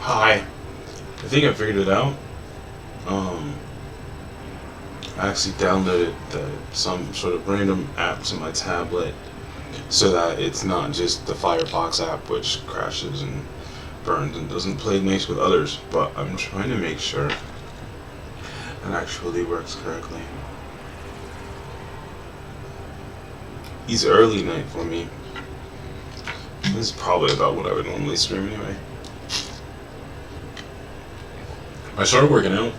Hi. I think I figured it out. I actually downloaded some sort of random app to my tablet so that it's not just the Firefox app which crashes and burns and doesn't play nice with others, but I'm trying to make sure it actually works correctly. It's early night for me. This is probably about what I would normally stream anyway. I started working out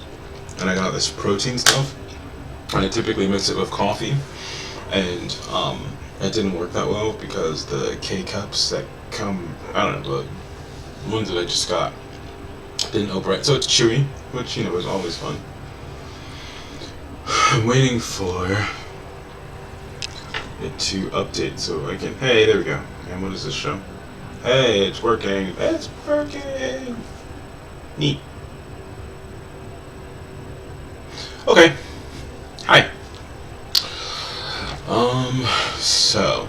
and I got this protein stuff and I typically mix it with coffee, and it didn't work that well because the K-cups that come, I don't know, the ones that I just got didn't open right. So it's chewy, which, is always fun. I'm waiting for it to update so I can, hey, there we go. And what does this show? Hey, it's working. It's working. Neat. Okay. Hi. So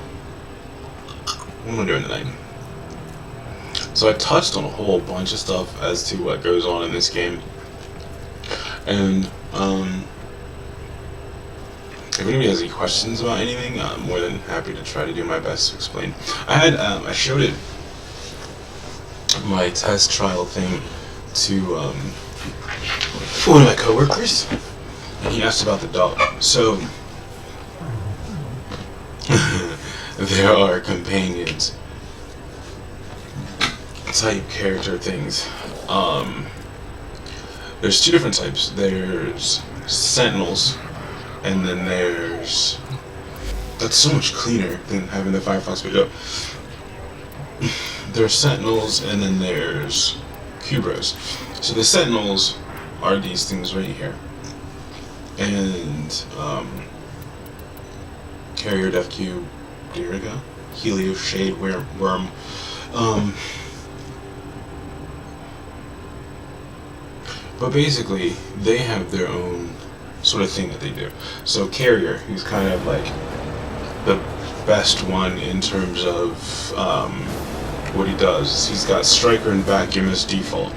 what am I doing tonight? So I touched on a whole bunch of stuff as to what goes on in this game, and if anybody has any questions about anything, I'm more than happy to try to do my best to explain. I showed it, my test trial thing, to one of my coworkers, and he asked about the dog. So there are companions type character things. There's two different types. There's sentinels, and then there's, that's so much cleaner than having the Firefox pick up. There's sentinels, and then there's cubros. So the sentinels are these things right here, and carrier death cube, Diriga, Helio shade worm. But basically, they have their own sort of thing that they do. So Carrier, he's kind of like the best one in terms of what he does. He's got Striker and Vacuum as default.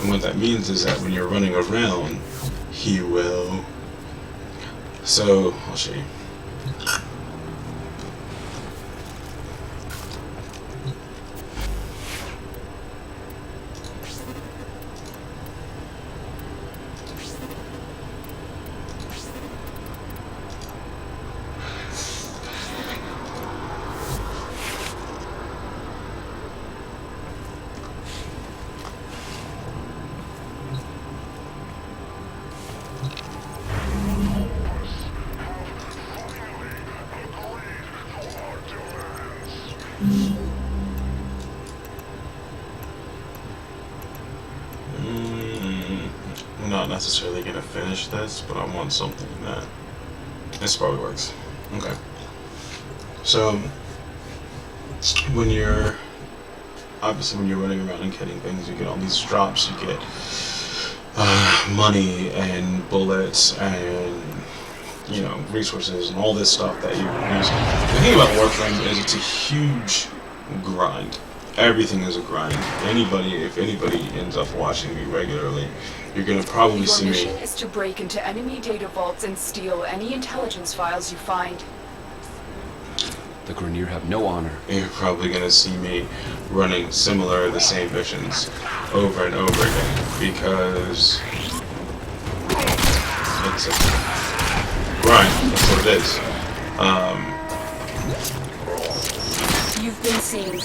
And what that means is that when you're running around, he will... So, I'll show you. I'm not necessarily going to finish this, but I want something that... This probably works. Okay. So, when you're... Obviously when you're running around and getting things, you get all these drops, you get money and bullets and, resources and all this stuff that you use. The thing about Warframe is it's a huge grind. Everything is a grind. If anybody ends up watching me regularly, you're gonna probably see me. Your mission is to break into enemy data vaults and steal any intelligence files you find. The Grenier have no honor. You're probably gonna see me running the same missions over and over again, because it's a grind. That's what it is. You've been seen.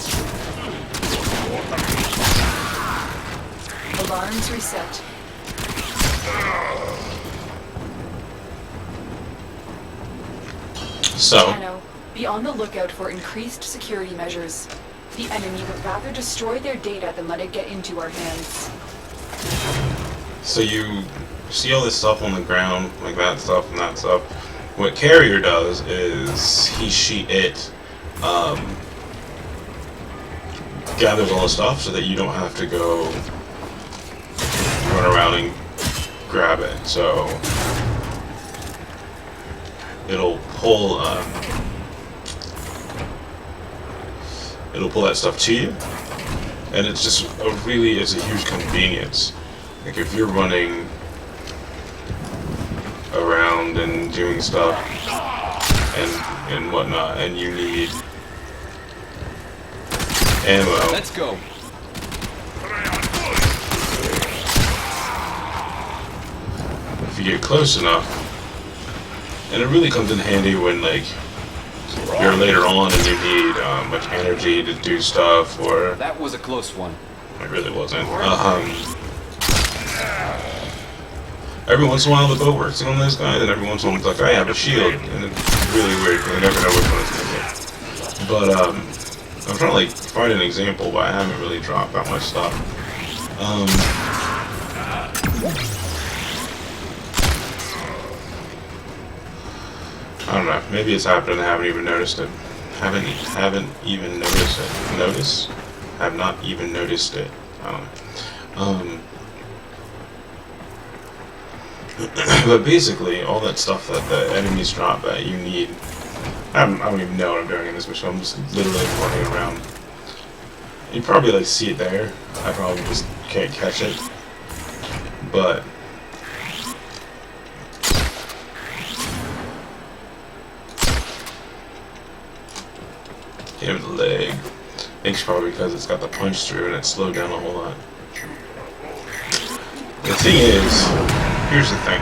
Alarms reset. So, be on the lookout for increased security measures. The enemy would rather destroy their data than let it get into our hands. So you see all this stuff on the ground, like that stuff and that stuff. What Carrier does is it gathers all the stuff so that you don't have to go run around and grab it. So it'll pull that stuff to you, and it's just it's a huge convenience. Like if you're running around and doing stuff and whatnot, and you need ammo. Let's go. If you get close enough, and it really comes in handy when like you're later on and you need like energy to do stuff, or That was a close one. it really wasn't. Every once in a while the bow works on those guys, and every once in a while it's like I have a shield, and it's really weird because I never know which one it's gonna get. But I'm trying to like find an example, but I haven't really dropped that much stuff. I don't know. Maybe it's happened. I haven't even noticed it. Haven't even noticed it. Notice? Have not even noticed it. I don't know. But basically, all that stuff that the enemies drop that you need. I don't even know what I'm doing in this mission. I'm just literally running around. You probably like see it there. I probably just can't catch it. But hit him in the leg. I think it's probably because it's got the punch through and it slowed down a whole lot. The thing is, here's the thing.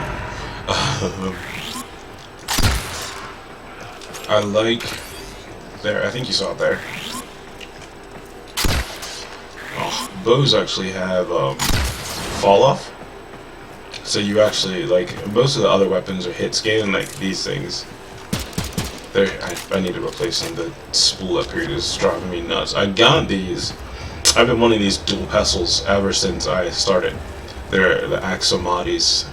I like there. I think you saw it there. Oh, bows actually have fall off. So you actually like most of the other weapons are hit scan, like these things. I need to replace them. The spool up here is driving me nuts. I got these. I've been wanting these dual pestles ever since I started. They're the Axomatis.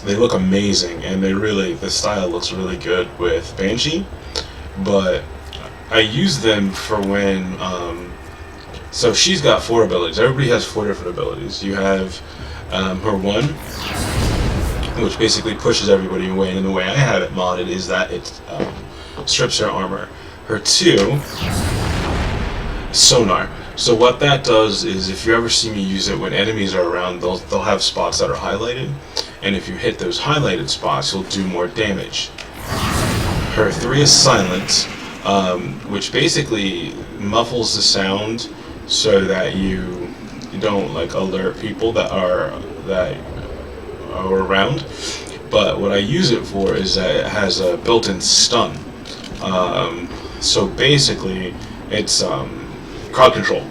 They look amazing, and the style looks really good with Banshee. But I use them for when. So she's got 4 abilities. Everybody has 4 different abilities. You have her 1, which basically pushes everybody away, and the way I have it modded is that it strips her armor. Her 2, sonar. So what that does is, if you ever see me use it when enemies are around, they'll have spots that are highlighted, and if you hit those highlighted spots, you'll do more damage. Her 3 is silence, which basically muffles the sound so that you don't like alert people that are around. But what I use it for is that it has a built-in stun. So basically, it's crowd control.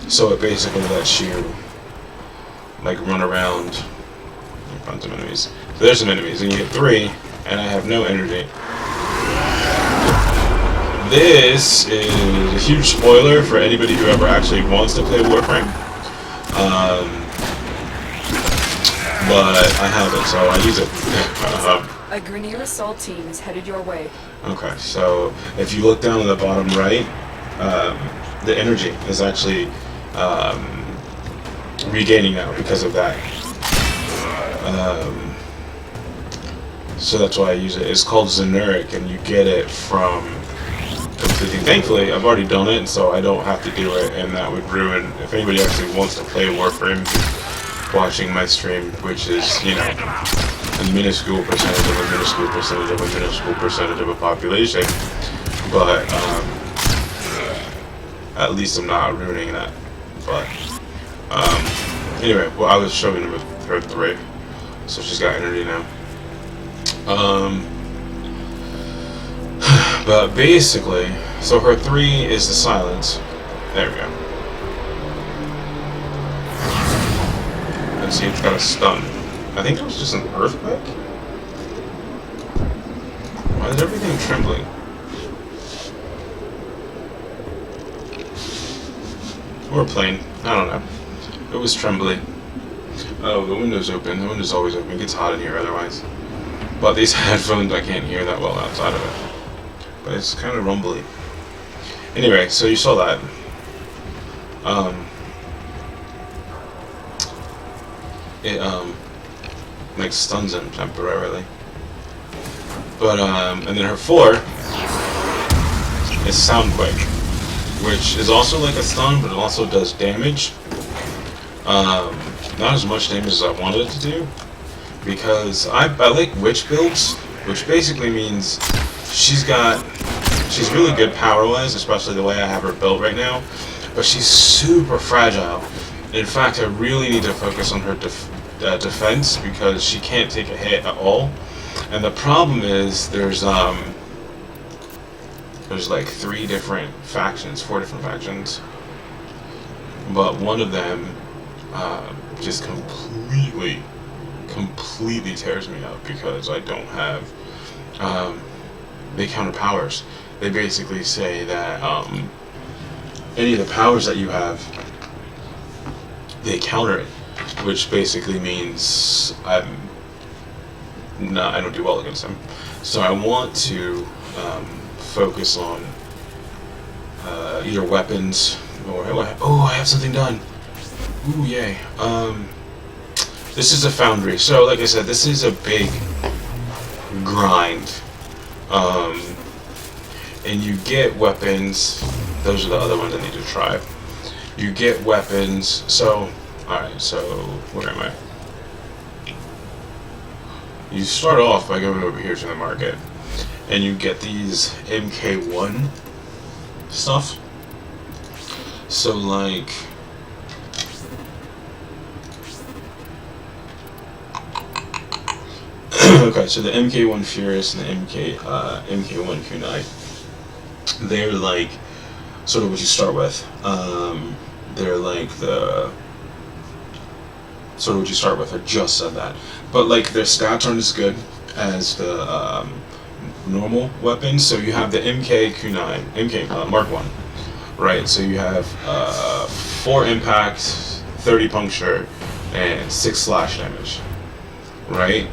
So it basically lets you like run around in front of enemies. So there's some enemies, and you get 3, and I have no energy. This is a huge spoiler for anybody who ever actually wants to play Warframe. But I have it, so I use it. A Grenier assault team is headed your way. Okay, so if you look down in the bottom right, the energy is actually regaining now because of that. So that's why I use it. It's called Zenuric, and you get it from completing. Thankfully, I've already done it, so I don't have to do it, and that would ruin, if anybody actually wants to play Warframe, watching my stream, which is, you know, a minuscule percentage of a minuscule percentage of a minuscule percentage of a population, but at least I'm not ruining that. But anyway, well, I was showing her with her 3, so she's got energy now. But basically, so her 3 is the silence. There we go. And see, it's got a stun. I think it was just an earthquake? Why is everything trembling? Or a plane. I don't know. It was trembling. Oh, the window's open. The window's always open. It gets hot in here otherwise. But these headphones, I can't hear that well outside of it. But it's kind of rumbly. Anyway, so you saw that. It like stuns him temporarily. But and then her 4 is Soundquake. which is also like a stun, but it also does damage. Not as much damage as I wanted it to do, because I like witch builds, which basically means she's really good power-wise, especially the way I have her built right now, but she's super fragile. In fact, I really need to focus on her defense, because she can't take a hit at all. And the problem is there's like 4 different factions, but one of them just completely tears me up, because I don't have they counter powers. They basically say that any of the powers that you have, they counter it, which basically means I don't do well against them. So I want to focus on either weapons or I have something done. Ooh, yay. This is a foundry. So like I said, this is a big grind. And you get weapons. Those are the other ones I need to try. You get weapons. So, alright, so where am I? You start off by going over here to the market, and you get these MK1 stuff. So like, okay, so the MK1 Furious and the MK1 Kunai, they're like sort of what you start with. They're like the sort of what you start with. I just said that, but like their stats aren't as good as the normal weapons. So you have the MK Kunai, Mark 1, right? So you have 4 impact, 30 puncture, and 6 slash damage, right?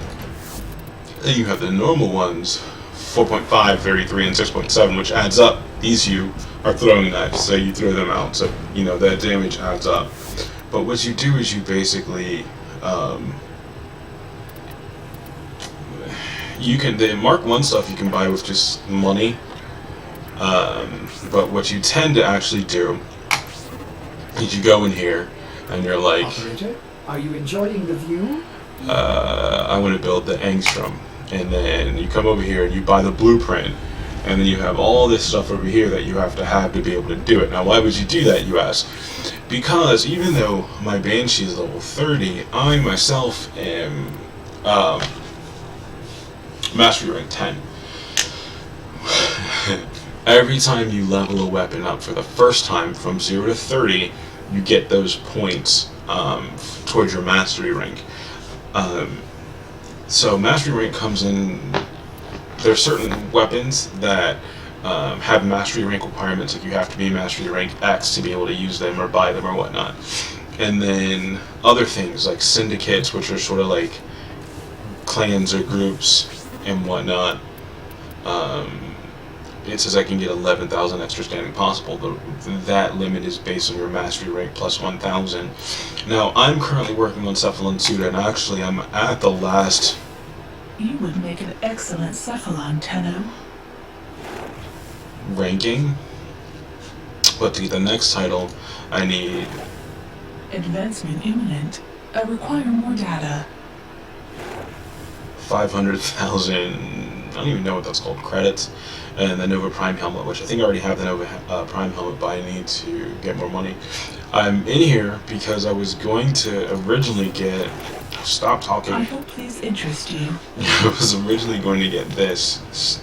Then you have the normal ones, 4.5, 33, and 6.7, which adds up. These you are throwing knives, so you throw them out, so you know that damage adds up. But what you do is you basically you can, the Mark 1 stuff you can buy with just money, but what you tend to actually do is you go in here and you're like, Operator, are you enjoying the view? I want to build the Angstrom, and then you come over here and you buy the blueprint, and then you have all this stuff over here that you have to be able to do it. Now, why would you do that, you ask? Because even though my Banshee is level 30, I myself am Mastery rank 10. Every time you level a weapon up for the first time from 0 to 30, you get those points towards your Mastery rank. So Mastery rank comes in, there are certain weapons that have Mastery rank requirements, like you have to be Mastery rank X to be able to use them or buy them or whatnot. And then other things like syndicates, which are sort of like clans or groups and whatnot. It says I can get 11,000 extra standing possible, but that limit is based on your Mastery rank plus 1,000. Now, I'm currently working on Cephalon Suda, and actually I'm at the last... You would make an excellent Cephalon, Tenno. ranking, but to get the next title, I need... Advancement imminent. I require more data. 500,000, I don't even know what that's called, credits, and the Nova Prime helmet, which I think I already have the Nova Prime helmet, but I need to get more money. I'm in here because I was going to originally get... Stop talking. I hope these interest you. I was originally going to get this.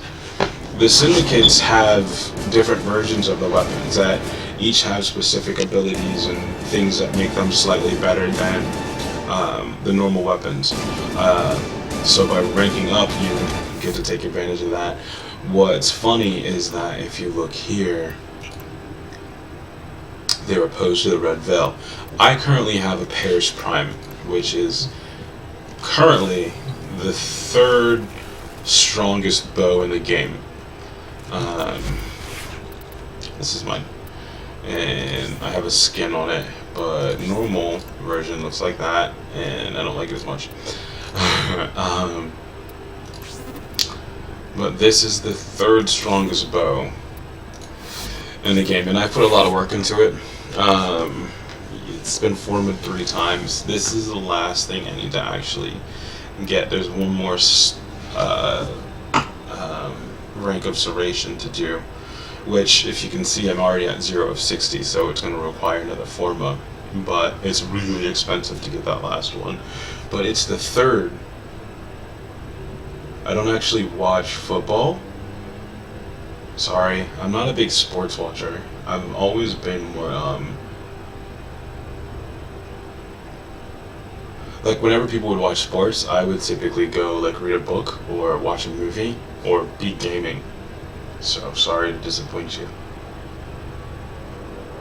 The syndicates have different versions of the weapons that each have specific abilities and things that make them slightly better than the normal weapons. So by ranking up, you get to take advantage of that. What's funny is that if you look here, they're opposed to the Red Veil. I currently have a Paris Prime, which is currently the 3rd strongest bow in the game. This is mine, and I have a skin on it, but normal version looks like that, and I don't like it as much. But this is the 3rd strongest bow, in the game, and I put a lot of work into it. It's been formatted 3 times. This is the last thing I need to actually get. There's one more rank observation to do, which, if you can see, I'm already at 0 of 60, so it's going to require another forma, but it's really expensive to get that last one. But it's the 3rd. I don't actually watch football. Sorry, I'm not a big sports watcher. I've always been more, like, whenever people would watch sports, I would typically go, like, read a book, or watch a movie, or be gaming. So, sorry to disappoint you.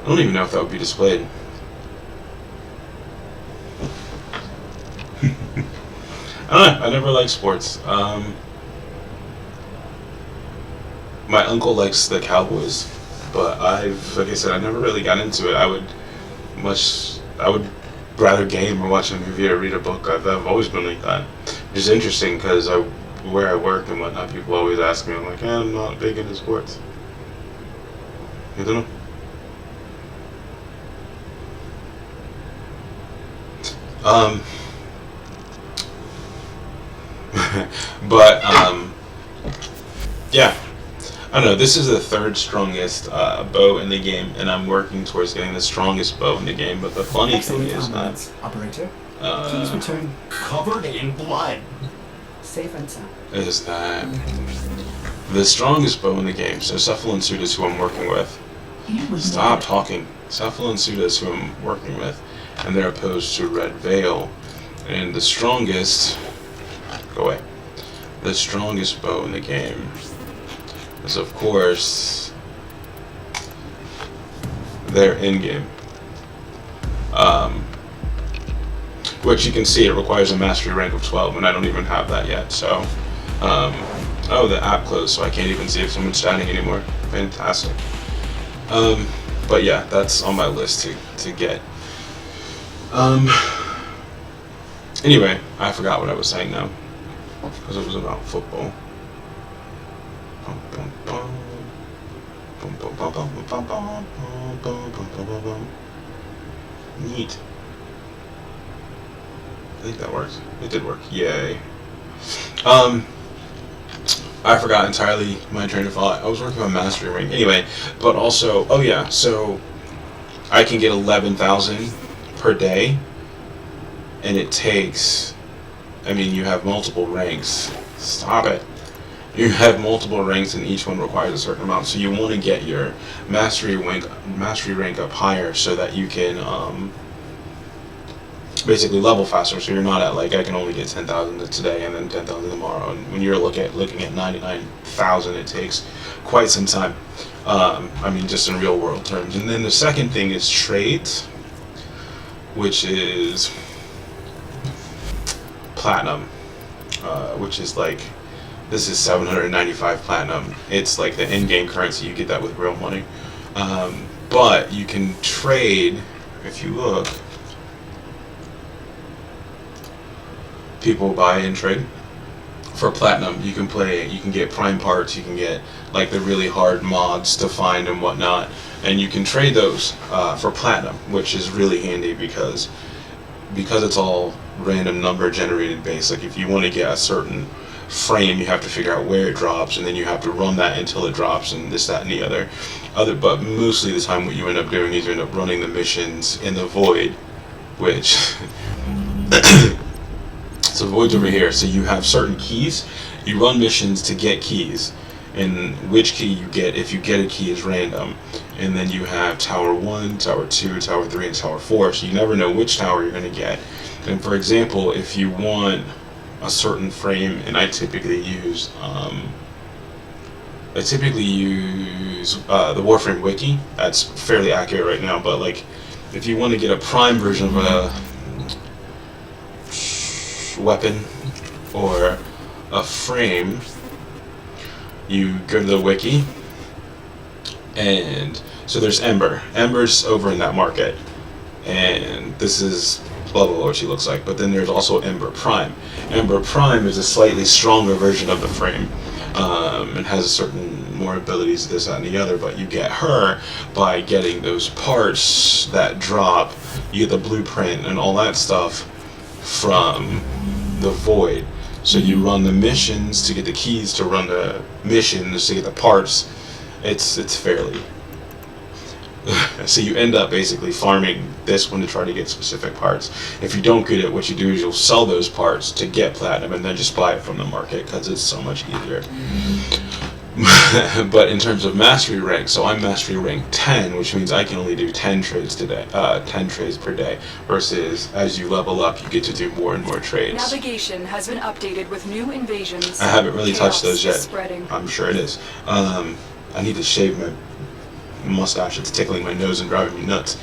I don't even know if that would be displayed. I don't know, I never liked sports. My uncle likes the Cowboys, but like I said, I never really got into it. I would rather game or watch a movie or read a book. I've always been like that. Which is interesting because where I work and whatnot, people always ask me, I'm like, I'm not big into sports. I don't know. But, yeah. I don't know, this is the 3rd strongest bow in the game, and I'm working towards getting the strongest bow in the game, but the funny thing is that... Operator, please return Covered in blood. safe and sound. Is that the strongest bow in the game, so Cephalon Suda is who I'm working with. Stop talking. Cephalon Suda is who I'm working with, and they're opposed to Red Veil. And the strongest... Go away. The strongest bow in the game is, of course, their in-game. Which you can see, it requires a mastery rank of 12, and I don't even have that yet, so... oh, the app closed, so I can't even see if someone's chatting anymore. Fantastic. But yeah, that's on my list to get. Anyway, I forgot what I was saying now, because it was about football. Neat. I think that works. It did work. Yay. I forgot entirely my train of thought. I was working on mastery ring. Anyway, but also, oh yeah, so I can get 11,000 per day, and it takes, I mean, you have multiple ranks. Stop it. You have multiple ranks, and each one requires a certain amount. So you want to get your mastery rank up higher so that you can basically level faster. So you're not at, like, I can only get 10,000 today and then 10,000 tomorrow. And when you're looking at 99,000, it takes quite some time. I mean, just in real world terms. And then the second thing is trades, which is platinum, which is like, this is 795 platinum. It's like the in-game currency. You get that with real money. But you can trade, if you look, people buy and trade for platinum. You can get prime parts, you can get like the really hard mods to find and whatnot, and you can trade those for platinum, which is really handy because it's all random number generated based. Like if you want to get a certain frame, you have to figure out where it drops, and then you have to run that until it drops, and this, that, and the other. But mostly the time what you end up doing is you end up running the missions in the void, which so void's over here. So you have certain keys, you run missions to get keys, and which key you get, if you get a key, is random. And then you have Tower 1, Tower 2, Tower 3, and Tower 4, so you never know which tower you're going to get. And for example, if you want a certain frame, and I typically use the Warframe wiki. That's fairly accurate right now, but like if you want to get a prime version of a weapon or a frame, you go to the wiki, and so there's Ember. Ember's over in that market, and this is blah blah blah what she looks like. But then there's also Ember Prime. Ember Prime is a slightly stronger version of the frame. and has certain more abilities, this, that, and the other, but you get her by getting those parts that drop. You get the blueprint and all that stuff from the Void. So you run the missions to get the keys, to run the missions to get the parts. It's fairly... So you end up basically farming this one to try to get specific parts. If you don't get it, what you do is you'll sell those parts to get platinum and then just buy it from the market because it's so much easier. But in terms of mastery rank, so I'm mastery rank 10, which means I can only do 10 trades today, 10 trades per day, versus as you level up, you get to do more and more trades. Navigation has been updated with new invasions. I haven't really touched those yet. Spreading. I'm sure it is. I need to shave my mustache. It's tickling my nose and driving me nuts.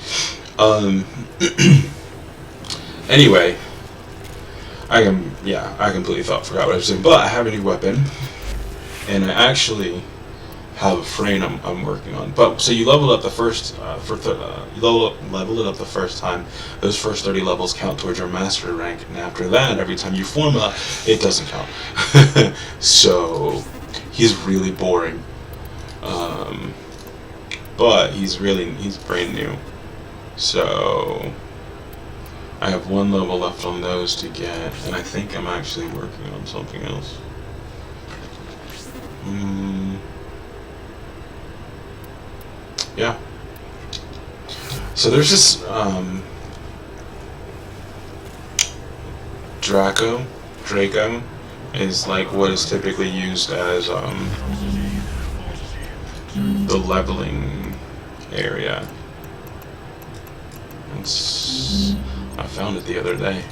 Anyway, I completely forgot what I was saying. But I have a new weapon, and I actually have a frame I'm working on. But so you leveled up the first leveled it up the first time. Those first 30 levels count towards your master rank, and after that, every time you form up, it doesn't count. So he's really boring. But he's brand new. So I have one level left on those to get, and I think I'm actually working on something else. Yeah. So there's this Draco is like what is typically used as the leveling area. I found it the other day.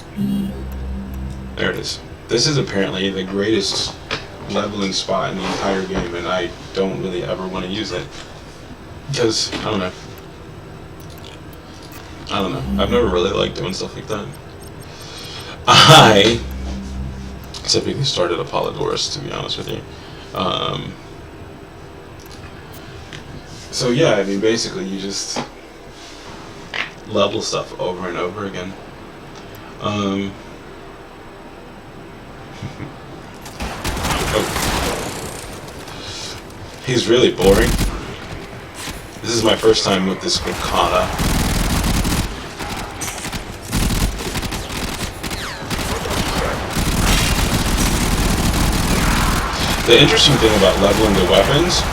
There it is. This is apparently the greatest leveling spot in the entire game, and I don't really ever want to use it. Because, I don't know. I've never really liked doing stuff like that. I typically started Apollodorus, to be honest with you. So yeah, I mean, basically you just level stuff over and over again. Oh. He's really boring. This is my first time with this katana. The interesting thing about leveling the weapons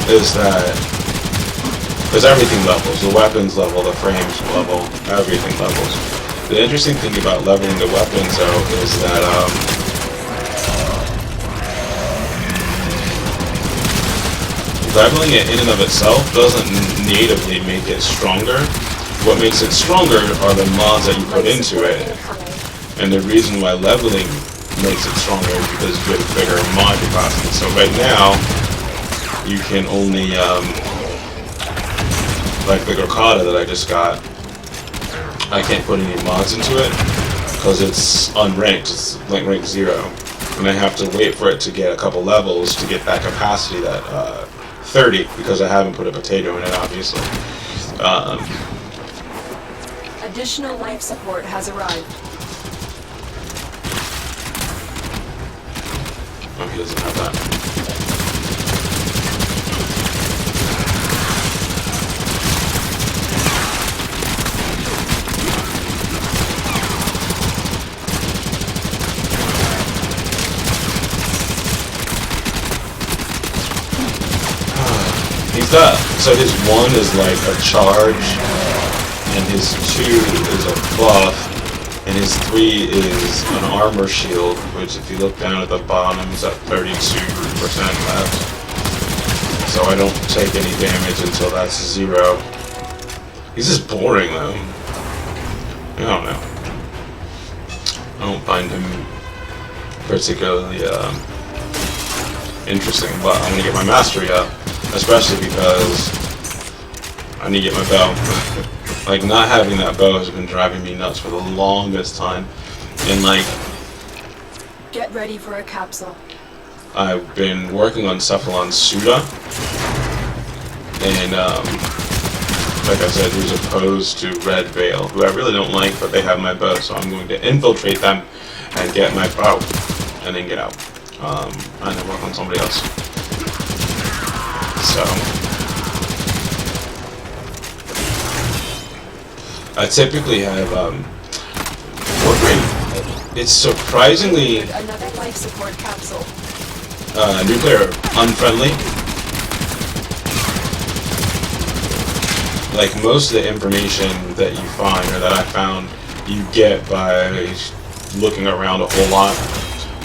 is that, because everything levels, the weapons level, the frames level, everything levels. The interesting thing about leveling the weapons, though, is that leveling it in and of itself doesn't natively make it stronger. What makes it stronger are the mods that you put into it. And the reason why leveling makes it stronger is because you get a bigger mod capacity. So right now, you can only, like the Gorkata that I just got, I can't put any mods into it because it's unranked, it's like rank 0. And I have to wait for it to get a couple levels to get that capacity, that 30, because I haven't put a potato in it, obviously. Additional life support has arrived. Oh, he doesn't have that. He's got, so his 1 is like a charge, and his 2 is a buff, and his 3 is an armor shield, which if you look down at the bottom is at 32% left. So I don't take any damage until that's 0. He's just boring though. I don't know. I don't find him particularly interesting, but I'm gonna get my mastery up. Especially because I need to get my bow. Like, not having that bow has been driving me nuts for the longest time. And like, get ready for a capsule. I've been working on Cephalon Suda, and like I said, who's opposed to Red Veil, who I really don't like, but they have my bow, so I'm going to infiltrate them and get my bow, and then get out. and then work on somebody else. So I typically have Warframe. It's surprisingly Another life support capsule. nuclear unfriendly. Like most of the information that you find, or that I found, you get by looking around a whole lot.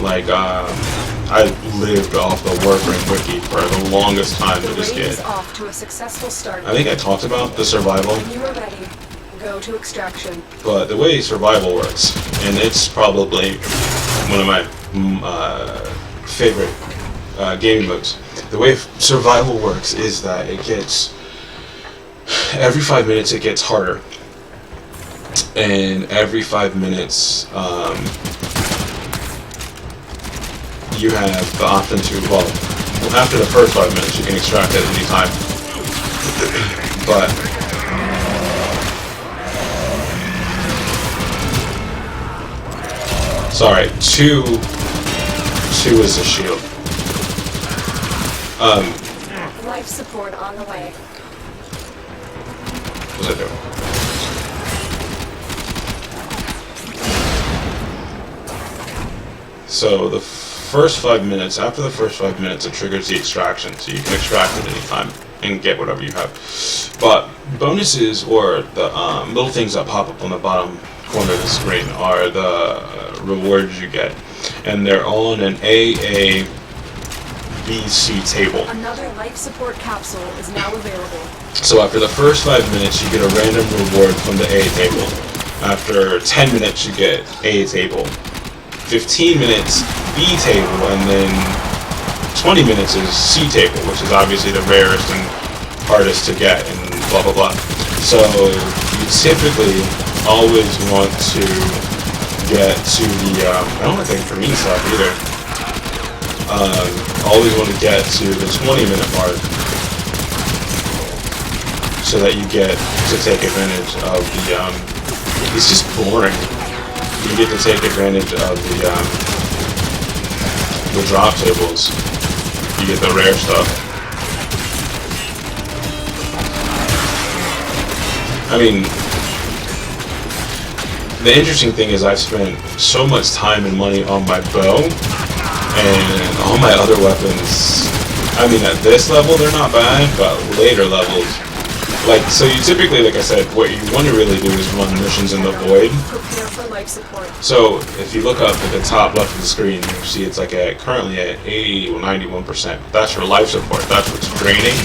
Like, I lived off the Warframe wiki for the longest time to this The raid kid. is off to a successful start. I think I talked about the survival, When you are ready, go to extraction. but the way survival works, and it's probably one of my favorite gaming modes. The way survival works is that it gets, every 5 minutes it gets harder. And every 5 minutes, you have the option to, well, after the first 5 minutes you can extract at any time. But sorry, two is the shield. Life support on the way. What's it doing? So the first 5 minutes, after the first 5 minutes, it triggers the extraction, so you can extract at any time and get whatever you have. But bonuses, or the little things that pop up on the bottom corner of the screen, are the rewards you get, and they're all in an A, B, C table. Another life support capsule is now available. So after the first 5 minutes, you get a random reward from the A table. After 10 minutes, you get A table. 15 minutes, B table, and then 20 minutes is C table, which is obviously the rarest and hardest to get, and blah blah blah. So you typically always want to get to the, I don't think for me stuff either, always want to get to the 20-minute mark, so that you get to take advantage of the, it's just boring. You get to take advantage of the drop tables. You get the rare stuff. I mean, the interesting thing is I've spent so much time and money on my bow, and all my other weapons, I mean at this level they're not bad, but later levels, like, so you typically, like I said, what you want to really do is run missions in the void. Prepare for life support. So if you look up at the top left of the screen, you see it's like currently at 80 or 91%. That's your life support. That's what's draining.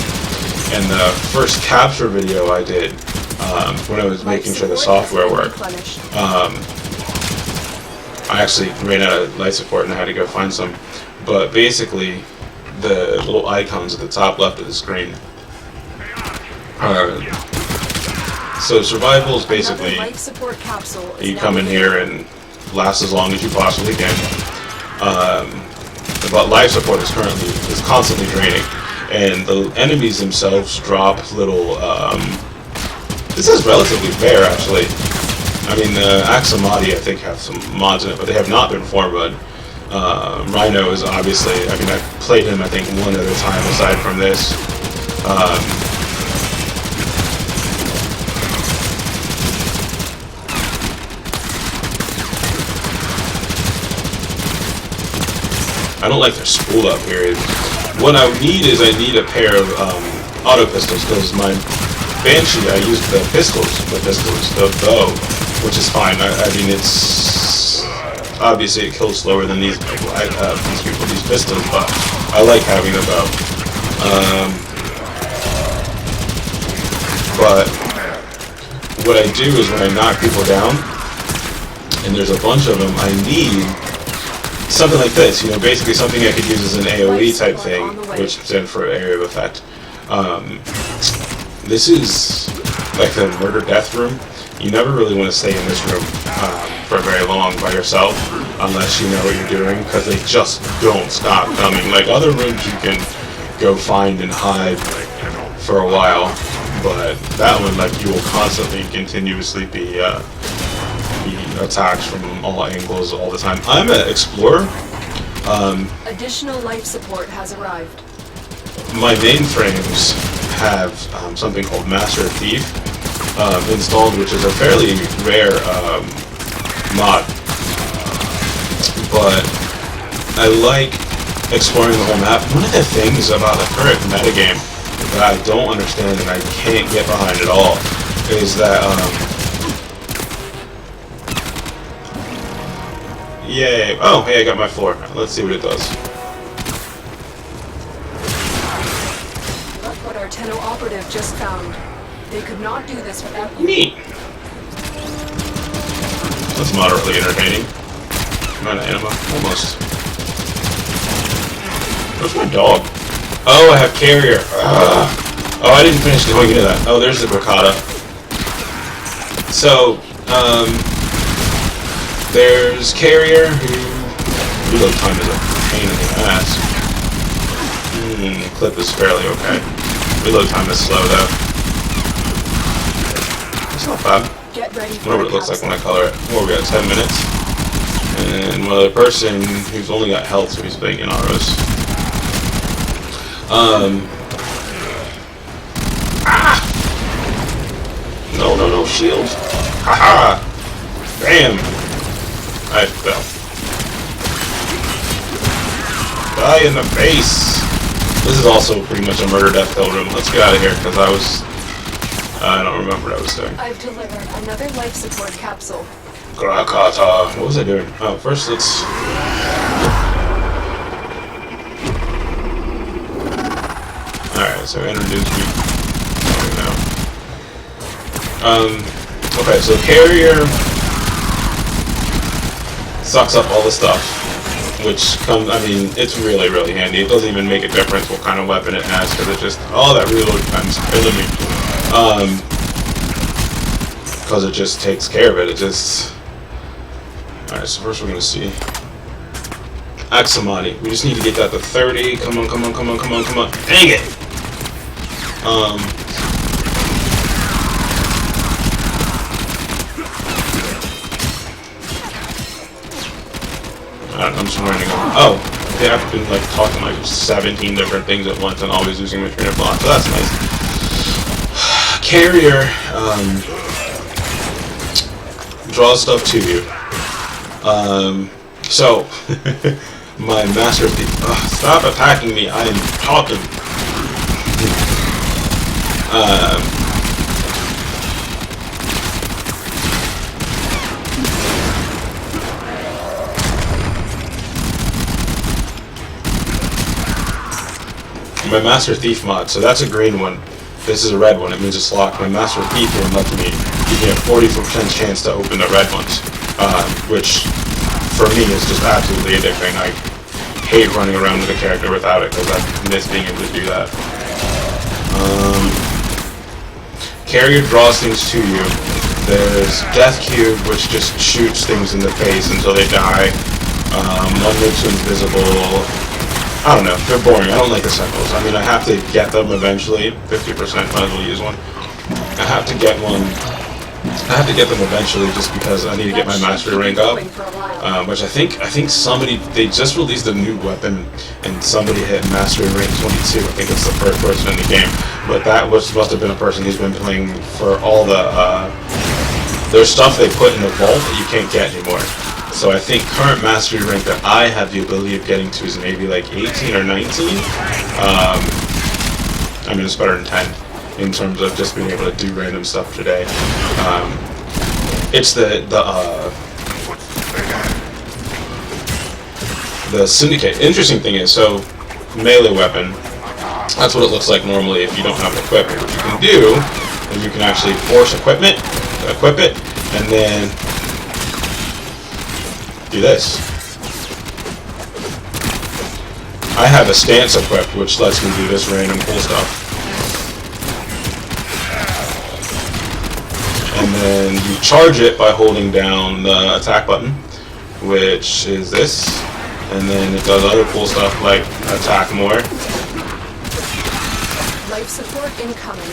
And the first capture video I did, when I was making sure the software worked, I actually ran out of life support and I had to go find some. But basically, the little icons at the top left of the screen are, so survival is basically, life support capsule is you come in here and last as long as you possibly can. But life support is constantly draining, and the enemies themselves drop little. This is relatively fair, actually. I mean, the Axamati, I think, have some mods in it, but they have not been formatted. Rhino is obviously, I mean, I've played him, I think, one other time aside from this. I don't like their spool up here. What I need is I need a pair of auto pistols, because my Banshee, I use the bow, which is fine. I mean, it's obviously it kills slower than these pistols, but I like having the bow. But what I do is when I knock people down, and there's a bunch of them, I need something like this, you know, basically something I could use as an AoE type thing, which stands for area of effect. This is like the murder death room. You never really want to stay in this room for very long by yourself, unless you know what you're doing, because they just don't stop coming. Like other rooms you can go find and hide for a while, but that one, like, you will constantly, continuously be attacked from all angles all the time. I'm an explorer, Additional life support has arrived. My mainframes have something called Master Thief installed, which is a fairly rare mod. But I like exploring the whole map. One of the things about the current metagame that I don't understand and I can't get behind at all is that, yay. Oh, hey, I got my floor. Let's see what it does. Look what our Tenno operative just found. They could not do this without you. Neat. That's moderately entertaining. Am I an anima? Almost. Where's my dog? Oh, I have carrier. Ugh. Oh, I didn't finish going into that. Oh, there's the Bricata. So, there's carrier who reload time is a pain in the ass. Clip is fairly okay. Reload time is slow though. It's not bad. Get ready for Whatever it looks like when I color it. Well, we got 10 minutes. And one other person who's only got health, so he's being in autos. No, shield. Haha! Bam! I fell. Die in the face! This is also pretty much a murder death kill room. Let's get out of here, because I don't remember what I was doing. I've delivered another life support capsule. Grakata. What was I doing? Oh, first let's... Alright, so introduce me. Okay, so carrier sucks up all the stuff, which comes, I mean, it's really, really handy. It doesn't even make a difference what kind of weapon it has, because it just, all that reload time's killing me. Because it just takes care of it. It just... Alright, so first we're going to see Axamani. We just need to get that to 30. Come on. Dang it! I'm just running over. Oh, yeah, I've been like talking like 17 different things at once and always losing my train of thought, so that's nice. Carrier draws stuff to you. So my Master Thief. Stop attacking me! I am talking. My Master Thief mod, so that's a green one. This is a red one, it means it's locked. My Master Thief one lets me give me a 40% chance to open the red ones. Which, for me, is just absolutely addicting. I hate running around with a character without it, because I miss being able to do that. Carrier draws things to you. There's Death Cube, which just shoots things in the face until they die. One makes you invisible. I don't know, they're boring. I don't like the cycles. I mean, I have to get them eventually. 50%, might as well use one. I have to get one. I have to get them eventually just because I need to get my mastery rank up. Which I think somebody, they just released a new weapon and somebody hit mastery rank 22. I think it's the first person in the game. But that must have been a person who's been playing for all the, there's stuff they put in the vault that you can't get anymore. So I think current mastery rank that I have the ability of getting to is maybe like 18 or 19. I mean, it's better than 10 in terms of just being able to do random stuff today. It's the Syndicate. Interesting thing is, so melee weapon, that's what it looks like normally if you don't have it equipped. What you can do is you can actually force equip it, and then do this. I have a stance equipped, which lets me do this random cool stuff. And then you charge it by holding down the attack button, which is this. And then it does other cool stuff like attack more. Life support incoming.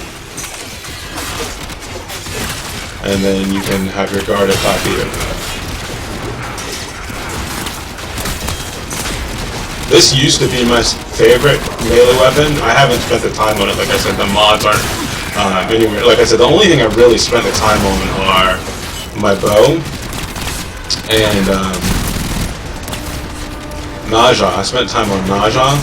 And then you can have your guard attack even. This used to be my favorite melee weapon. I haven't spent the time on it. Like I said, the mods aren't anywhere. Like I said, the only thing I really spent the time on are my bow and Naja. I spent time on Naja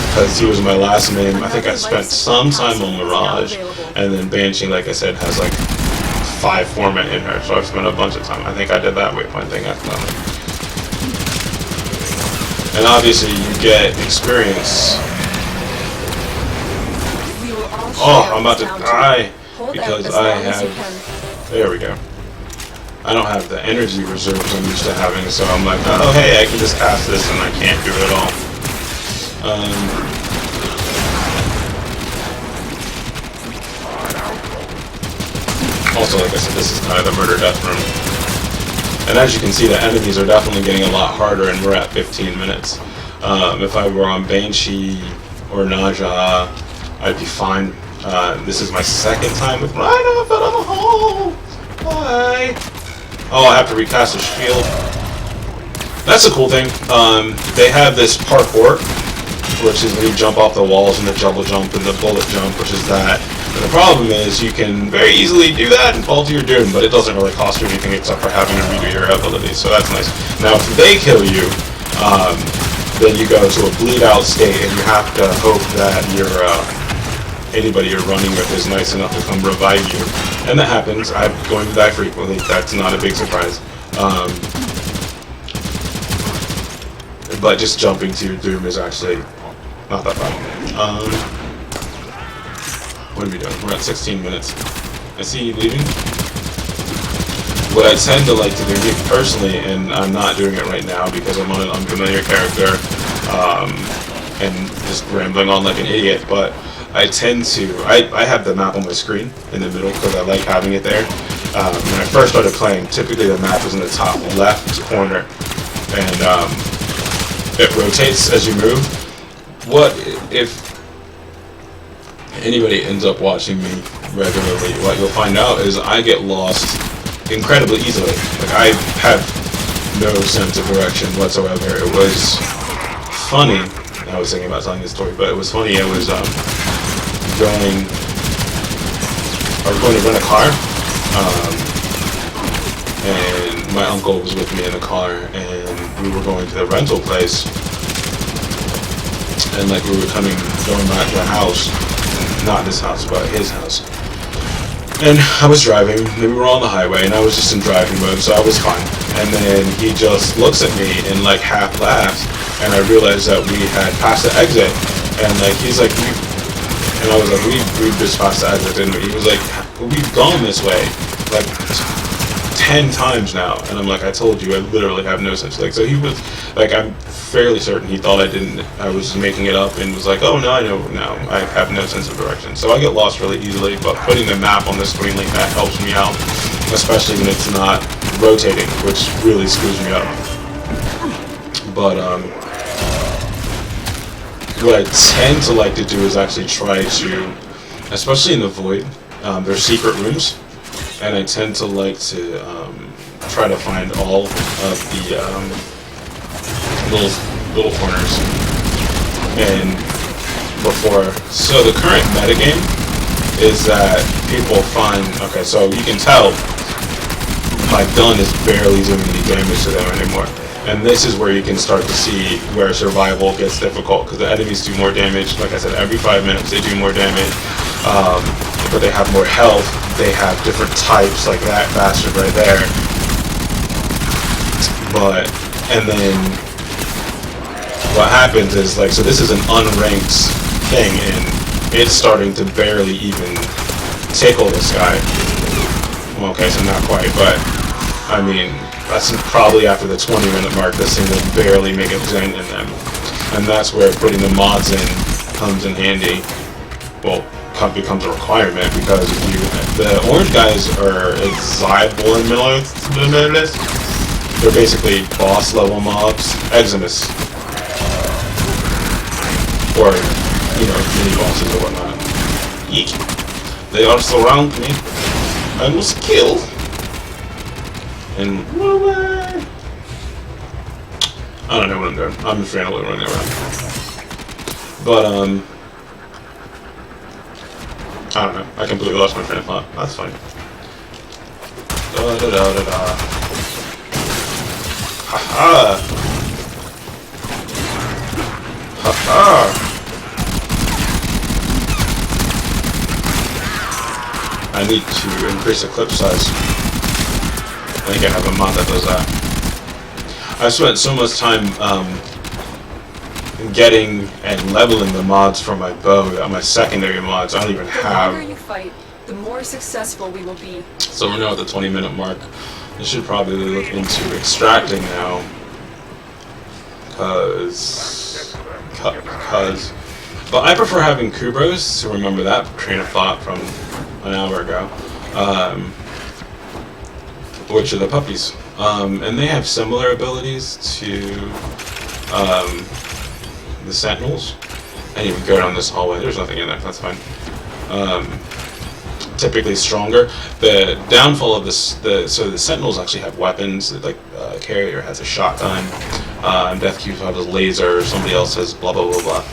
because he was my last name. I think I spent some time on Mirage, and then Banshee, like I said, has like 5 format in her, so I've spent a bunch of time. I think I did that waypoint thing accidentally. And obviously you get experience. Oh, I'm about to die because I have... There we go. I don't have the energy reserves I'm used to having, so I'm like, oh hey, I can just cast this and I can't do it at all. Also, like I said, this is kind of the murder death room. And as you can see, the enemies are definitely getting a lot harder, and we're at 15 minutes. If I were on Banshee or Naja, I'd be fine. This is my second time with Rhino, but I'm a hole. Bye. Oh, I have to recast the shield. That's a cool thing. They have this parkour, which is when you jump off the walls, and the double jump and the bullet jump, which is that. And the problem is you can very easily do that and fall to your doom, but it doesn't really cost you anything except for having to redo your abilities, so that's nice. Now, if they kill you, then you go to a bleed out state, and you have to hope that your anybody you're running with is nice enough to come revive you. And that happens. I'm going to die frequently. That's not a big surprise. But just jumping to your doom is actually not that bad. What are we doing? We're at 16 minutes. I see you leaving. What I tend to like to do, me personally, and I'm not doing it right now because I'm on an unfamiliar character, and just rambling on like an idiot, but I tend to, I have the map on my screen in the middle because I like having it there. When I first started playing, typically the map is in the top left corner, and it rotates as you move. What if anybody ends up watching me regularly, what you'll find out is I get lost incredibly easily. Like, I have no sense of direction whatsoever. It was funny. I was thinking about telling this story, but it was funny. I was going to rent a car, and my uncle was with me in the car, and we were going to the rental place, and like we were going back to the house, not this house, but his house. And I was driving, we were on the highway, and I was just in driving mode, so I was fine. And then he just looks at me and like half laughs, and I realized that we had passed the exit. And like he's like, and I was like, we've just passed the exit, didn't we? He was like, we've gone this way like 10 times now. And I'm like, I told you, I literally have no sense. Like, so he was like, I'm fairly certain he thought I was making it up, and was like, oh no, I know now, I have no sense of direction. So I get lost really easily, but putting the map on the screen like that helps me out, especially when it's not rotating, which really screws me up. But what I tend to like to do is actually try to, especially in the Void, there's secret rooms, and I tend to like to try to find all of the little corners. And so the current metagame is that people find, okay, so you can tell my gun is barely doing any damage to them anymore. And this is where you can start to see where survival gets difficult, because the enemies do more damage. Like I said, every 5 minutes they do more damage, but they have more health. They have different types, like that bastard right there. And then what happens is, like, so this is an unranked thing, and it's starting to barely even tickle this guy. Well, okay, so not quite, but I mean, that's probably after the 20-minute mark, this thing will barely make a dent in them. And that's where putting the mods in comes in handy. Well, becomes a requirement, because the orange guys are they're basically boss level mobs, Eximus, or mini bosses or whatnot. Yeek. They are surround me. I must kill and run away. I don't know what I'm doing. I'm just randomly running around. But, I don't know. I completely lost my train of thought. That's fine. Da-da-da-da-da. Ha-ha! Ha-ha! I need to increase the clip size. I think I have a mod that does that. I spent so much time getting and leveling the mods for my bow, my secondary mods. I don't even have. The longer you fight, the more successful we will be. So we're now at the 20-minute mark. I should probably look into extracting now, cause. But I prefer having Kubros to remember that train of thought from an hour ago, which are the puppies, and they have similar abilities to the Sentinels. I didn't even go down this hallway. There's nothing in there. That's fine. Typically stronger. The downfall of this, so the Sentinels actually have weapons. Like Carrier has a shotgun, Death Cube has a laser. Somebody else has blah blah blah blah.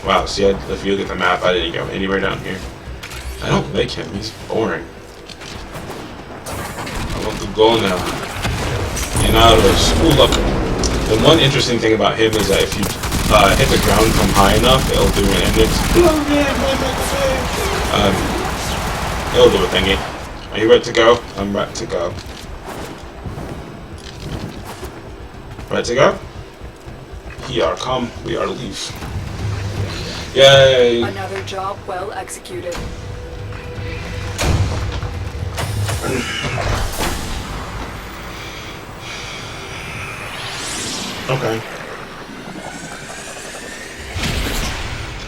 Wow. See, if you look at the map, I didn't go anywhere down here. I don't like him. He's boring. I want to go now. And out of school up. The one interesting thing about him is that if you hit the ground from high enough, it'll do an it'll do a thingy. Are you ready to go? I'm ready to go. Ready to go? Here come, we are leave. Yay! Another job well executed. Okay.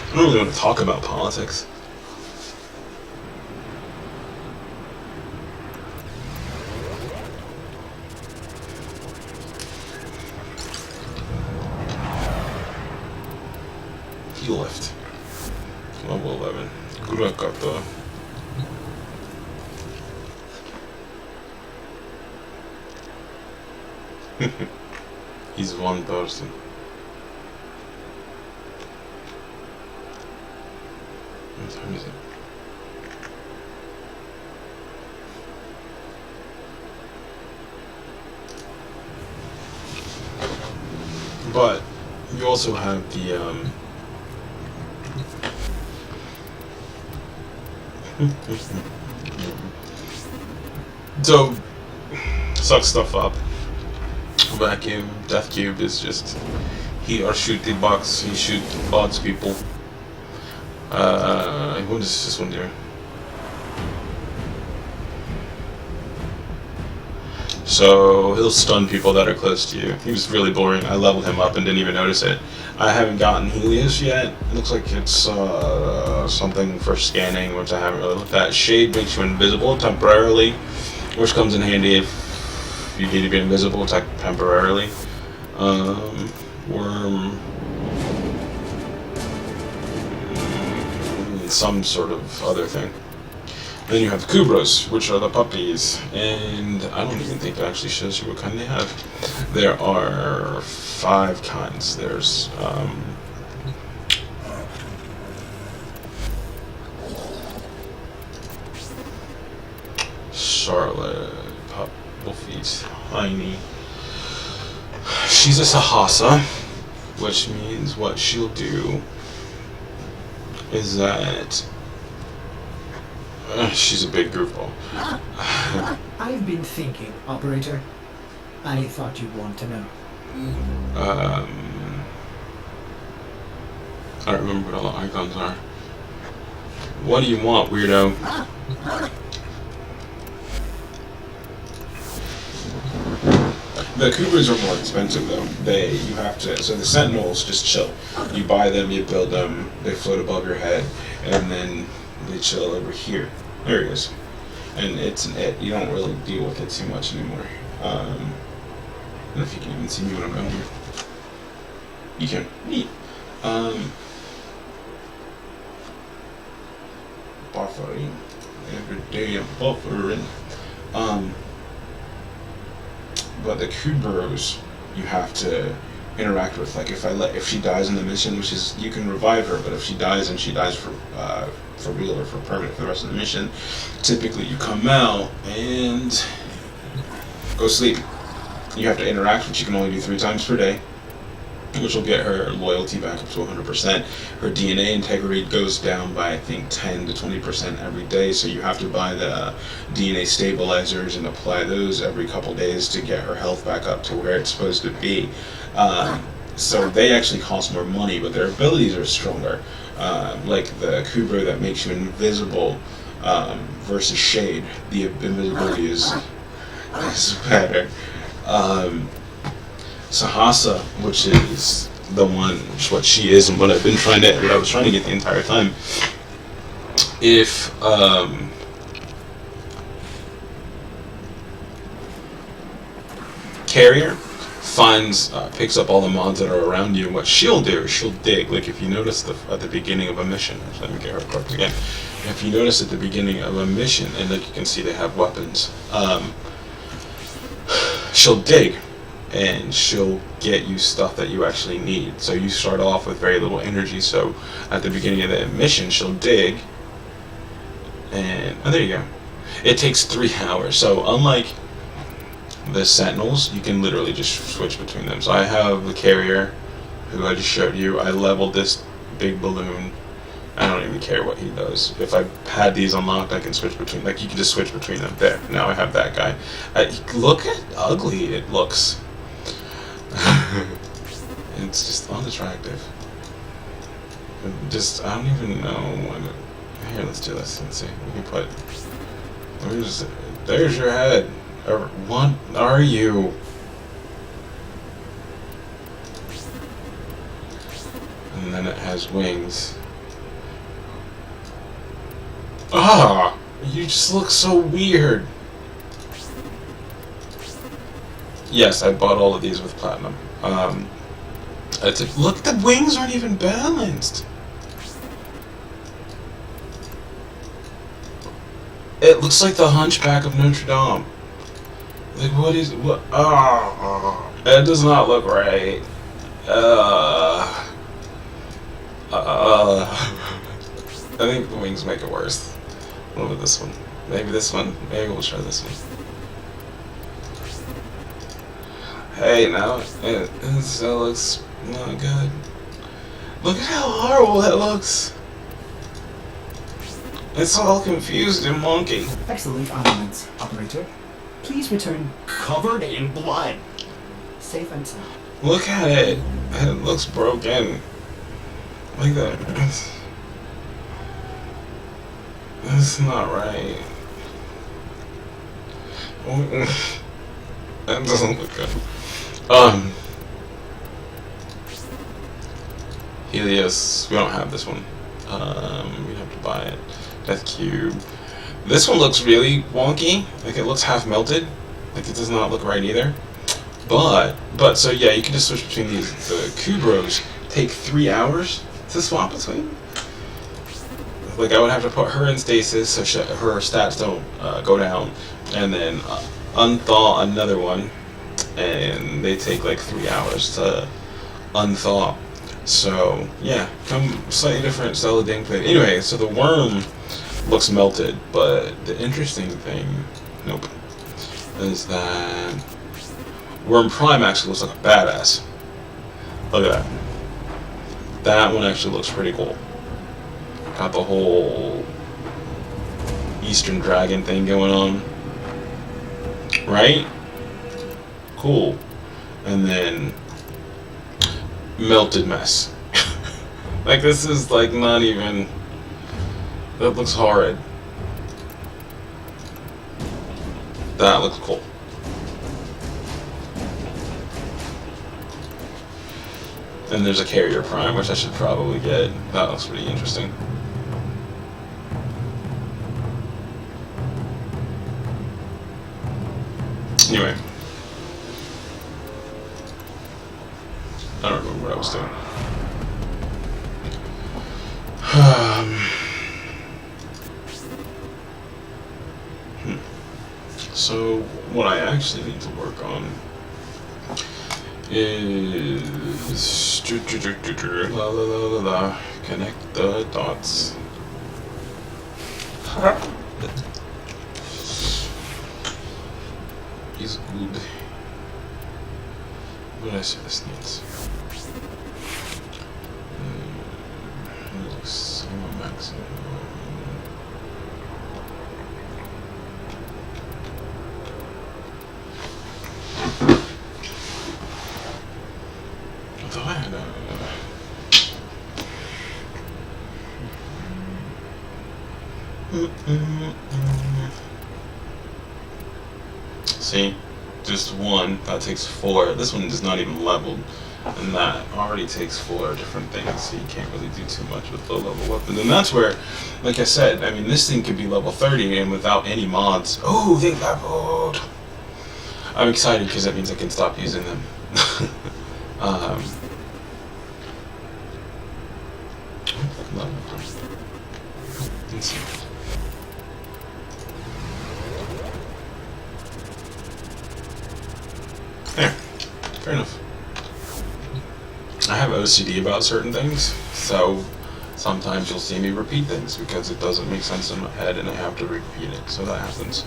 I don't really want to talk about politics. He left. Level 11. Kurakata. He's one person. What time is it? But you also have the so suck stuff up. Vacuum, Death Cube is just he or shoot the box, he shoot odds people. What does this one do? So he'll stun people that are close to you. He was really boring. I leveled him up and didn't even notice it. I haven't gotten Helios yet. It looks like it's something for scanning, which I haven't really looked at. Shade makes you invisible temporarily, which comes in handy if you need to be invisible temporarily. Worm, some sort of other thing. Then you have the Kubros, which are the puppies, and I don't even think it actually shows you what kind they have. There are 5 kinds. There's Charlotte, Buffy's Tiny. She's a Sahasa, which means what she'll do is that she's a big goofball. I've been thinking, Operator. I thought you'd want to know. I don't remember what all the icons are. What do you want, weirdo? The Cougars are more expensive though. You have to, so the Sentinels just chill. You buy them, you build them, they float above your head, and then they chill over here. There he is. And it's an it. You don't really deal with it too much anymore. I don't know if you can even see me when I'm down here. You can. Neat. Buffering. Every day I'm buffering. but the Kubros you have to interact with. Like if she dies in the mission, which is you can revive her, but if she dies and she dies for real or for permanent for the rest of the mission, typically you come out and go sleep. You have to interact, which you can only do 3 times per day, which will get her loyalty back up to 100%. Her DNA integrity goes down by I think 10 to 20% every day, so you have to buy the DNA stabilizers and apply those every couple days to get her health back up to where it's supposed to be. So they actually cost more money, but their abilities are stronger. Like the Kubra that makes you invisible versus Shade, the invisibility is better. Sahasa, which is the one, what she is, and what I was trying to get the entire time. If Carrier picks up all the mods that are around you, and what she'll do is she'll dig. Like if you notice at the beginning of a mission, let me get her correct again. If you notice at the beginning of a mission, and like you can see they have weapons, she'll dig. And she'll get you stuff that you actually need. So you start off with very little energy. So at the beginning of the mission, she'll dig, and there you go. It takes 3 hours. So unlike the Sentinels, you can literally just switch between them. So I have the Carrier, who I just showed you. I leveled this big balloon. I don't even care what he does. If I had these unlocked, I can switch between. Like you can just switch between them. There. Now I have that guy. Look at ugly it looks. It's just unattractive. I don't even know what. Here, let's do this. Let's see. We can put. There's your head. What are you? And then it has wings. Ah! You just look so weird. Yes, I bought all of these with platinum. Look, the wings aren't even balanced. It looks like the Hunchback of Notre Dame. Like, what? It does not look right. I think the wings make it worse. What about this one? Maybe this one? Maybe we'll try this one. Hey, now it still looks not good. Look at how horrible that looks. It's all confused and wonky. Excellent armaments, operator. Please return covered in blood. Safe and sound. Look at it. It looks broken. Like that. That's not right. That doesn't look good. Helios, we don't have this one. We'd have to buy it. Death Cube. This one looks really wonky. Like it looks half melted. Like it does not look right either. But so yeah, you can just switch between these. The Kubros take 3 hours to swap between. Like I would have to put her in stasis so her stats don't go down, and then unthaw another one, and they take like 3 hours to unthaw. So yeah, slightly different style of gameplay. Anyway, so the worm looks melted, but the interesting thing, nope, is that Worm Prime actually looks like a badass. Look at that. That one actually looks pretty cool. Got the whole Eastern Dragon thing going on. Right? Cool. And then Melted Mess. Like this is like not even, that looks horrid. That looks cool. And there's a Carrier Prime, which I should probably get. That looks pretty interesting. Anyway. I don't remember what I was doing. So, what I actually need to work on is la la la la la. Connect the dots. He's good. What did I say this needs? Maximum. Although I had See, just one, that takes 4. This one is not even leveled, and that already takes 4 different things, so you can't really do too much with low level weapons. And that's where, like I said, I mean, this thing could be level 30 and without any mods. Oh, they leveled! I'm excited because that means I can stop using them. Let's see. There. Fair enough. I have OCD about certain things, so sometimes you'll see me repeat things because it doesn't make sense in my head and I have to repeat it, so that happens.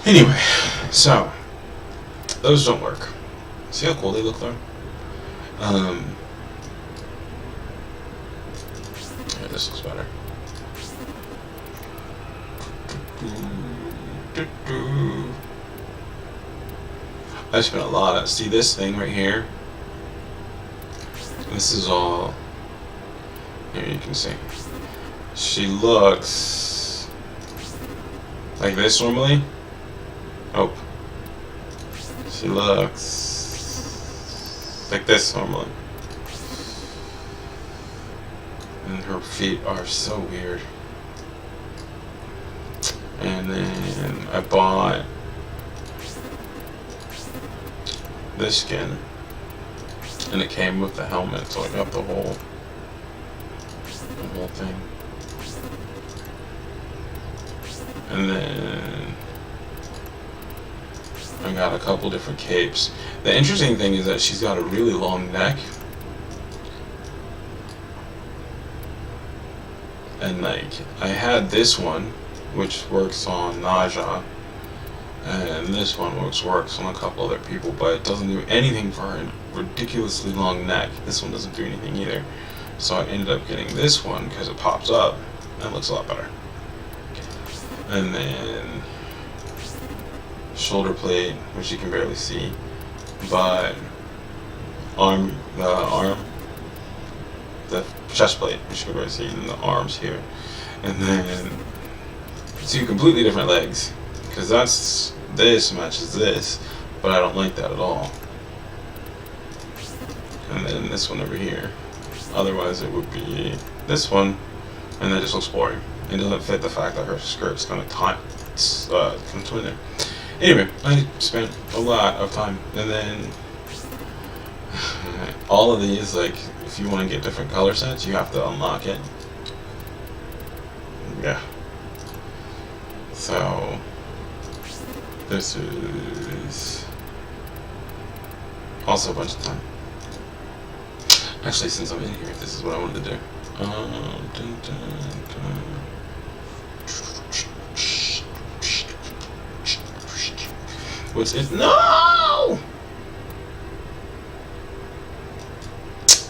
Anyway, so those don't work. See how cool they look though? Yeah, this looks better. I spent a lot of, see this thing right here? This is all, here you can see. She looks like this normally. Oh. She looks like this normally. And her feet are so weird. And then I bought this skin, and it came with the helmet, so I got the whole thing. And then I got a couple different capes. The interesting thing is that she's got a really long neck, and like I had this one, which works on Naja, and this one works on a couple other people, but it doesn't do anything for her ridiculously long neck. This one doesn't do anything either. So I ended up getting this one because it pops up and looks a lot better. And then shoulder plate, which you can barely see, but the chest plate, which you can barely see, and the arms here. And then 2 completely different legs, because this matches this, but I don't like that at all. And then this one over here. Otherwise it would be this one, and that just looks boring. It doesn't fit the fact that her skirt's kind of tight, comes in there. Anyway, I spent a lot of time, and then all of these, like, if you want to get different color sets, you have to unlock it. Yeah. So this is also a bunch of time. Actually, since I'm in here, this is what I wanted to do. What's it? No!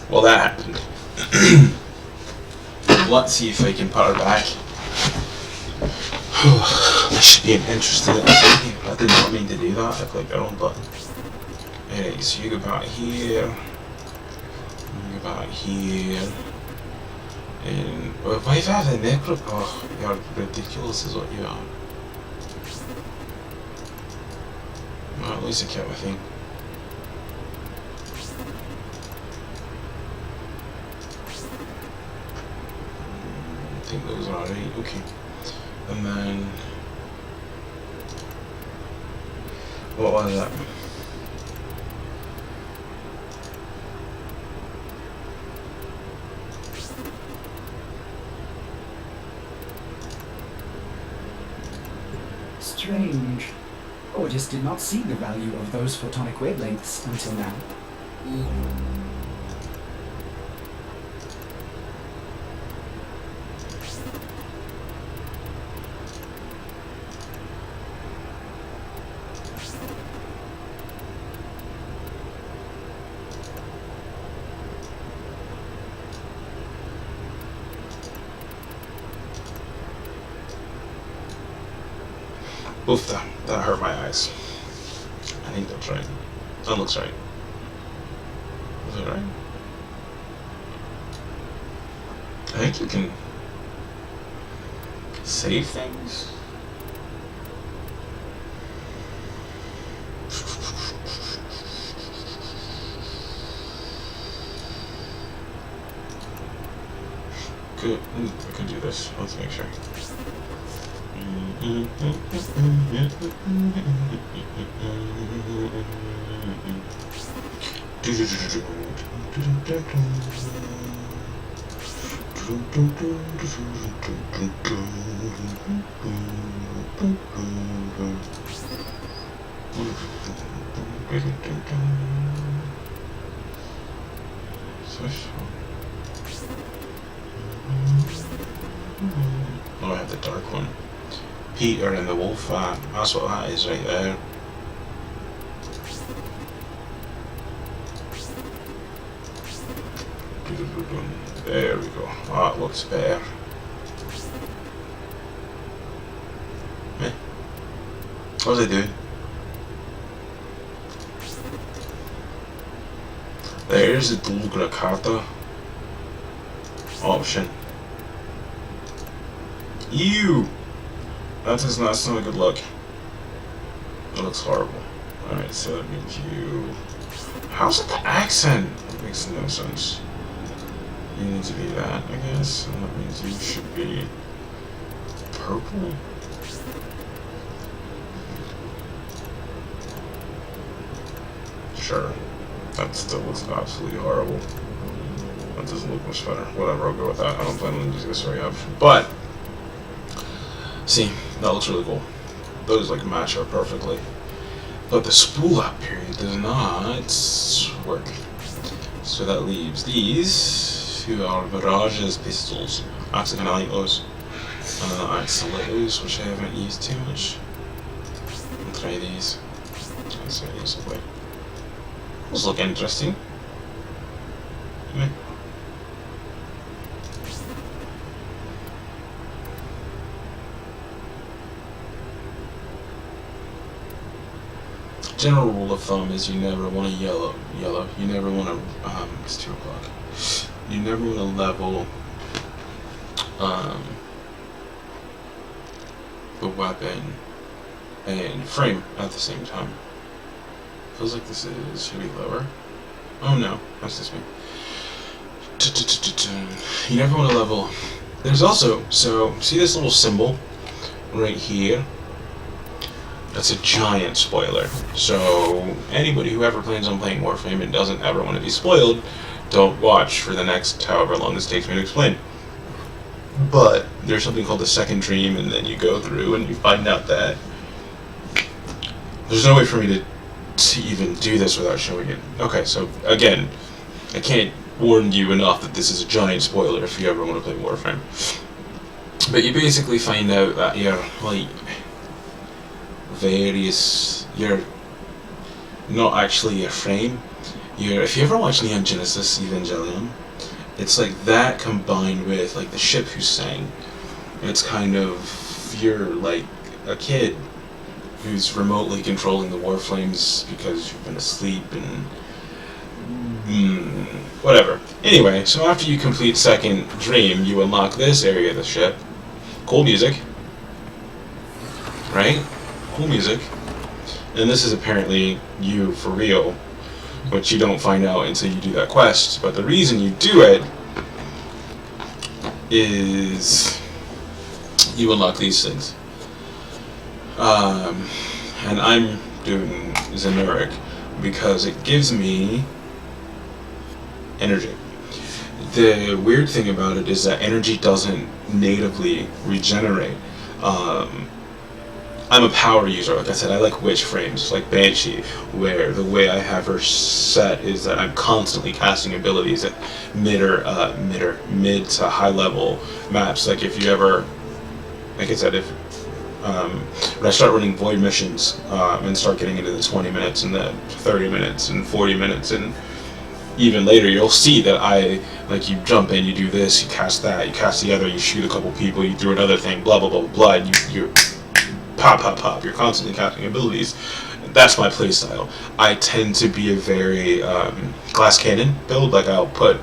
Well, that happened. Let's see if I can put her back. This should be an interesting thing. I did not mean to do that. I clicked the wrong button. Alright, so you go back here. You go back here. And why have I the necro? Oh, you're ridiculous, is what you are. Well, at least I kept my thing. I think those are alright. Okay. And then what was that? Strange. Oh, I just did not see the value of those photonic wavelengths until now. Oof, that hurt my eyes. I think that's right. That looks right. Is that right? I think you can save things. Good. I can do this. Let's make sure. Oh, I have the dark one. Peter and the wolf, that's what that is right there. There we go. That looks better. What was I doing? There's the dual carta option. Ew! That does not sound a good look. It looks horrible. Alright, so that means you... How's it the accent? That makes no sense. You need to be that, I guess. And that means you should be... purple? Sure. That still looks absolutely horrible. That doesn't look much better. Whatever, I'll go with that. I don't plan on using this very up. But... see, that looks really cool. Those like match up perfectly. But the spool up period does not work. So that leaves these, who are Virage's pistols. Actually kinda like those. Axolotls, which I haven't used too much. I'll try these. Let's see these away. Those look interesting. General rule of thumb is you never want to yellow. You never want to, it's 2 o'clock. You never want to level, the weapon and frame at the same time. Feels like this should be lower. Oh no, that's just me. You never want to level. There's also, so, see this little symbol right here? That's a giant spoiler. So anybody who ever plans on playing Warframe and doesn't ever want to be spoiled, don't watch for the next however long this takes me to explain. But there's something called the second dream, and then you go through and you find out that there's no way for me to even do this without showing it. Okay, so again, I can't warn you enough that this is a giant spoiler if you ever want to play Warframe. But you basically find out that you're like you're not actually a frame. If you ever watch Neon Genesis Evangelion, it's like that combined with like the ship who sang. It's kind of, you're like a kid who's remotely controlling the Warflames because you've been asleep and whatever. Anyway, so after you complete second dream, you unlock this area of the ship. Cool music, right? Cool music. And this is apparently you for real, which you don't find out until you do that quest. But the reason you do it is you unlock these things. And I'm doing Zenuric because it gives me energy. The weird thing about it is that energy doesn't natively regenerate. I'm a power user. Like I said, I like witch frames, like Banshee, where the way I have her set is that I'm constantly casting abilities at mid to high level maps. Like if you ever, like I said, if when I start running void missions and start getting into the 20 minutes and the 30 minutes and 40 minutes and even later, you'll see that you jump in, you do this, you cast that, you cast the other, you shoot a couple people, you do another thing, blah blah blah blah blah, and you're pop. You're constantly casting abilities. That's my playstyle. I tend to be a very glass cannon build. Like I'll put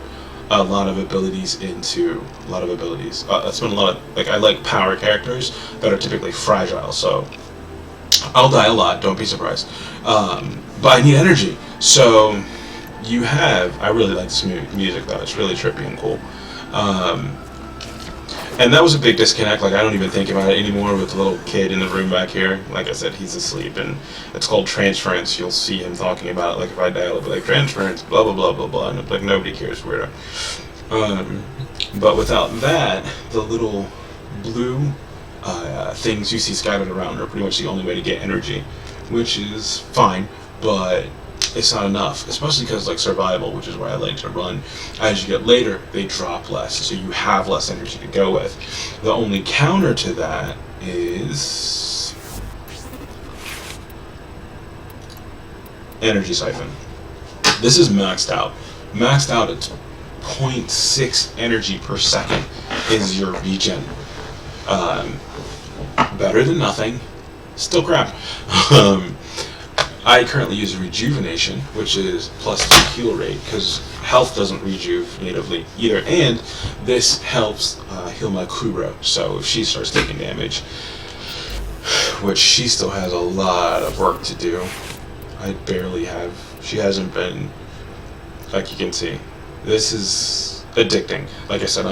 a lot of abilities into a lot of abilities. That's been a lot of I like power characters that are typically fragile. So I'll die a lot. Don't be surprised. But I need energy. So I really like this music though. It's really trippy and cool. And that was a big disconnect. Like I don't even think about it anymore with the little kid in the room back here. Like I said, he's asleep, and it's called transference. You'll see him talking about it. Like if I dial, it'll be like transference, blah blah blah blah blah, and it's like nobody cares, weirdo. But without that, the little blue things you see scattered around are pretty much the only way to get energy, which is fine, but it's not enough, especially because like survival, which is where I like to run, as you get later they drop less, so you have less energy to go with. The only counter to that is energy siphon. This is maxed out at 0.6 energy per second is your regen. Better than nothing, still crap. I currently use Rejuvenation, which is plus 2 heal rate, because health doesn't rejuve natively either, and this helps heal my Kubro, so if she starts taking damage, which she still has a lot of work to do, she hasn't been, like you can see, this is addicting. Like I said,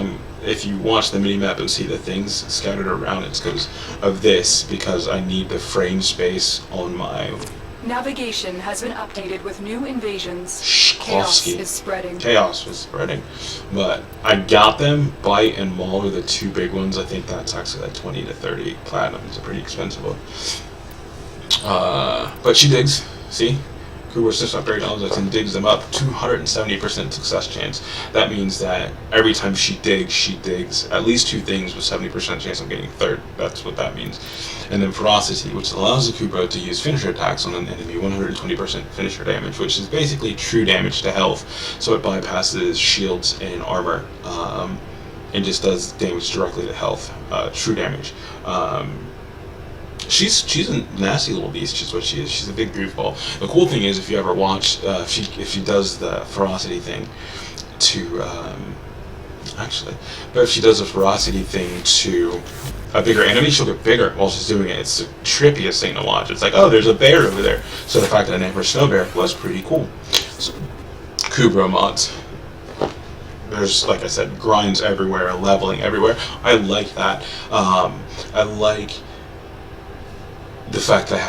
if you watch the minimap and see the things scattered around, it's because of this, because I need the frame space on my... Navigation has been updated with new invasions. Chaos is spreading. Chaos is spreading. But I got them. Bite and Maul are the two big ones. I think that's actually like 20 to 30 platinum. It's a pretty expensive one. But she digs. See? Kuber's just upgrade all and digs them up. 270% success chance. That means that every time she digs at least 2 things with 70% chance of getting third. That's what that means. And then Ferocity, which allows the Kubro to use finisher attacks on an enemy, 120% finisher damage, which is basically true damage to health. So it bypasses shields and armor, and just does damage directly to health, true damage. She's a nasty little beast. She's what she is. She's a big goofball. The cool thing is, if you ever watch, if she does the ferocity thing to, if she does a ferocity thing to a bigger enemy, she'll get bigger while she's doing it. It's the trippiest thing to watch. It's like, oh, there's a bear over there. So the fact that I named her Snow Bear was pretty cool. So, Kubro mods. There's, like I said, grinds everywhere, leveling everywhere. I like that. I like the fact that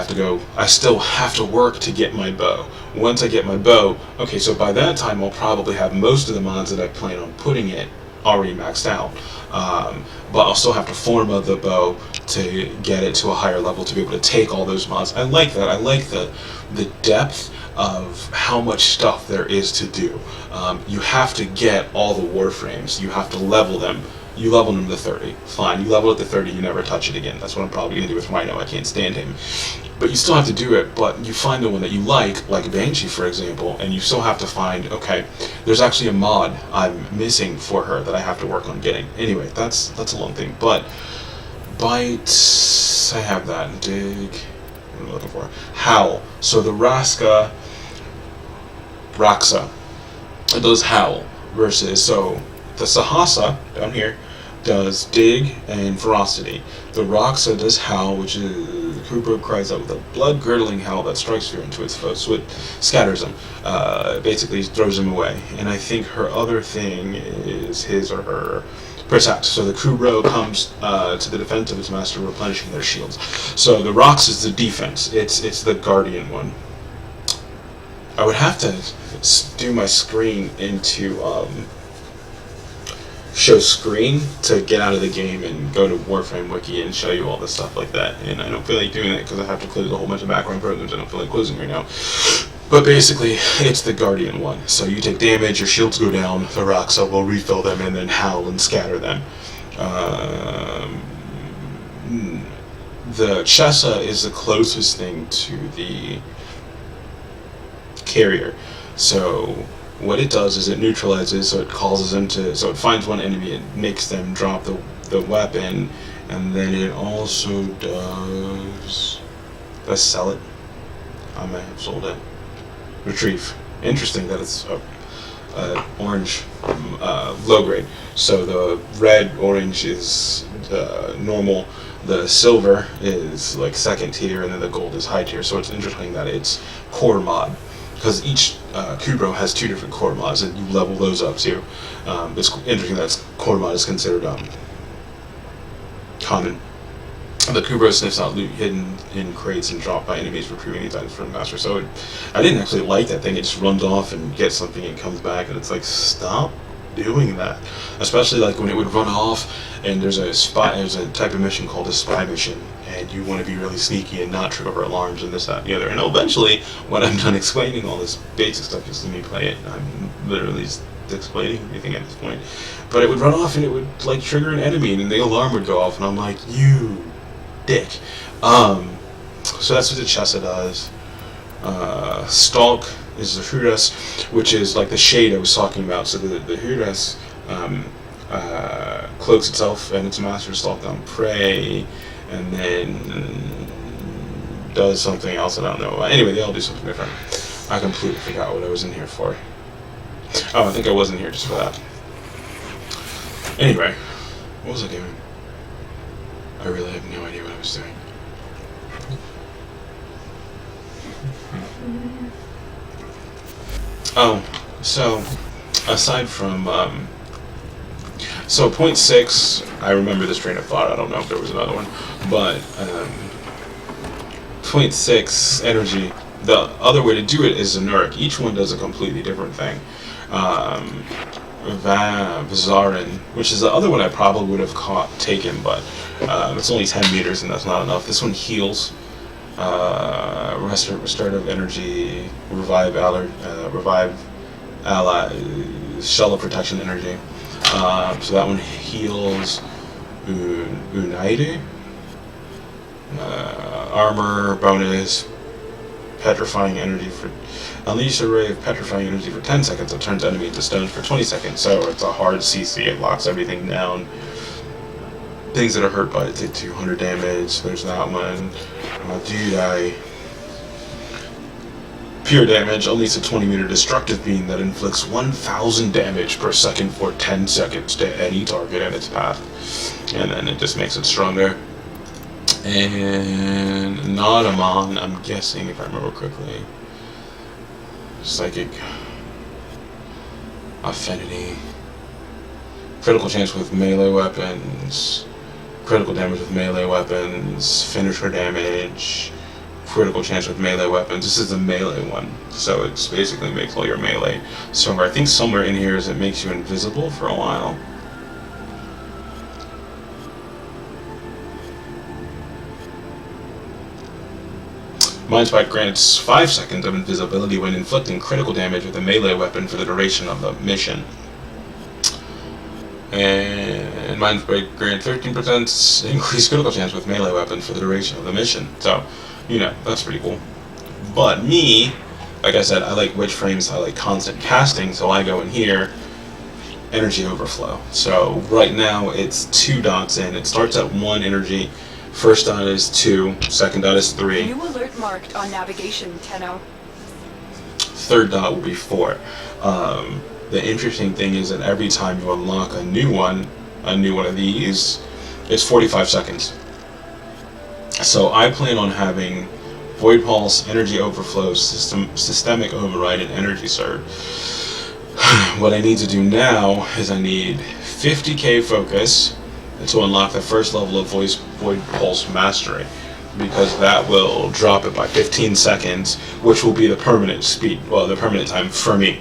I still have to work to get my bow. Once I get my bow, okay, so by that time I'll probably have most of the mods that I plan on putting it already maxed out. But I'll still have to form the bow to get it to a higher level to be able to take all those mods. I like that. I like the depth of how much stuff there is to do. You have to get all the Warframes. You have to level them. You level them to 30. Fine. You level it to 30, you never touch it again. That's what I'm probably going to do with Rhino. I can't stand him. But you still have to do it, but you find the one that you like Banshee, for example, and you still have to find, okay, there's actually a mod I'm missing for her that I have to work on getting. Anyway, that's a long thing. But Bite, I have that. Dig, what am I looking for? Howl. So the Raxa, it does Howl versus, so the Sahasa, down here, does Dig and Ferocity. The Raxa does Howl, which is the Kubro cries out with a blood-curdling howl that strikes fear into its foes, so it scatters them, basically throws them away. And I think her other thing is his or her protect. So the Kubro comes to the defense of its master, replenishing their shields. So the Raxa is the defense. It's the Guardian one. I would have to do my screen into show screen to get out of the game and go to Warframe Wiki and show you all this stuff like that. And I don't feel like doing that because I have to close a whole bunch of background programs I don't feel like closing right now. But basically, it's the Guardian one. So you take damage, your shields go down, the Roxa will refill them and then howl and scatter them. The Chessa is the closest thing to the carrier. So what it does is it neutralizes, so it causes them to, so it finds one enemy, it makes them drop the weapon, and then it also does, did I sell it? I may have sold it. Retrieve. Interesting that it's orange, low grade. So the red, orange is normal, the silver is like second tier, and then the gold is high tier. So it's interesting that it's core mod, because each Kubro has 2 different core mods, and you level those up too. It's interesting that core mod is considered common. The Kubro sniffs out loot hidden in crates and dropped by enemies retrieving these items from the master. So I didn't actually like that thing. It just runs off and gets something and comes back, and it's like, stop doing that. Especially like when it would run off and there's a type of mission called a spy mission, and you want to be really sneaky and not trip over alarms and this, that, and the other. And eventually, when I'm done explaining all this basic stuff, just let me play it. I'm literally just explaining everything at this point. But it would run off and it would like trigger an enemy, and the alarm would go off, and I'm like, you dick. So that's what the Chessa does. Stalk is the Huras, which is like the shade I was talking about. So the Huras cloaks itself and its master stalk on prey, and then does something else I don't know. Anyway, they all do something different. I completely forgot what I was in here for. Oh, I think I was in here just for that. Anyway, what was I doing? I really have no idea what I was doing. Oh, so aside from so 0.6, I remember this train of thought. I don't know if there was another one, but 0.6 energy. The other way to do it is Zanuric. Each one does a completely different thing. Vizarin, which is the other one I probably would have taken, but it's only 10 meters and that's not enough. This one heals, restorative energy, revive ally, shell of protection energy. So that one heals United, armor bonus, petrifying energy for unleash a ray of petrifying energy for 10 seconds. It turns enemy into stones for 20 seconds. So it's a hard CC. It locks everything down. Things that are hurt by it take 200 damage. There's that one. Dude, pure damage unleash a 20-meter destructive beam that inflicts 1,000 damage per second for 10 seconds to any target in its path. And then it just makes it stronger. And Nodamon, I'm guessing, if I remember correctly, psychic affinity, critical chance with melee weapons, critical damage with melee weapons, finisher damage, critical chance with melee weapons. This is the melee one, so it basically makes all your melee stronger. I think somewhere in here is it makes you invisible for a while. Mind Spike grants 5 seconds of invisibility when inflicting critical damage with a melee weapon for the duration of the mission. And Mind Spike grants 13% increased critical chance with melee weapon for the duration of the mission. So, you know, that's pretty cool. But me, like I said, I like witch frames, I like constant casting, so I go in here, energy overflow. So right now it's 2 dots in. It starts at 1 energy. First dot is 2, second dot is 3. New alert marked on navigation, Tenno. Third dot will be 4. The interesting thing is that every time you unlock a new one of these, it's 45 seconds. So I plan on having Void Pulse, Energy Overflow, Systemic Override, and Energy Surge. What I need to do now is I need 50k focus to unlock the first level of Void Pulse Mastery, because that will drop it by 15 seconds, which will be the permanent speed, well, the permanent time for me.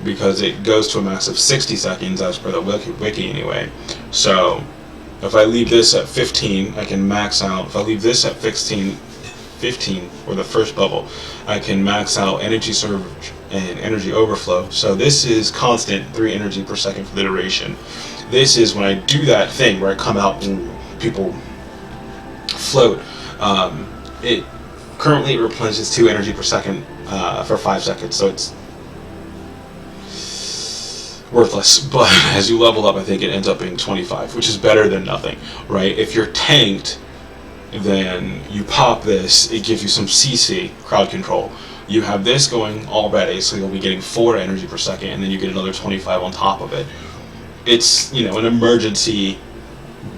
because it goes to a max of 60 seconds as per the wiki anyway. So if I leave this at 15, I can max out. If I leave this at 15, or the first bubble, I can max out energy surge and energy overflow. So this is constant 3 energy per second for the duration. This is when I do that thing where I come out and people float. It currently replenishes 2 energy per second for 5 seconds, so it's worthless. But as you level up, I think it ends up being 25, which is better than nothing, right? If you're tanked, then you pop this, it gives you some CC, crowd control. You have this going already, so you'll be getting 4 energy per second, and then you get another 25 on top of it. It's, an emergency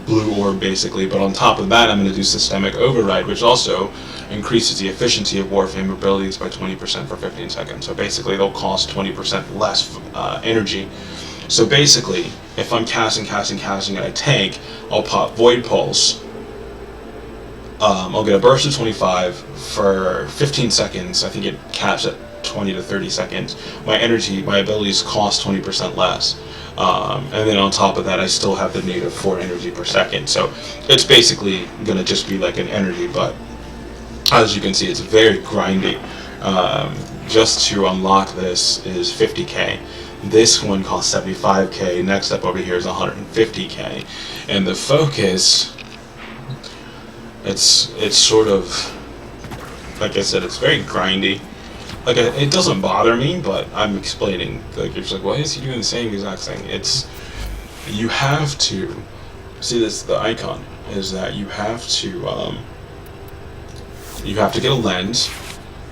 blue orb, basically, but on top of that, I'm going to do Systemic Override, which also increases the efficiency of Warframe abilities by 20% for 15 seconds. So basically, they'll cost 20% less energy. So basically, if I'm casting, and I tank, I'll pop Void Pulse. I'll get a burst of 25 for 15 seconds. I think it caps at 20 to 30 seconds. My abilities cost 20% less. And then on top of that, I still have the native 4 energy per second. So it's basically going to just be like an energy, but as you can see, it's very grindy. Just to unlock this is 50k. This one costs 75k. Next up over here is 150k. And the focus, it's sort of, like I said, it's very grindy. Like, it doesn't bother me, but I'm explaining. Like, you're just like, why is he doing the same exact thing? You have to see this. The icon is that you have to get a lens,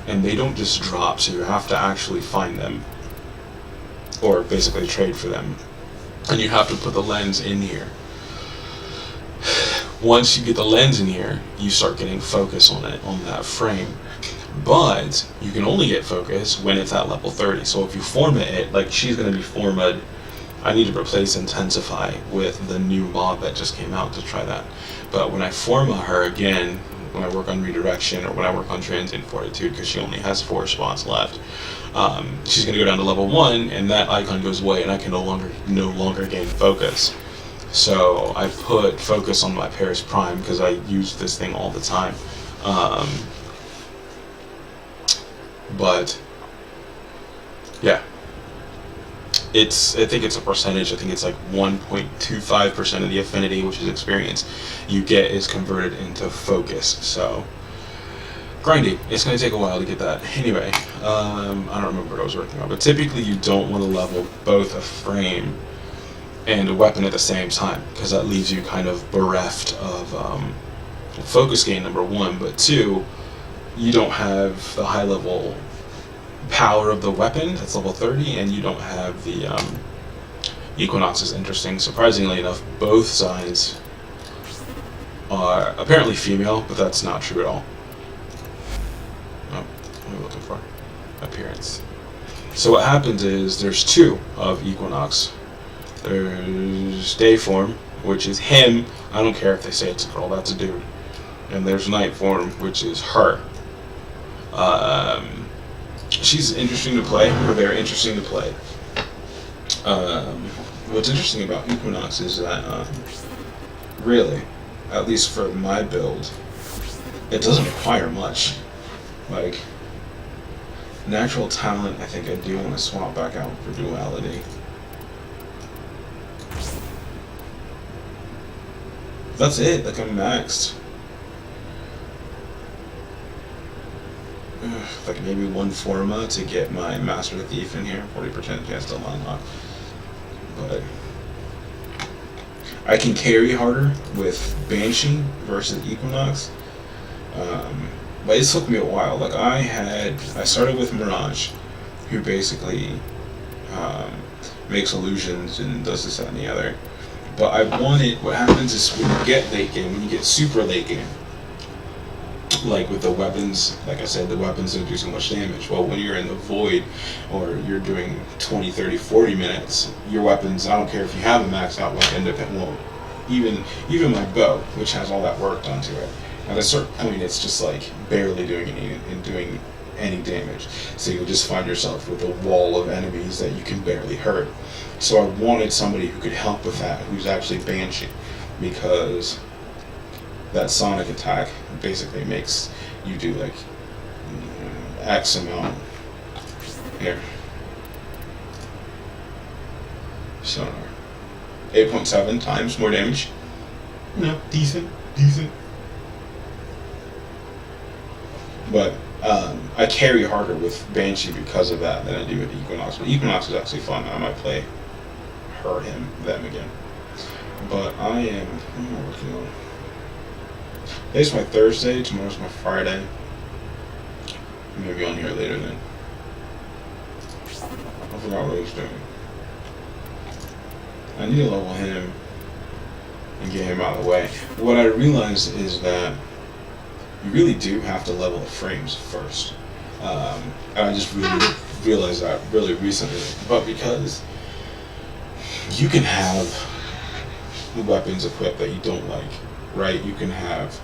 and they don't just drop. So you have to actually find them, or basically trade for them, and you have to put the lens in here. Once you get the lens in here, you start getting focus on that frame. But you can only get focus when it's at level 30. So if you format it, like she's going to be formatted, I need to replace Intensify with the new mod that just came out to try that. But when I format her again, when I work on redirection or when I work on transient fortitude, because she only has 4 spots left, she's going to go down to level 1, and that icon goes away, and I can no longer gain focus. So I put focus on my Paris Prime because I use this thing all the time. But yeah, I think it's a percentage. I think it's like 1.25% of the affinity, which is experience you get, is converted into focus. So grindy. It's going to take a while to get that. Anyway, I don't remember what I was working on, but typically you don't want to level both a frame and a weapon at the same time, because that leaves you kind of bereft of focus gain, number 1, but 2, you don't have the high level power of the weapon, that's level 30, and you don't have the Equinox is interesting. Surprisingly enough, both sides are apparently female, but that's not true at all. Oh, what am I looking for? Appearance. So what happens is there's 2 of Equinox. There's Day Form, which is him. I don't care if they say it's a girl, that's a dude. And there's Night Form, which is her. She's interesting to play, or very interesting to play. What's interesting about Equinox is that, really, at least for my build, it doesn't require much. Like, natural talent, I think I do want to swap back out for duality. That's it, like I'm maxed. Like maybe 1 Forma to get my Master Thief in here, 40% chance to unlock. But I can carry harder with Banshee versus Equinox. But it took me a while. Like I started with Mirage, who basically makes illusions and does this, that, and the other. But what happens is when you get late game, when you get super late game, like with the weapons, like I said, the weapons don't do so much damage. Well, when you're in the void, or you're doing 20, 30, 40 minutes, your weapons, I don't care if you have a maxed out weapon, well, even my bow, which has all that work done to it, at a certain point it's just like barely doing any, and doing any damage. So you'll just find yourself with a wall of enemies that you can barely hurt. So I wanted somebody who could help with that, who's actually Banshee, because that sonic attack basically makes you do like X amount. Here. Sonar. 8.7 times more damage. Decent. But I carry harder with Banshee because of that than I do with Equinox. But Equinox is actually fun. I might play them again. But what am I working on? Today's my Thursday, tomorrow's my Friday. I'm gonna be on here later then. I forgot what I was doing. I need to level him and get him out of the way. What I realized is that you really do have to level the frames first. And I just really realized that really recently. But because you can have weapons equipped that you don't like, right? You can have,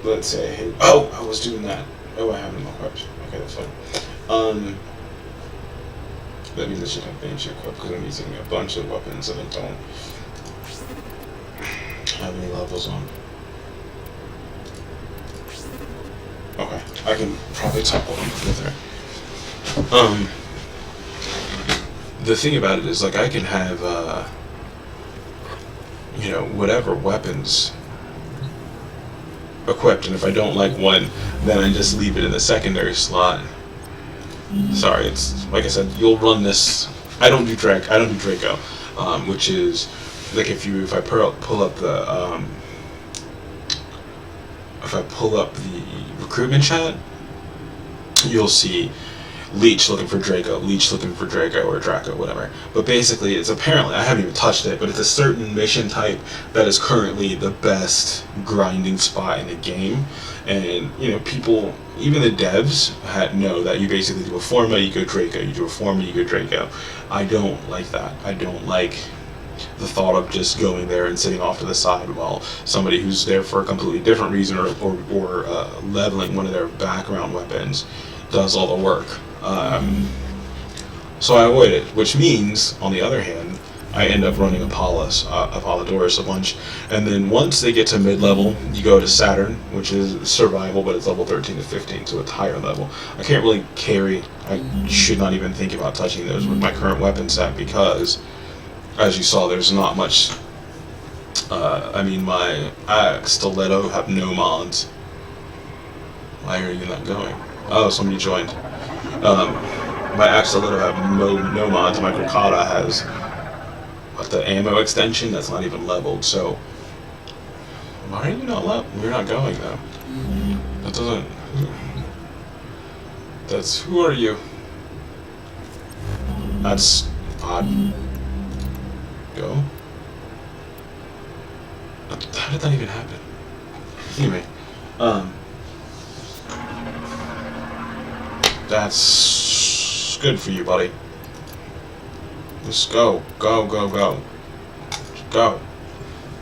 let's say, hey, oh, I was doing that. Oh, I have them equipped. Okay, that's fine. That means I should have Banshee equipped because I'm using a bunch of weapons that I don't have any levels on. Okay, I can probably talk with her. The thing about it is, like, I can have, whatever weapons equipped, and if I don't like one, then I just leave it in the secondary slot. Sorry, it's like I said, you'll run this. I don't do Draco, which is like if I pull up the recruitment chat, you'll see Leech looking for Draco, or Draco, whatever. But basically, it's apparently, I haven't even touched it, but it's a certain mission type that is currently the best grinding spot in the game. And, people, even the devs, know that you basically do a Forma, you go Draco, you do a Forma, you go Draco. I don't like that. I don't like the thought of just going there and sitting off to the side while somebody who's there for a completely different reason or leveling one of their background weapons does all the work. So I avoid it, which means, on the other hand, I end up running Apollodorus a bunch, and then once they get to mid-level, you go to Saturn, which is survival, but it's level 13 to 15, so it's higher level. I can't really carry, I should not even think about touching those with my current weapon set, because, as you saw, there's not much, my axe, stiletto have no mods. Why are you not going? Oh, somebody joined. My axe, stiletto have no mods, my Crocata has the ammo extension that's not even leveled, so why are you not leveled? You're not going though. That doesn't. That's. Who are you? That's odd. Go. How did that even happen? Anyway, that's good for you, buddy. Let's go. Go. Just go.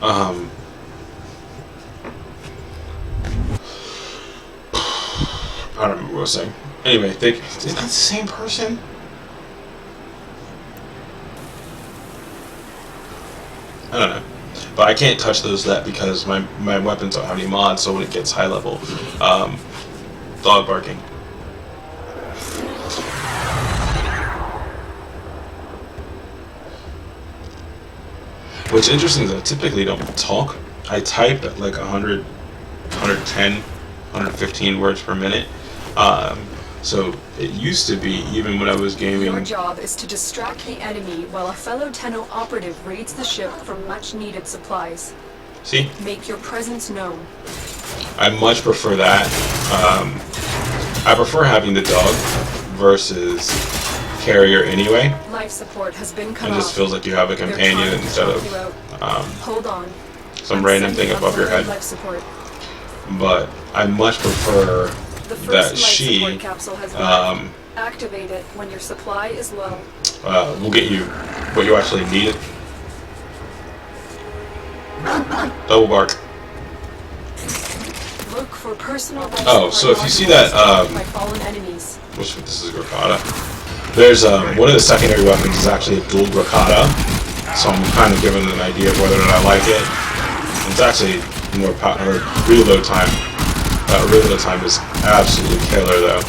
I don't remember what I was saying. Anyway, is that the same person? I don't know. But I can't touch those yet because my weapons don't have any mods, so when it gets high level, dog barking. What's interesting is I typically don't talk. I type at like 100, 110, 115 words per minute. So it used to be, even when I was gaming... Your job is to distract the enemy while a fellow Tenno operative raids the ship for much-needed supplies. See? Make your presence known. I much prefer that. I prefer having the dog versus carrier anyway. Life support has been cut It just feels like you have a companion instead of hold on. some random thing above your head. Life support. But I much prefer The first that life she support capsule has arrived. Activate it when your supply is low. will get you what you actually need. Double bark. Look for personal. Oh, so if you see that, by fallen enemies. which this is Grakata. There's one of the secondary weapons is actually a dual Grakata, so I'm kind of given an idea of whether or not I like it. It's actually more power. Reload time. Reload time is absolutely killer though.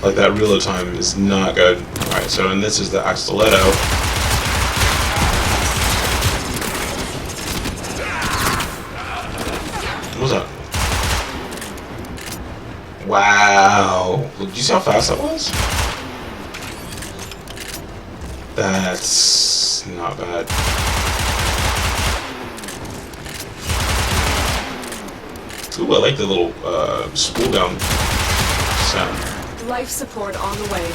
Like that reload time is not good. All right, so and this is the Axoletto. What's up? Wow. Did you see how fast that was? That's not bad. Ooh, I like the little spool down sound. Life support on the way.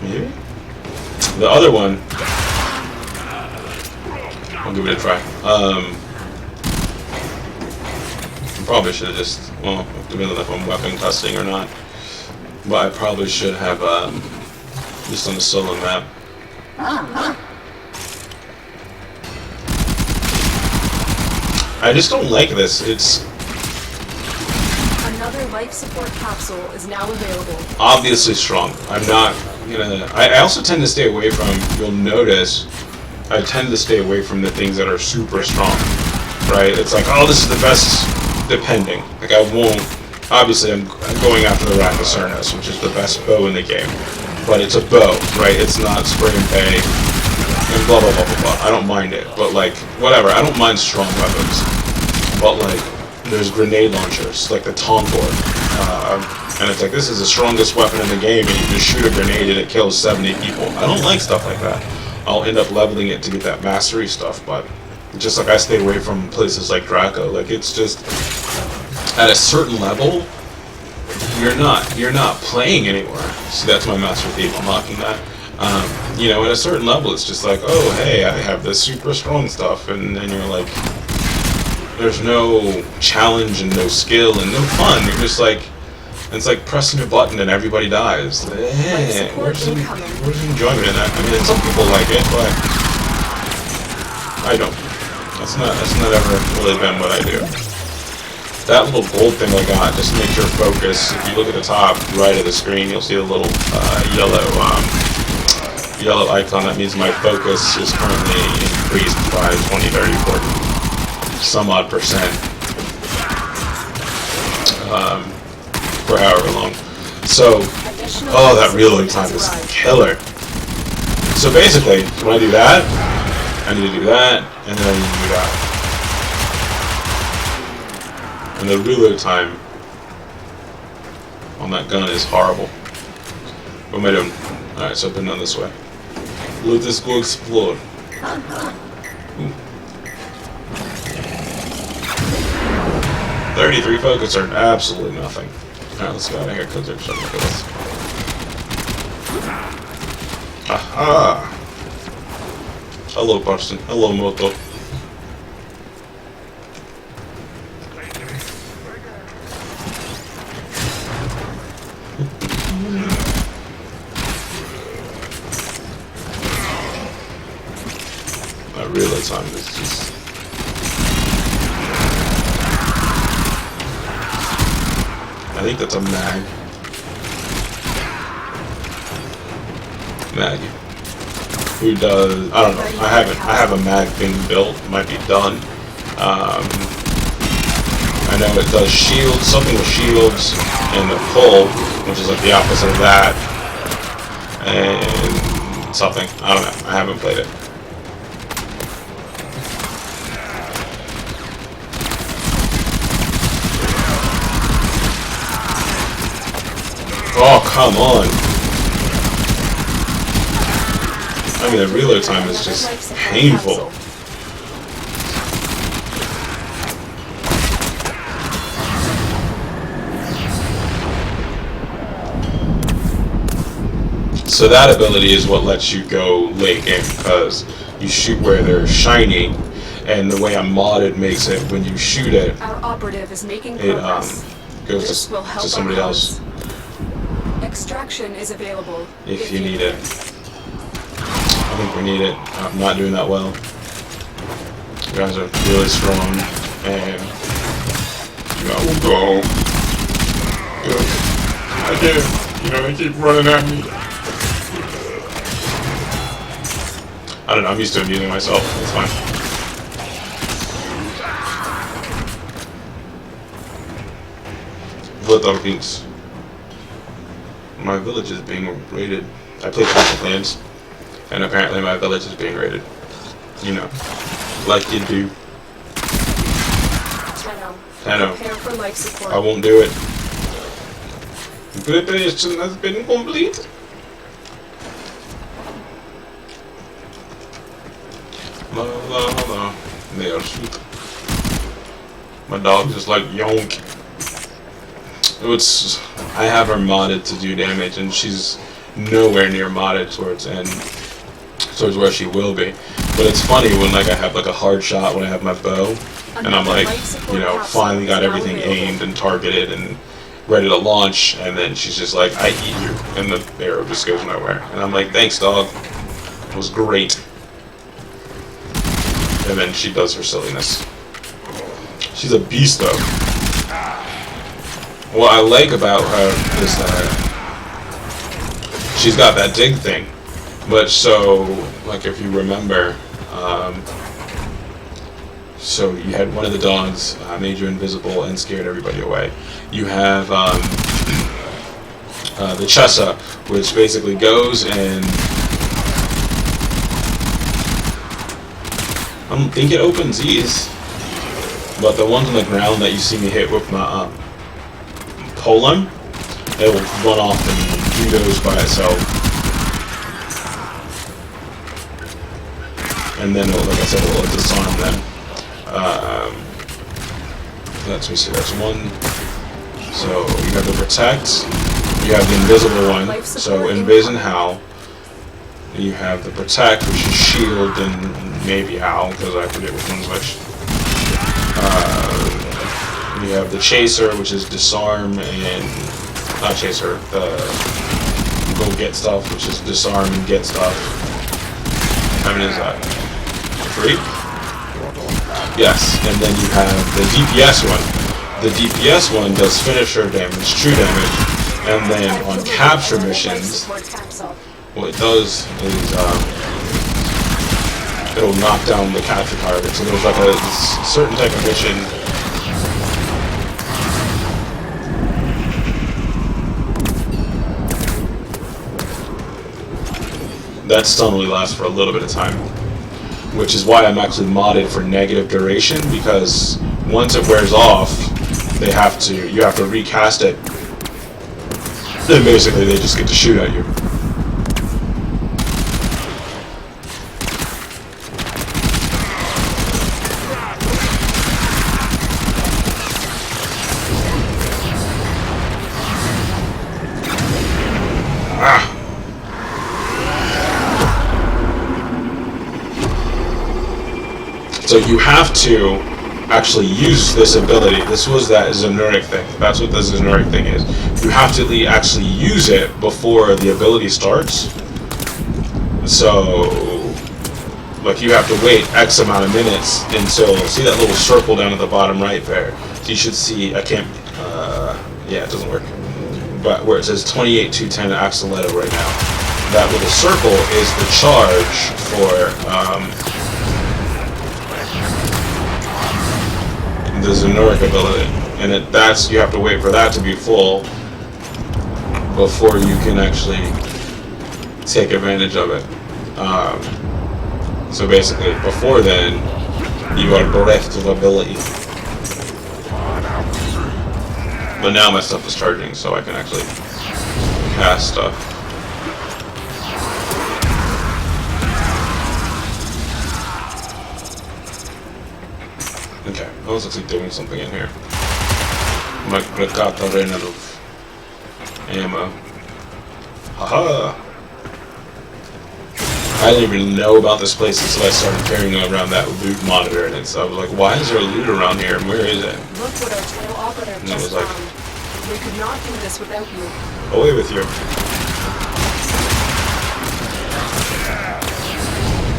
Maybe? The other one, I'll give it a try. Probably should have just, well, depending if I'm weapon custing or not. But I probably should have just on the solo map. I just don't like this. It's Another life support capsule is now available. obviously strong. I'm not gonna. I also tend to stay away from. You'll notice, I tend to stay away from the things that are super strong. Right? It's like, oh, this is the best. Depending, like I won't. Obviously, I'm going after the Rakasurnus, which is the best bow in the game. But it's a bow, right? It's not spray and pay and blah blah blah blah blah. I don't mind it, but like whatever. I don't mind strong weapons. But like, there's grenade launchers, like the Tonkor, and it's like this is the strongest weapon in the game, and you just shoot a grenade and it kills 70 people. I don't like stuff like that. I'll end up leveling it to get that mastery stuff, but. Just like I stay away from places like Draco, like it's just at a certain level, you're not playing anywhere. See, that's my Master Thief unlocking that. You know, at a certain level, it's just like, oh hey, I have this super strong stuff, and then you're like, there's no challenge and no skill and no fun. You're just like, it's like pressing a button and everybody dies. Where's the enjoyment in that? I mean, some people like it, but I don't. That's not ever really been what I do. That little gold thing I got just makes your focus. If you look at the top right of the screen, you'll see a little yellow icon. That means my focus is currently increased by 20, 30, 40, some odd percent for however long. So, oh, that reload time is killer. So basically, when I do that, I need to do that, and then I need to do that. And the reload time on that gun is horrible. What am I doing? Alright, so I've been done this way. Let this go explode. Ooh. 33 focus are absolutely nothing. Alright, let's go out of here because there's something like this. Aha! Hello, person. Hello, Moto. That reload time is just... I think that's a mag. Mag. Who does? I don't know. I have a mag thing built. It might be done. I know it does shields, something with shields, and the pull, which is like the opposite of that, and something. I don't know. I haven't played it. Oh, come on. I mean, the reload time is just painful. So that ability is what lets you go late game, because you shoot where they're shiny, and the way I'm modded makes it when you shoot it, Our operative is making it progress. goes This will help to somebody our else Extraction is available if you need it. I think we need it. I'm not doing that well. You guys are really strong, and I will go. Good. I did. You know, they keep running at me. I don't know, I'm used to amusing myself. It's fine. Without things. My village is being raided. I play Clash of Clans, and apparently my village is being raided. You know, like you do. Tenno. Prepare for life support. I won't do it. Preparation has been complete. La la la. They are sweet. My dog just like yonk. I have her modded to do damage, and she's nowhere near modded towards where she will be. But it's funny when like I have like a hard shot when I have my bow, and I'm like, you know, finally got everything aimed and targeted and ready to launch, and then she's just like, I eat you, and the arrow just goes nowhere. And I'm like, thanks, dog. It was great. And then she does her silliness. She's a beast, though. What I like about her is that she's got that dig thing. But so, like if you remember, so you had one of the dogs made you invisible and scared everybody away. You have the Chessa, which basically goes and I don't think it opens these, but the ones on the ground that you see me hit with my polearm, it will run off and do those by itself. And then, like I said, it will disarm them. Let me see, that's one. So you have the protect, you have the invisible one, so invis and howl. You have the protect, which is shield and maybe howl, because I forget which one's which. You have the chaser, which is disarm and not chaser, the go get stuff, which is disarm and get stuff. How many is that? 3? Yes, and then you have the DPS one. The DPS one does finisher damage, true damage, and then on capture missions, what it does is it'll knock down the capture target. So there's like a certain type of mission that stun only lasts for a little bit of time, which is why I'm actually modded for negative duration, because once it wears off, you have to recast it. Then basically they just get to shoot at you. So you have to actually use this ability. This was that Zenuric thing. That's what the Zenuric thing is. You have to actually use it before the ability starts. So, like, you have to wait X amount of minutes until, see that little circle down at the bottom right there? You should see, I can't, yeah, it doesn't work. But where it says 28-210 Axolotl right now, that little circle is the charge for, the Zenuric ability, and you have to wait for that to be full before you can actually take advantage of it. So basically, before then, you are bereft of ability. But now my stuff is charging, so I can actually cast stuff. Okay, I was actually doing something in here. My Grakata ran out of ammo. Haha! I didn't even know about this place until I started carrying around that loot monitor, and I was like, why is there loot around here, and where is it? Look what our tail operative And I was just like, found. We could not do this without you. away with you.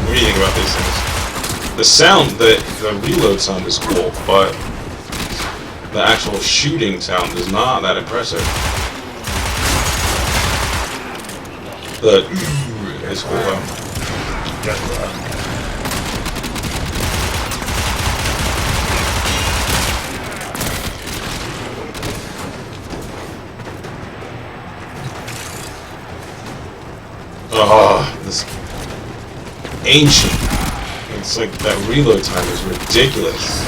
What do you think about these things? The sound, the reload sound is cool, but the actual shooting sound is not that impressive. The is cool though. Oh, this ancient. It's like that reload time is ridiculous.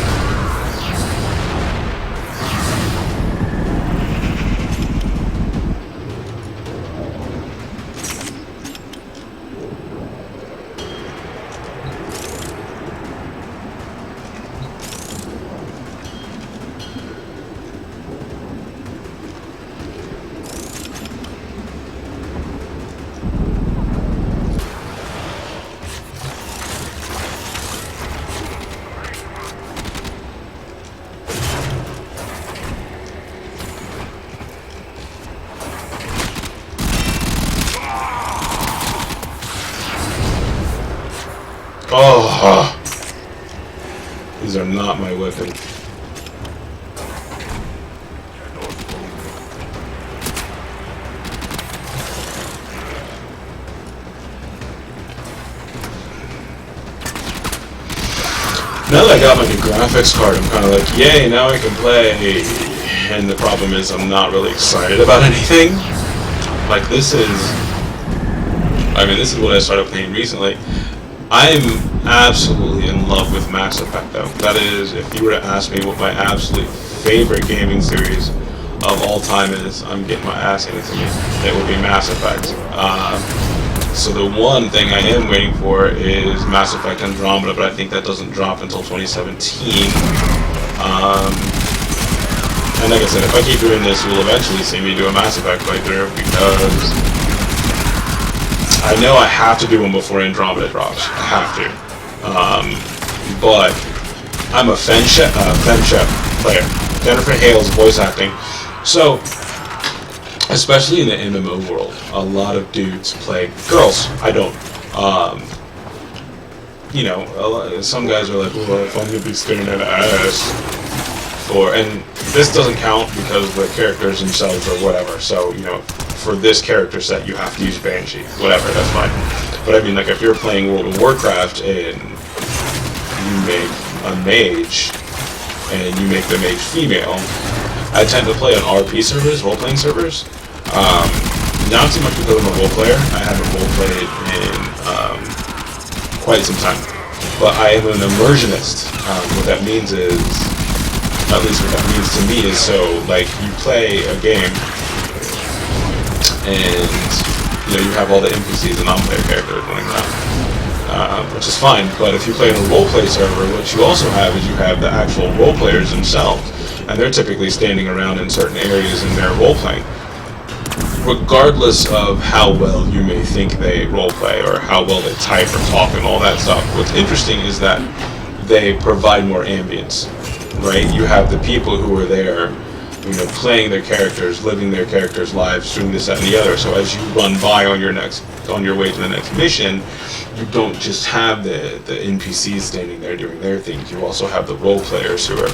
Oh, these are not my weapons. Now that I got my new graphics card, I'm kind of like, yay, now I can play. And the problem is I'm not really excited about anything. Like this is what I started playing recently. I'm absolutely in love with Mass Effect though. That is, if you were to ask me what my absolute favorite gaming series of all time is, I'm getting my ass handed to me. It would be Mass Effect. So the one thing I am waiting for is Mass Effect Andromeda, but I think that doesn't drop until 2017. And like I said, if I keep doing this, you'll eventually see me do a Mass Effect playthrough, because I know I have to do one before Andromeda drops. I have to. But I'm a Fenchep player. Jennifer Hale's voice acting. So, especially in the MMO world, a lot of dudes play girls. I don't. You know, some guys are like, well, if I'm going to be staring at ass for... And this doesn't count because the characters themselves are whatever. So, you know, for this character set, you have to use Banshee. Whatever, that's fine. But I mean, like, if you're playing World of Warcraft and you make a mage, and you make the mage female, I tend to play on RP servers, role-playing servers. Not too much because I'm a role player. I haven't role-played in quite some time. But I am an immersionist. What that means is, at least what that means to me is, so, like, you play a game, and, you know, you have all the NPCs and non-player characters running around. Which is fine, but if you play in a role-play server, what you also have is you have the actual role-players themselves, and they're typically standing around in certain areas in their role-playing. Regardless of how well you may think they role-play, or how well they type or talk and all that stuff, what's interesting is that they provide more ambience, right? You have the people who are there, you know, playing their characters, living their characters' lives, doing this, that, and the other. So as you run by on your way to the next mission, you don't just have the NPCs standing there doing their things. You also have the role players who are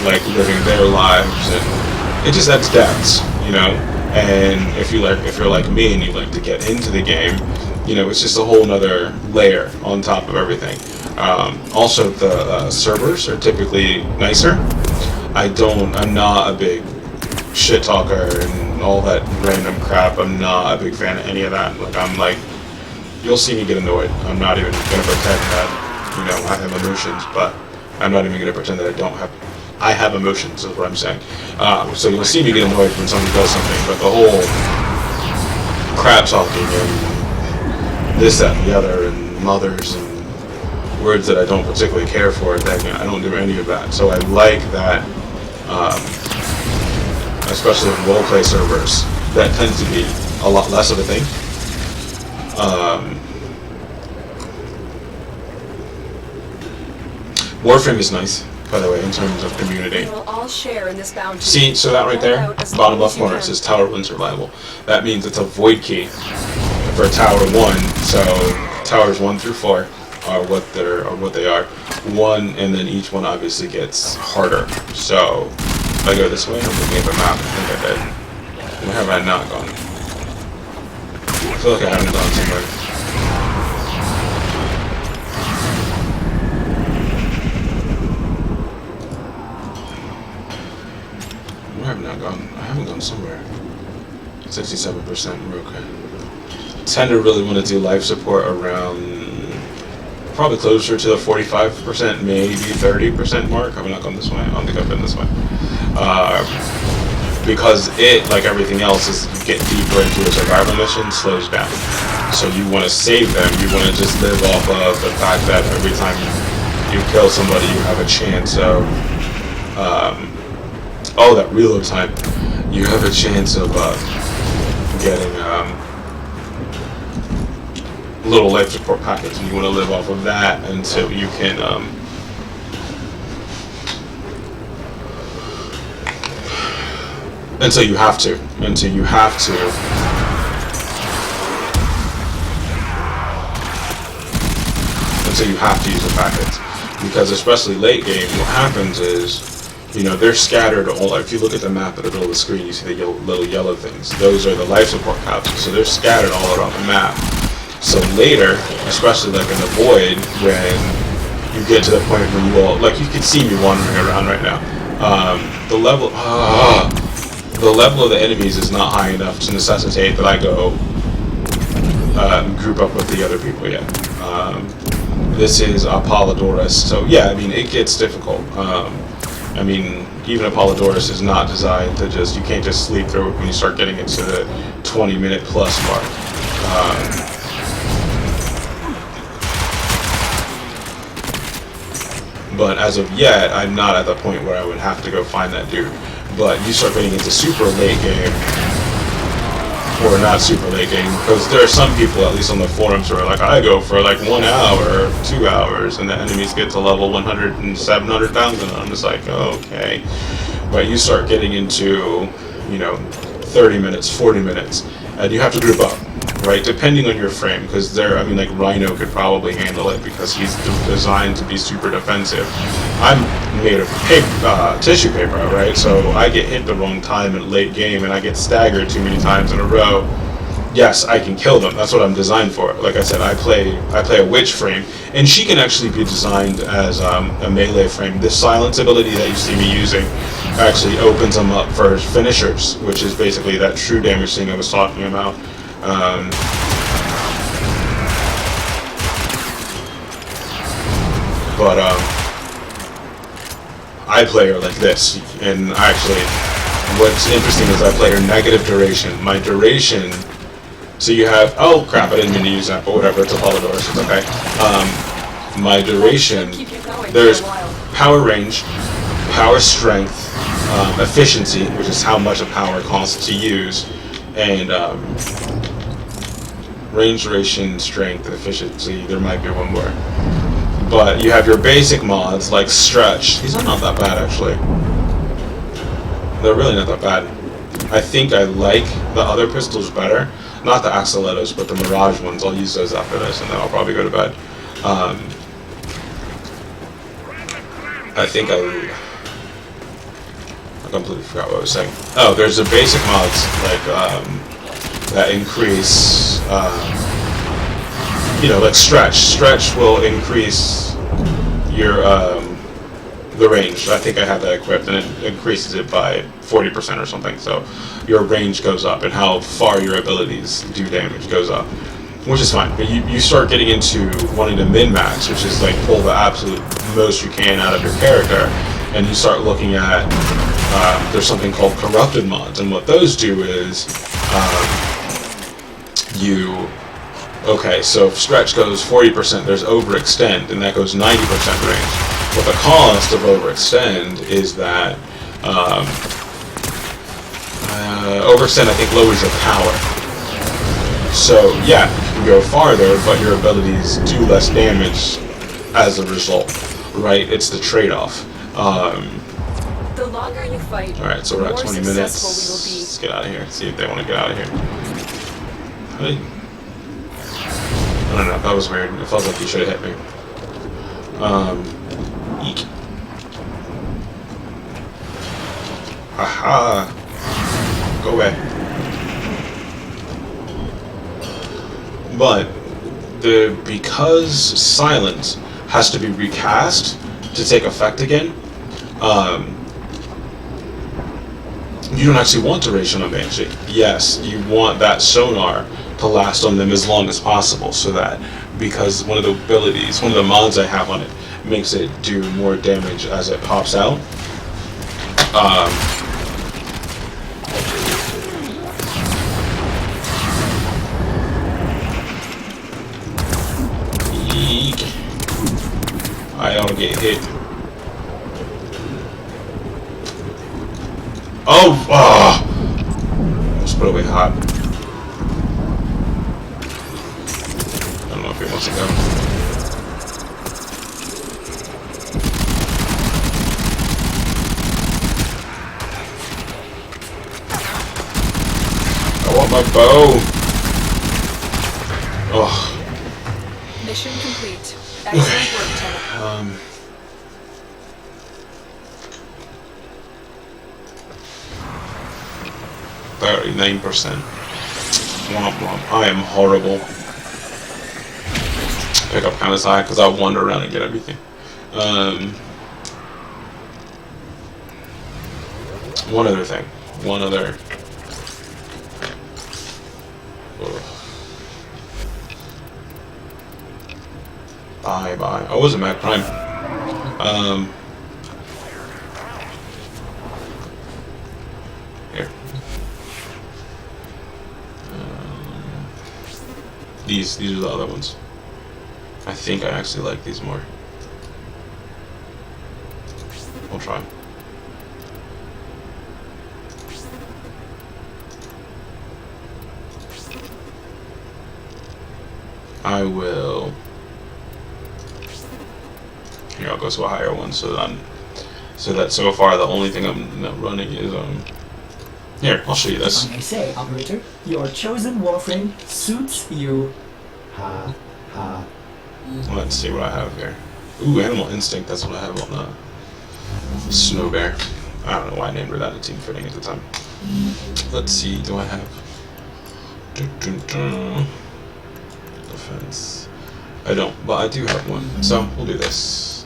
like living their lives, and it just adds depth, you know. And if you're like me and you like to get into the game, you know, it's just a whole nother layer on top of everything. Also, the servers are typically nicer. I'm not a big shit talker and all that random crap. I'm not a big fan of any of that. Like, you'll see me get annoyed. I'm not even gonna pretend that, you know, I have emotions, but I'm not even gonna pretend that I have emotions, is what I'm saying. So you'll see me get annoyed when somebody does something, but the whole crap talking and this, that, and the other, and mothers and words that I don't particularly care for, then I don't do any of that. So I like that, especially in roleplay servers, that tends to be a lot less of a thing. Warframe is nice, by the way, in terms of community. We'll all share in this bounty. See, so that right there, bottom left corner, it says Tower 1 survival. That means it's a void key for Tower 1, so Towers 1 through 4. are what they are. One, and then each one obviously gets harder. So if I go this way, I'm looking at the map. I think I did. Where have I not gone? I feel like I haven't gone somewhere. Where have I not gone? I haven't gone somewhere. 67%, we're okay. Tend to really want to do life support around probably closer to the 45%, maybe 30% mark. Have I not gone this way? I don't think I've been this way. Because it, like everything else, is you get deeper into a survival mission, slows down. So you want to save them. You want to just live off of the fact that every time you kill somebody, you have a chance of that reload time. You have a chance of getting little life support packets, and you want to live off of that until you can until you have to use the packets, because especially late game, what happens is, you know, they're scattered all. If you look at the map at the middle of the screen, you see the little yellow things. Those are the life support capsules. So they're scattered all around the map. So later, especially like in the void, when you get to the point where you all, like, you can see me wandering around right now. The level of the enemies is not high enough to necessitate that I go group up with the other people yet. This is Apollodorus, so yeah, I mean, it gets difficult. I mean, even Apollodorus is not designed to just, you can't just sleep through it when you start getting into the 20-minute plus mark. But as of yet, I'm not at the point where I would have to go find that dude. But you start getting into super late game, or not super late game, because there are some people, at least on the forums, who are like, I go for like 1 hour, 2 hours, and the enemies get to level 100 and 700,000, and I'm just like, okay. But you start getting into, you know, 30 minutes, 40 minutes, and you have to group up, right? Depending on your frame, because I mean, like Rhino could probably handle it because he's designed to be super defensive. I'm made of tissue paper, right? So I get hit the wrong time in late game, and I get staggered too many times in a row. Yes, I can kill them. That's what I'm designed for. Like I said, I play a witch frame, and she can actually be designed as a melee frame. This silence ability that you see me using actually opens them up for finishers, which is basically that true damage thing I was talking about. I play her like this, and actually, what's interesting is I play her negative duration. My duration, so you have, oh crap, I didn't mean to use that, but whatever, it's Apollodorus, it's okay. My duration, there's power range, power strength, efficiency, which is how much a power costs to use, and range, duration, strength, efficiency, there might be one more. But you have your basic mods like stretch. These are not that bad, actually. They're really not that bad. I think I like the other pistols better. Not the Axolettos, but the Mirage ones. I'll use those after this, and then I'll probably go to bed. I think I completely forgot what I was saying. Oh, there's the basic mods, like, that increase, you know, like stretch. Stretch will increase your, the range. I think I have that equipped, and it increases it by 40% or something. So your range goes up, and how far your abilities do damage goes up, which is fine. But you start getting into wanting to min-max, which is like pull the absolute most you can out of your character, and you start looking at, there's something called corrupted mods, and what those do is, okay, so if stretch goes 40%, there's overextend, and that goes 90% range. But the cost of overextend is that overextend, I think, lowers your power. So yeah, you can go farther, but your abilities do less damage as a result, right? It's the trade-off. The longer you fight, Alright, so we're at the more 20 minutes. successful we will be. Let's get out of here. See if they want to get out of here. I don't know, that was weird. It felt like he should have hit me. Eek. Haha. Go away. But because silence has to be recast to take effect again, you don't actually want duration on Banshee. Yes, you want that sonar to last on them as long as possible, so that, because one of the abilities, one of the mods I have on it, makes it do more damage as it pops out. Eek. I don't get hit. Oh! Let's put away hot. I don't know if he wants to go. I want my bow! Oh. Mission complete. Excellent work, Lieutenant. 39%. Womp womp. I am horrible. Pick up kind of high because I'll wander around and get everything. One other thing. One other. Bye. Oh, it was a Mac Prime. Here. These are the other ones. I think I actually like these more. We'll try. I will. Here, I'll go to a higher one so that so far the only thing I'm not running is Here, I'll show you this. I may say, operator, your chosen Warframe suits you. Ha ha. Let's see what I have here. Ooh, Animal Instinct, that's what I have on the Snow Bear. I don't know why I named her that, it seemed fitting at the time. Let's see, do I have... Defense. I don't, but I do have one. So, we'll do this.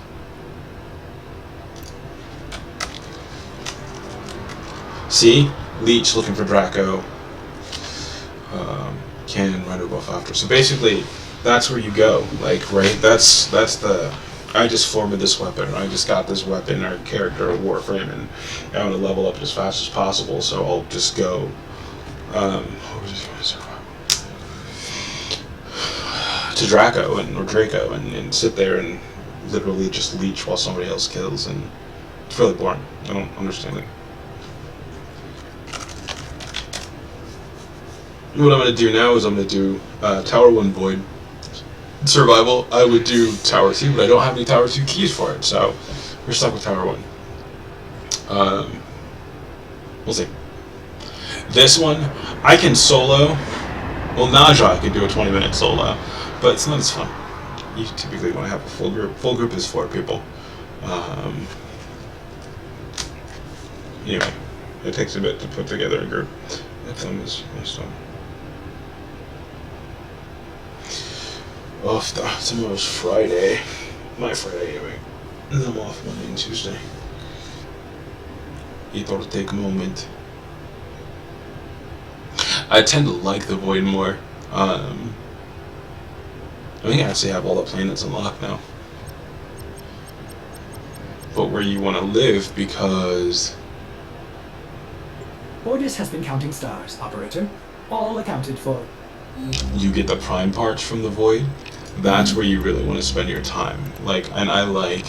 See? Leech looking for Draco. Cannon, Rhino buff after. So basically, that's where you go. Like, right? That's the... I just formed this weapon, or I just got this weapon or character or Warframe, and I want to level up as fast as possible, so I'll just go... to Draco or Draco and sit there and literally just leech while somebody else kills, and it's really boring. I don't understand it. What I'm going to do now is I'm going to do Tower 1 Void Survival. I would do Tower 2, but I don't have any Tower 2 keys for it, so we're stuck with Tower 1. We'll see. This one, I can solo. Well, Naja can do a 20-minute solo, but it's not as fun. You typically want to have a full group. Full group is 4 people. Anyway, it takes a bit to put together a group. That thumb is messed up. Tomorrow's Friday. My Friday, anyway. And I'm off Monday and Tuesday. It'll take a moment. I tend to like the Void more. I think I actually have all the planets unlocked now. But where you want to live, because... Ordis has been counting stars, operator. All accounted for. You get the prime parts from the Void. That's where you really want to spend your time. Like, and I like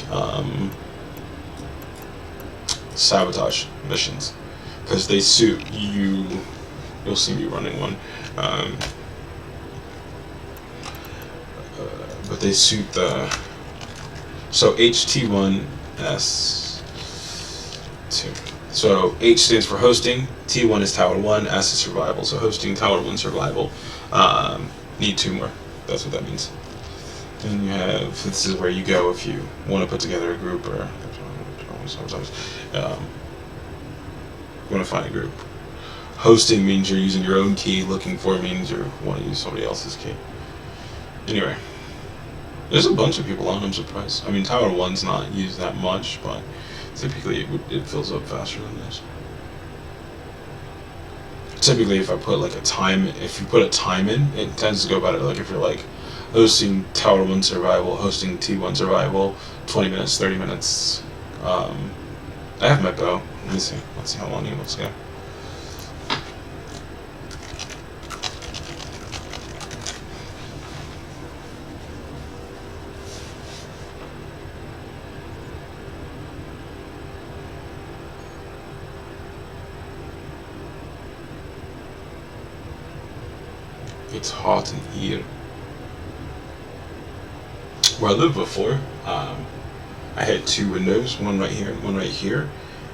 sabotage missions because they suit you. You'll see me running one, but they suit the. So HT1S2. So H stands for hosting. T1 is Tower 1. S is survival. So hosting, Tower 1, survival. Need 2 more. That's what that means. And you have, this is where you go if you want to put together a group, or sometimes you want to find a group. Hosting means you're using your own key. Looking for means you want to use somebody else's key. Anyway, there's a bunch of people on. I'm surprised. I mean, Tower 1's not used that much, but typically it fills up faster than this. Typically, if I put like if you put a time in, it tends to go better. Like if you're like hosting Tower 1 survival, hosting T1 survival, 20 minutes, 30 minutes. I have my bow. Let me see. Let's see how long he wants to go. It's hot in here. Where I lived before, I had two windows, one right here and one right here,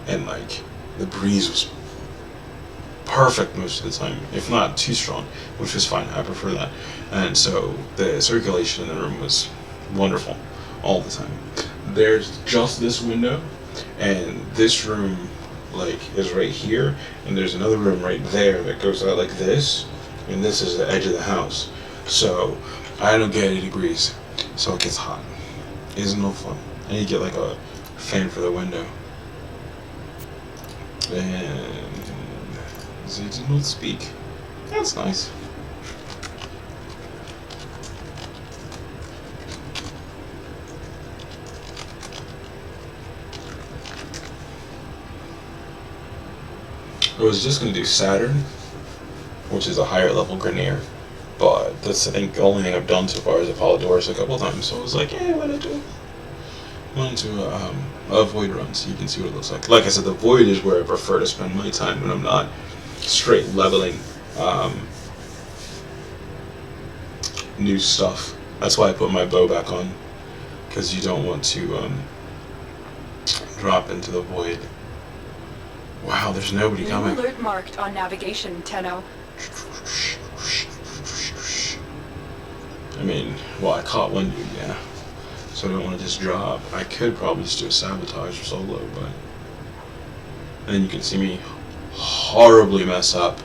and like the breeze was perfect most of the time, if not too strong, which was fine. I prefer that. And so the circulation in the room was wonderful all the time. There's just this window, and this room like is right here, and there's another room right there that goes out like this, and this is the edge of the house. So I don't get 80 degrees, so it gets hot. It's no fun. I need to get like a fan for the window. And they do not speak. That's nice. I was just gonna do Saturn, which is a higher level Grenier, but that's, I think, the only thing I've done so far is Apollodorus a couple of times, so I was like, yeah, why not do it? Went into a Void run so you can see what it looks like. Like I said, the Void is where I prefer to spend my time when I'm not straight leveling new stuff. That's why I put my bow back on, because you don't want to drop into the Void. Wow, there's nobody coming. New alert marked on navigation, Tenno. I mean, well, I caught one dude, yeah. So I don't want to just drop. I could probably just do a sabotage or solo, but... And then you can see me horribly mess up.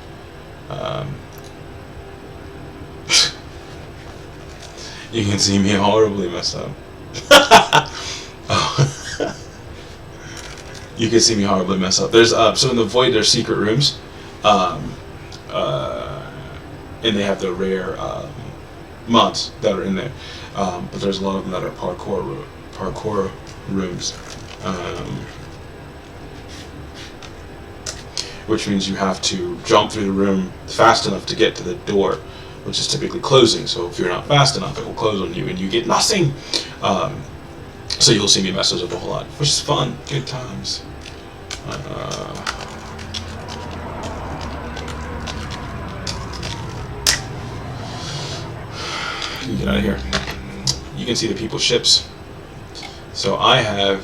You can see me horribly mess up. Oh. You can see me horribly mess up. There's so in the Void there's secret rooms, and they have the rare mods that are in there. But there's a lot of them that are parkour rooms, which means you have to jump through the room fast enough to get to the door, which is typically closing. So if you're not fast enough, it will close on you and you get nothing. So you'll see me mess those up a whole lot, which is fun. Good times. You get out of here. You can see the people's ships. So I have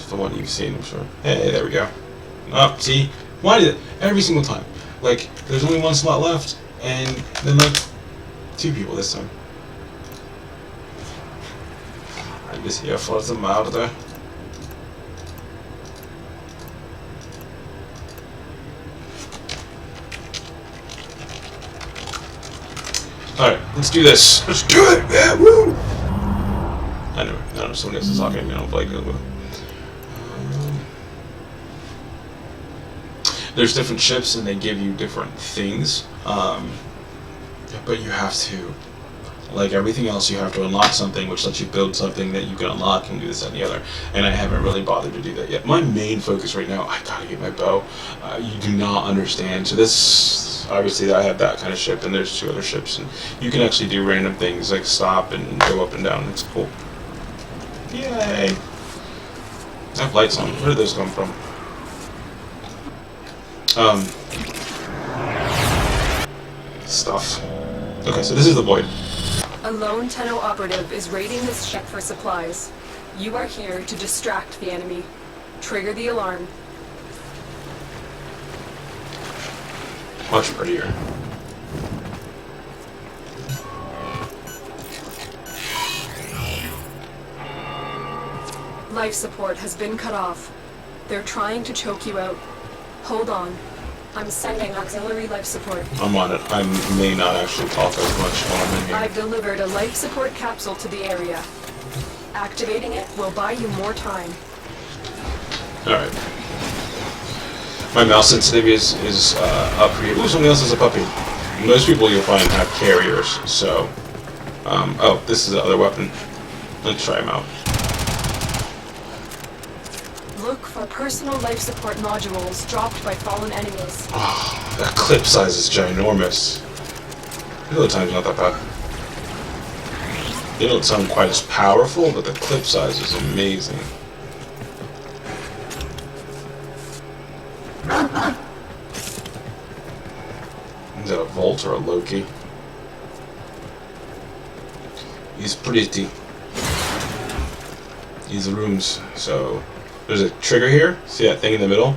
the one you've seen, I'm sure. Hey, there we go. Oh, see? Why did it? Every single time. Like, there's only one slot left, and then like 2 people this time. I'm just here for the murder. Alright, let's do this. Let's do it! Yeah, woo! I know, someone else is talking to me, I don't like it. There's different ships and they give you different things, but you have to, like everything else, you have to unlock something which lets you build something that you can unlock and do this and the other, and I haven't really bothered to do that yet. My main focus right now, I gotta get my bow. You do not understand. So this, obviously I have that kind of ship, and there's 2 other ships, and you can actually do random things like stop and go up and down. It's cool. Yay! I have lights on. Where did those come from? Stuff. Okay, so this is the Void. A lone Tenno operative is raiding this ship for supplies. You are here to distract the enemy. Trigger the alarm. Much prettier. Life support has been cut off. They're trying to choke you out. Hold on. I'm sending auxiliary life support. I'm on it. I may not actually talk as much while I'm in here. I've delivered a life support capsule to the area. Activating it will buy you more time. Alright. My mouse sensitivity is up here. Ooh, somebody else has a puppy. Most people you'll find have carriers, so... oh, this is the other weapon. Let's try him out. Look for personal life support modules dropped by fallen enemies. Oh, that clip size is ginormous. The other time's not that bad. They don't sound quite as powerful, but the clip size is amazing. Is that a Volt or a Loki? He's pretty. These rooms, so there's a trigger here. See that thing in the middle?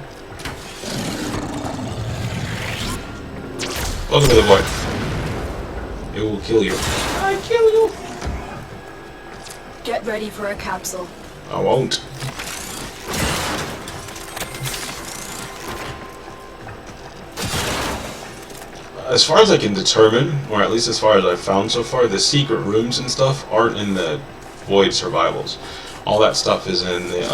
Welcome to the void. It will kill you. I kill you. Get ready for a capsule. I won't. As far as I can determine, or at least as far as I've found so far, the secret rooms and stuff aren't in the Void survivals. All that stuff is in the,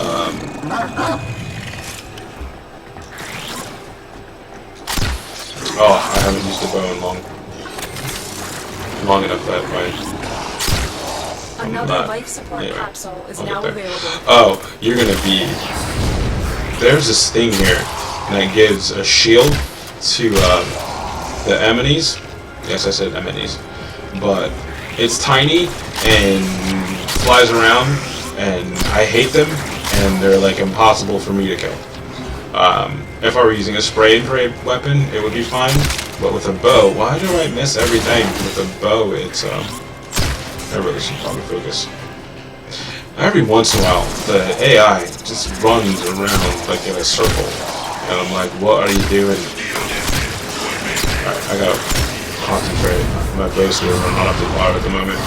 oh, I haven't used the bow in long enough that way. Another life support capsule is now available. Oh, you're gonna be... There's this thing here, and it gives a shield to, the enemies. Yes, I said enemies. But it's tiny and flies around, and I hate them, and they're like impossible for me to kill. If I were using a spray and pray weapon, it would be fine. But with a bow, why do I miss everything? With a bow, it's I really should probably focus. Every once in a while, the AI just runs around like in a circle, and I'm like, what are you doing? Alright, I gotta concentrate. My bow's are not up to par at the moment.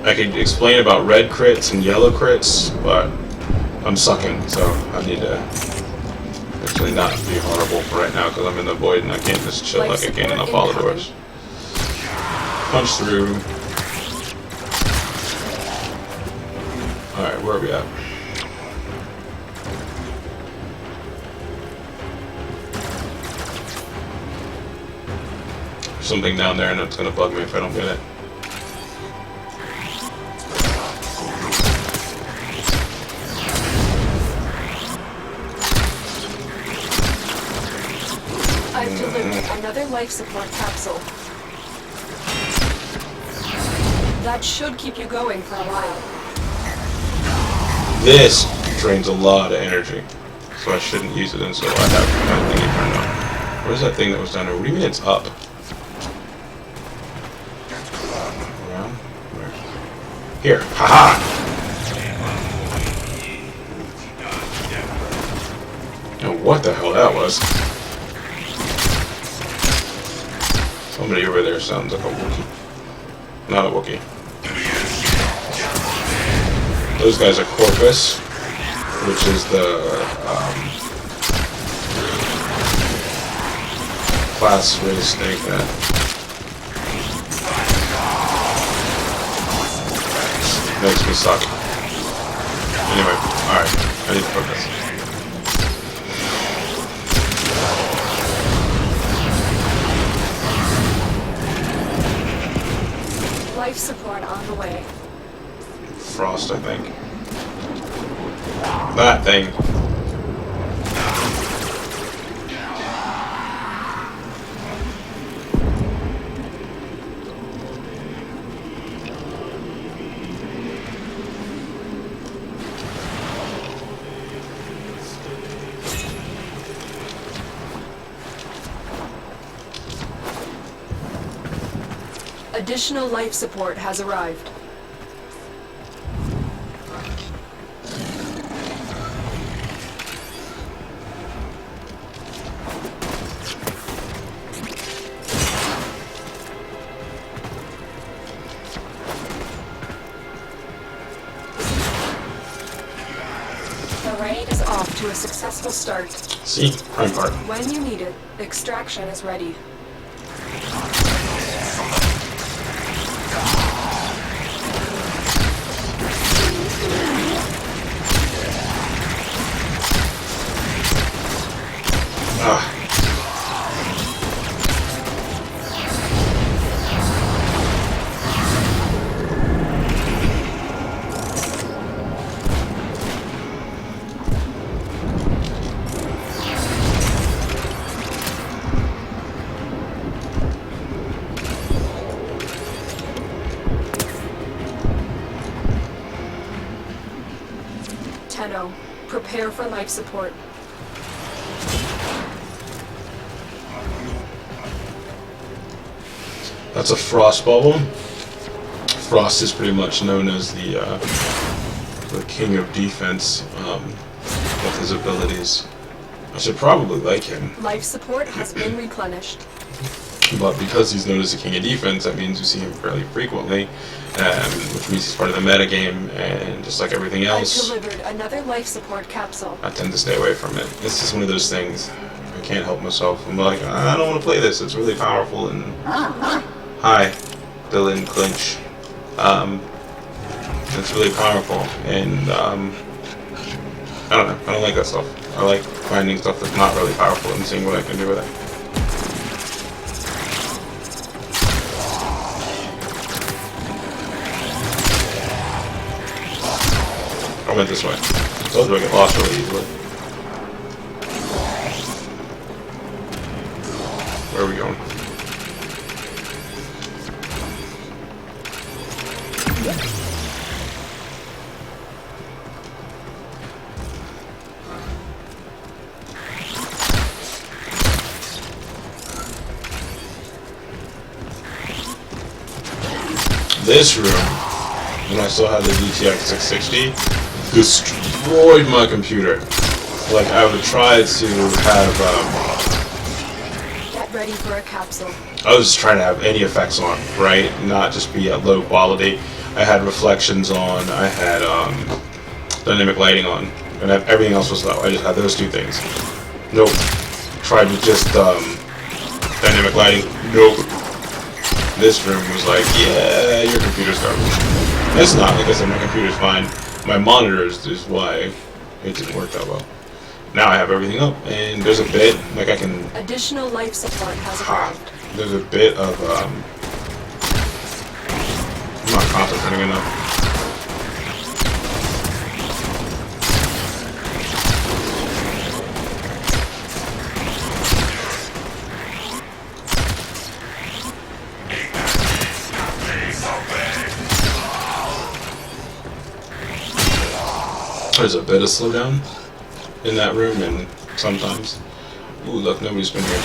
I could explain about red crits and yellow crits, but I'm sucking, so I need to actually not be horrible for right now because I'm in the void and I can't just chill like I can in the Polydors. Punch through. Alright, where are we at? There's something down there and it's gonna bug me if I don't get it. I've delivered another life support capsule. That should keep you going for a while. This drains a lot of energy, so I shouldn't use it until I have that thing turned on. Where's that thing that was down there? What do you mean it's up? Around? Where? Here. Haha! Now what the hell that was? Somebody over there sounds like a Wookiee. Not a Wookiee. Those guys are Corpus, which is the class race thing that makes me suck. Anyway, alright, I need to focus. Life support on the way. Frost, I think. That thing. Additional life support has arrived. to a successful start. See? Prime part. When you need it, extraction is ready. Ah. Tenno, prepare for life support. That's a frost bubble. Frost is pretty much known as the king of defense with his abilities. I should probably like him, Life support has been replenished. but because he's known as the king of defense, that means you see him fairly frequently, which means he's part of the metagame, and just like everything I've else, delivered another life support capsule. I tend to stay away from it. It's just one of those things. I can't help myself. I'm like, I don't want to play this. It's really powerful. And hi, Dylan Clinch. It's really powerful, and I don't know. I don't like that stuff. I like finding stuff that's not really powerful and seeing what I can do with it. I went this way. Told you I get lost really easily. Where are we going? This room, when I still had the GTX 660, destroyed my computer. Like, I would try to have, Get ready for a capsule. I was just trying to have any effects on, right? Not just be at low quality. I had reflections on, I had dynamic lighting on, and everything else was low. I just had those two things. Nope. Tried with just dynamic lighting. Nope. This room was like, yeah, your computer's garbage. It's not, like I said, my computer's fine. My monitor is why it didn't work that well. Now I have everything up, and there's a bit, like I can... Additional life support has arrived. There's a bit of, I'm not concentrating enough. There's a bit of slowdown in that room, and sometimes... Ooh, look, nobody's been here.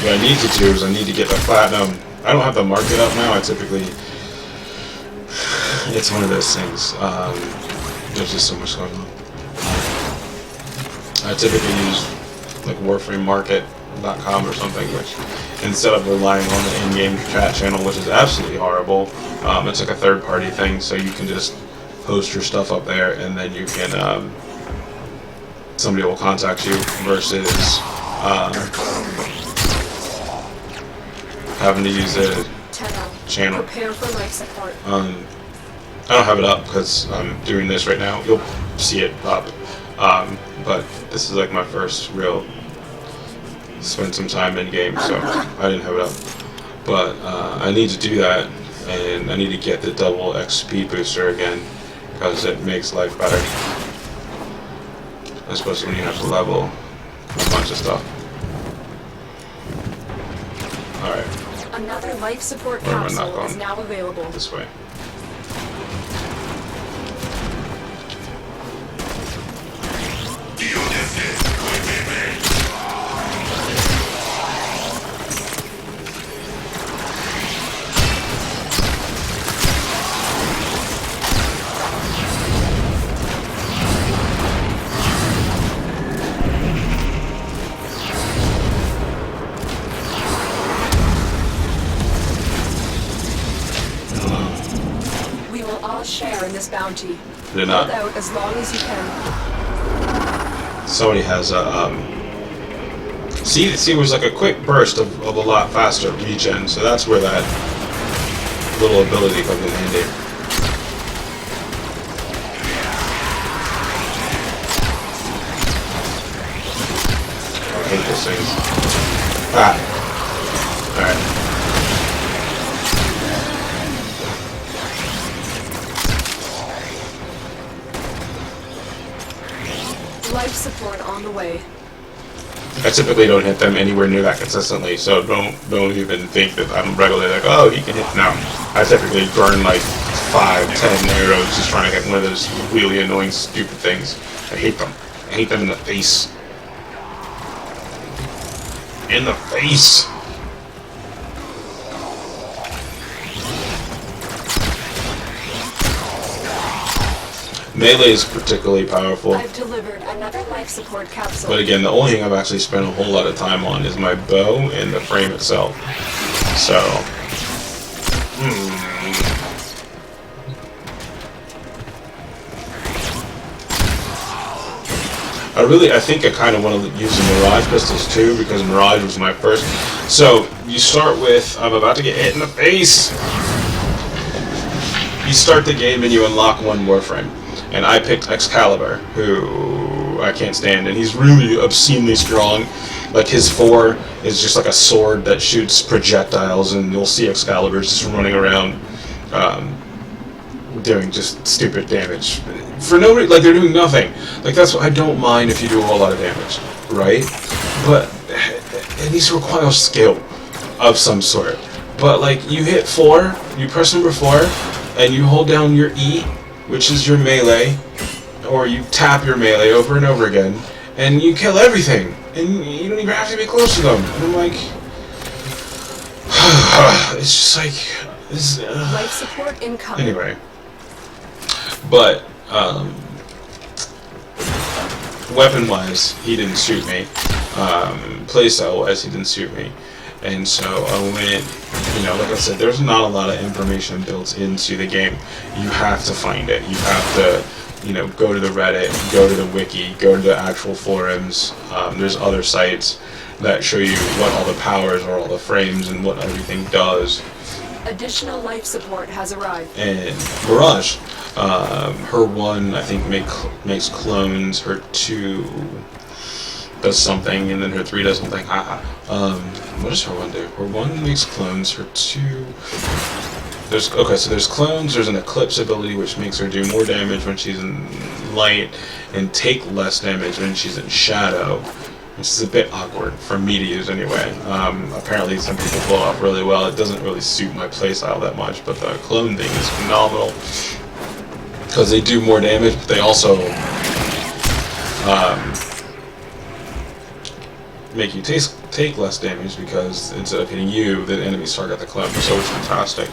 What I need to do is I need to get the platinum. I don't have the market up now. I typically... It's one of those things. There's just so much going on. I typically use like warframemarket.com or something, which instead of relying on the in-game chat channel, which is absolutely horrible, it's like a third-party thing, so you can just post your stuff up there, and then you can, somebody will contact you, versus having to use a channel. Prepare for life support. I don't have it up because I'm doing this right now. You'll see it up, but this is like my first real spend some time in game, so I didn't have it up. But I need to do that, and I need to get the double XP booster again because it makes life better, especially when you have to level a bunch of stuff. All right. Another life support Where am I not capsule going? is now available. This way. earn this bounty. Did Hold not. out as long as you can. Somebody has a see, it was like a quick burst of a lot faster regen, so that's where that little ability comes in handy. I hate those things. Ah. Alright. Life support on the way. I typically don't hit them anywhere near that consistently, so don't even think that I'm regularly like, oh, he can hit. No, I typically burn like 5-10 arrows just trying to get one of those really annoying, stupid things. I hate them. I hate them in the face. In the face. Melee is particularly powerful. I've delivered another life support capsule. But again, the only thing I've actually spent a whole lot of time on is my bow and the frame itself. So, I think I kind of want to use the Mirage pistols too, because Mirage was my first. So, you start with, I'm about to get hit in the face! You start the game and you unlock one Warframe. And I picked Excalibur, who I can't stand, and he's really obscenely strong. Like, his 4 is just like a sword that shoots projectiles, and you'll see Excalibur just running around doing just stupid damage. For no reason, like, they're doing nothing. Like, that's what I don't mind if you do a whole lot of damage, right? But it needs to require skill of some sort. But, like, you hit 4, you press number 4, and you hold down your E, which is your melee, or you tap your melee over and over again, and you kill everything, and you don't even have to be close to them. And I'm like, it's just like, this. Life support incoming. Anyway, but weapon-wise, he didn't suit me. Playstyle-wise, he didn't suit me. And so I went, like I said, there's not a lot of information built into the game. You have to find it. You have to, go to the Reddit, go to the wiki, go to the actual forums. There's other sites that show you what all the powers are, all the frames, and what everything does. Additional life support has arrived. And Mirage, her 1, I think, makes clones, her 2... does something, and then her 3 does something. What does her 1 do? Her 1 makes clones, her 2... so there's clones, there's an Eclipse ability which makes her do more damage when she's in light, and take less damage when she's in shadow. Which is a bit awkward for me to use anyway. Apparently some people pull it off really well. It doesn't really suit my playstyle that much, but the clone thing is phenomenal. Because they do more damage, but they also... make you take less damage, because instead of hitting you, the enemies target the clone, so it's fantastic.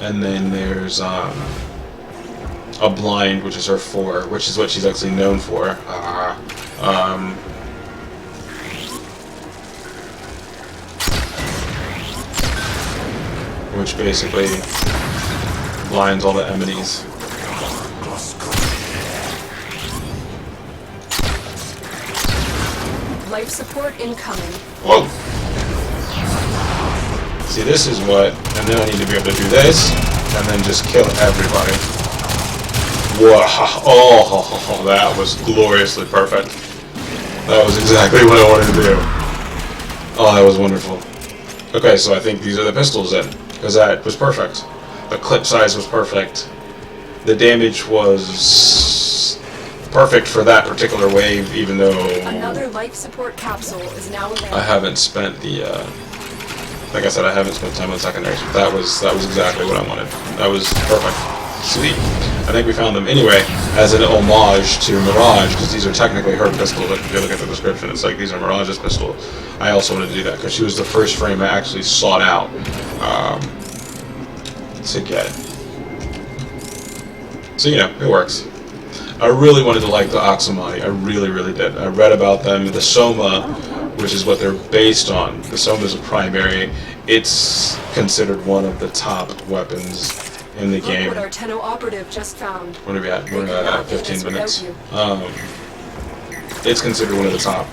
And then there's a blind, which is her 4, which is what she's actually known for. Which basically blinds all the enemies. Life support incoming. Whoa! See, this is what, and then I need to be able to do this, and then just kill everybody. Whoa! Oh, that was gloriously perfect. That was exactly what I wanted to do. Oh, that was wonderful. Okay, so I think these are the pistols then, because that was perfect. The clip size was perfect. The damage was perfect for that particular wave, even though Another life support capsule is now available. I haven't spent the, like I said, I haven't spent time on secondaries, but that was exactly what I wanted. That was perfect. Sweet. I think we found them anyway as an homage to Mirage, because these are technically her pistols. If you look at the description, it's like these are Mirage's pistols. I also wanted to do that because she was the first frame I actually sought out to get. So it works. I really wanted to like the Oxamati. I really, really did. I read about them. The Soma, which is what they're based on. The Soma is a primary. It's considered one of the top weapons in the Look game. what our Tenno operative just found. What are we at? They We're cannot at do 15 this without minutes. you. It's considered one of the top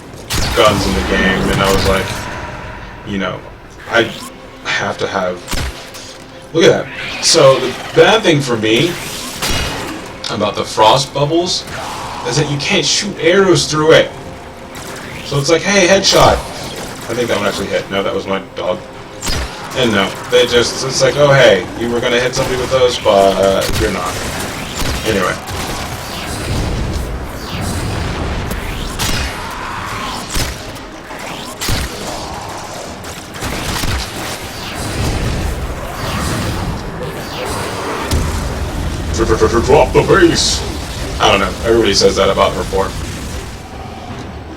guns in the game, and I was like, you know, I have to have. Look at that. So the bad thing for me about the frost bubbles is that you can't shoot arrows through it. So it's like, hey, headshot. I think that one actually hit. No, that was my dog. And no, they just, it's like, oh hey, you were gonna hit somebody with those, but you're not. Anyway. Drop the base! I don't know, everybody says that about her port.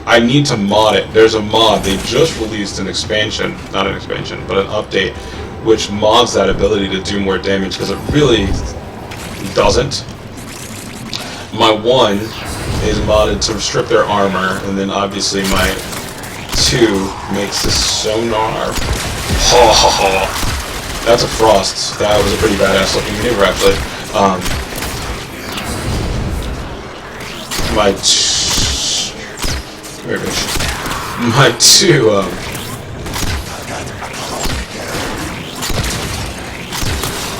I need to mod it. There's a mod. They just released an expansion, not an expansion, but an update, which mods that ability to do more damage, because it really doesn't. My 1 is modded to strip their armor, and then obviously my 2 makes this sonar. Ha ha ha. That's a frost. That was a pretty badass looking maneuver, actually. My 2,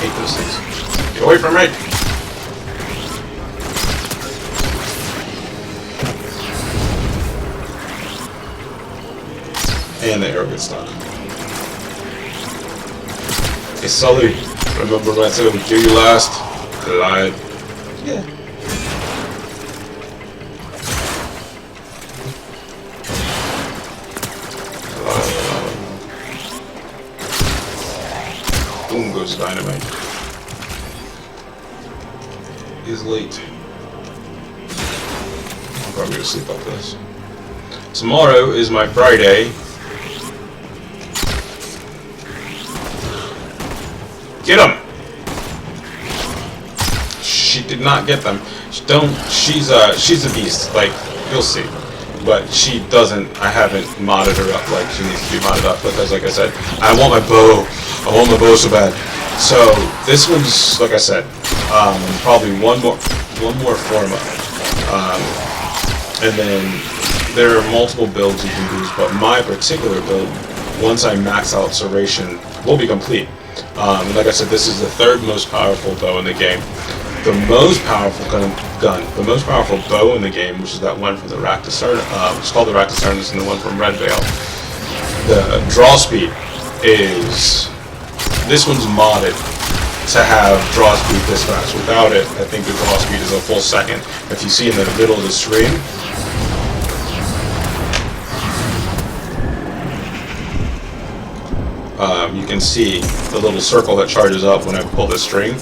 hate those things. Get away from me! And the arrow gets stuck. Hey Sully, remember when I said I would kill you last? I lied. Yeah. Boom goes dynamite. He's late. I'm probably gonna sleep after this. Tomorrow is my Friday. Get him! She did not get them. She's a beast. Like, you'll see. But she doesn't, I haven't modded her up like she needs to be modded up, because like I said, I want my bow. I want my bow so bad. So, this one's, like I said, probably one more forma. And then there are multiple builds you can use, but my particular build, once I max out Serration, will be complete. Like I said, this is the 3rd most powerful bow in the game. The most powerful gun, the most powerful bow in the game, which is that one from the Rack to Start, it's called the Rack to Start, and the one from Red Veil. The draw speed is, this one's modded to have draw speed this fast. Without it, I think the draw speed is a full second. If you see in the middle of the screen, you can see the little circle that charges up when I pull the string.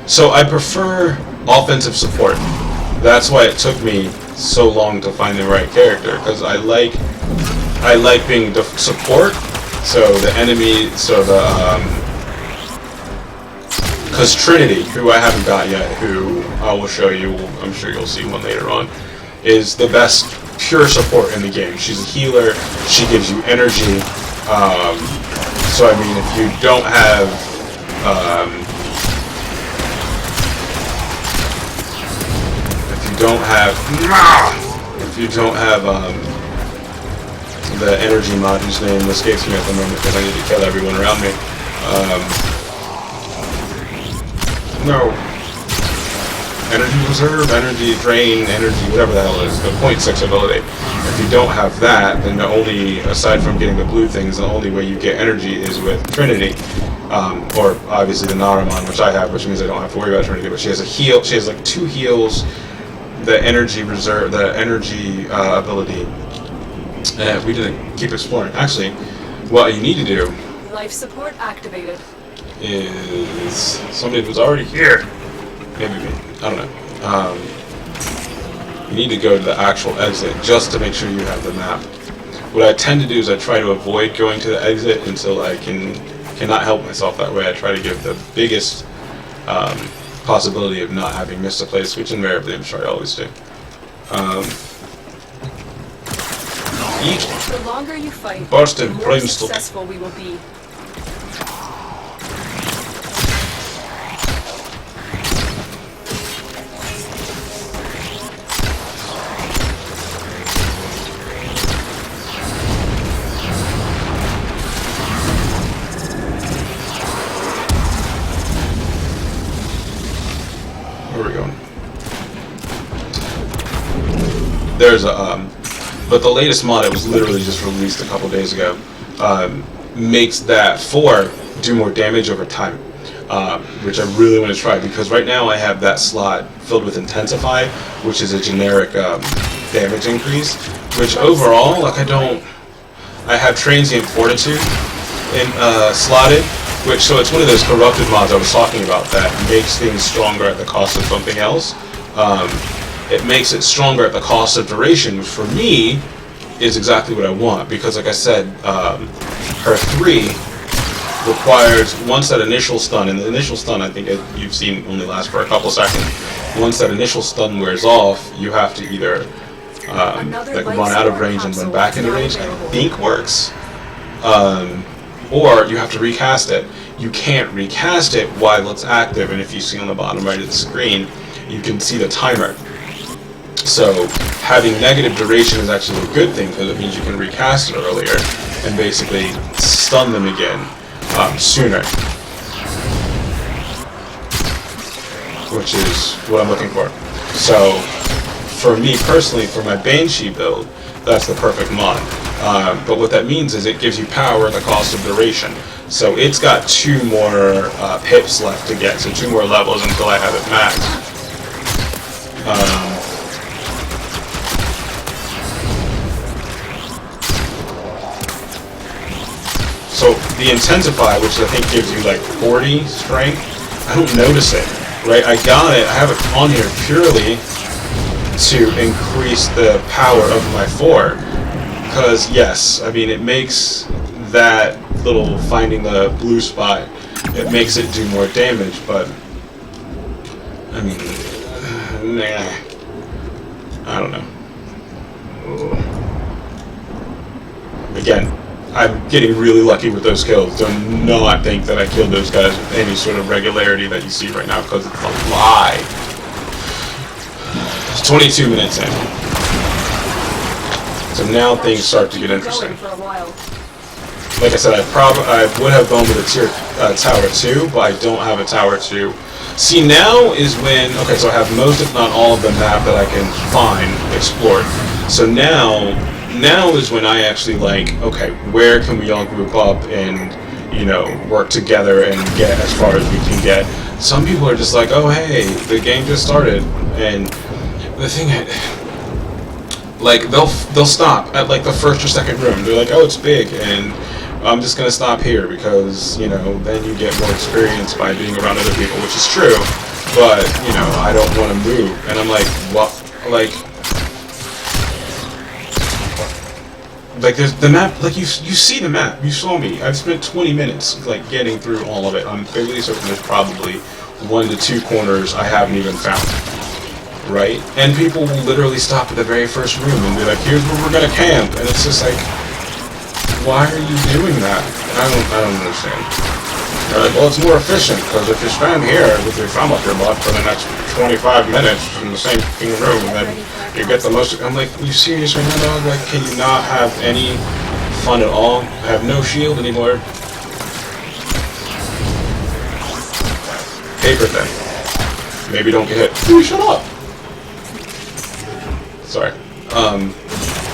So I prefer offensive support. That's why it took me so long to find the right character, because I like being the support. So the enemy, because Trinity, who I haven't got yet, who I will show you, I'm sure you'll see one later on, is the best pure support in the game. She's a healer, she gives you energy, so I mean, if you don't have, the energy mod, whose name escapes me at the moment because I need to kill everyone around me, no. Energy reserve, energy drain, energy, whatever the hell it is, the 0.6 ability. If you don't have that, then the only, aside from getting the blue things, the only way you get energy is with Trinity. Or obviously the Naramon, which I have, which means I don't have to worry about Trinity, but she has a heal, she has like 2 heals, the energy reserve, the energy ability. We didn't keep exploring. Actually, what you need to do Life support activated. is somebody who's already here. Maybe me. I don't know. You need to go to the actual exit just to make sure you have the map. What I tend to do is I try to avoid going to the exit until I cannot help myself. That way I try to give the biggest possibility of not having missed a place, which invariably I'm sure I always do. The longer you fight, Bursted the more brainstorm. successful we will be. Where are we going? There's a but the latest mod, it was literally just released a couple days ago, makes that 4 do more damage over time, which I really want to try, because right now I have that slot filled with Intensify, which is a generic damage increase, which overall, like I have Transient Fortitude slotted, which, so it's one of those corrupted mods I was talking about that makes things stronger at the cost of something else. It makes it stronger at the cost of duration, which for me is exactly what I want, because like I said, her 3 requires, once that initial stun, and the initial stun I think you've seen only lasts for a couple seconds, once that initial stun wears off, you have to either like run out of range and run back into range, I think works, or you have to recast it. You can't recast it while it's active, and if you see on the bottom right of the screen, you can see the timer. So having negative duration is actually a good thing, because it means you can recast it earlier and basically stun them again sooner, which is what I'm looking for. So for me personally, for my Banshee build, that's the perfect mod. But what that means is it gives you power at the cost of duration. So it's got 2 more pips left to get, so 2 more levels until I have it maxed. So the Intensify, which I think gives you like 40 strength, I don't notice it, right? I got it, I have it on here purely to increase the power of my 4. Because yes, I mean, it makes that little finding the blue spot, it makes it do more damage, but I mean, nah, I don't know. Again, I'm getting really lucky with those kills. Do not think that I killed those guys with any sort of regularity that you see right now, because it's a lie. It's 22 minutes in. So now things start to get interesting. Like I said, I would have gone with a Tower 2, but I don't have a Tower 2. See, now is when, okay, so I have most, if not all, of the map that I can find, explored. So now is when I actually like, okay, where can we all group up and, you know, work together and get as far as we can get. Some people are just like, oh hey, the game just started, and the thing, like, they'll stop at like the first or second room. They're like, oh, it's big, and I'm just gonna stop here because, you know, then you get more experience by being around other people, which is true, but, you know, I don't want to move. And I'm like, what? Like there's the map, like you see the map, you saw me. I've spent 20 minutes like getting through all of it. I'm fairly certain there's probably 1 to 2 corners I haven't even found, right? And people will literally stop at the very first room and be like, here's where we're gonna camp, and it's just like, why are you doing that? I don't understand. They're like, well, it's more efficient, because if you stand here with your thumb up your butt for the next 25 minutes in the same room, then you get the most. I'm like, you serious right now, dog? Like, can you not have any fun at all? I have no shield anymore. Paper thing. Maybe don't get hit. Dude, shut up! Sorry.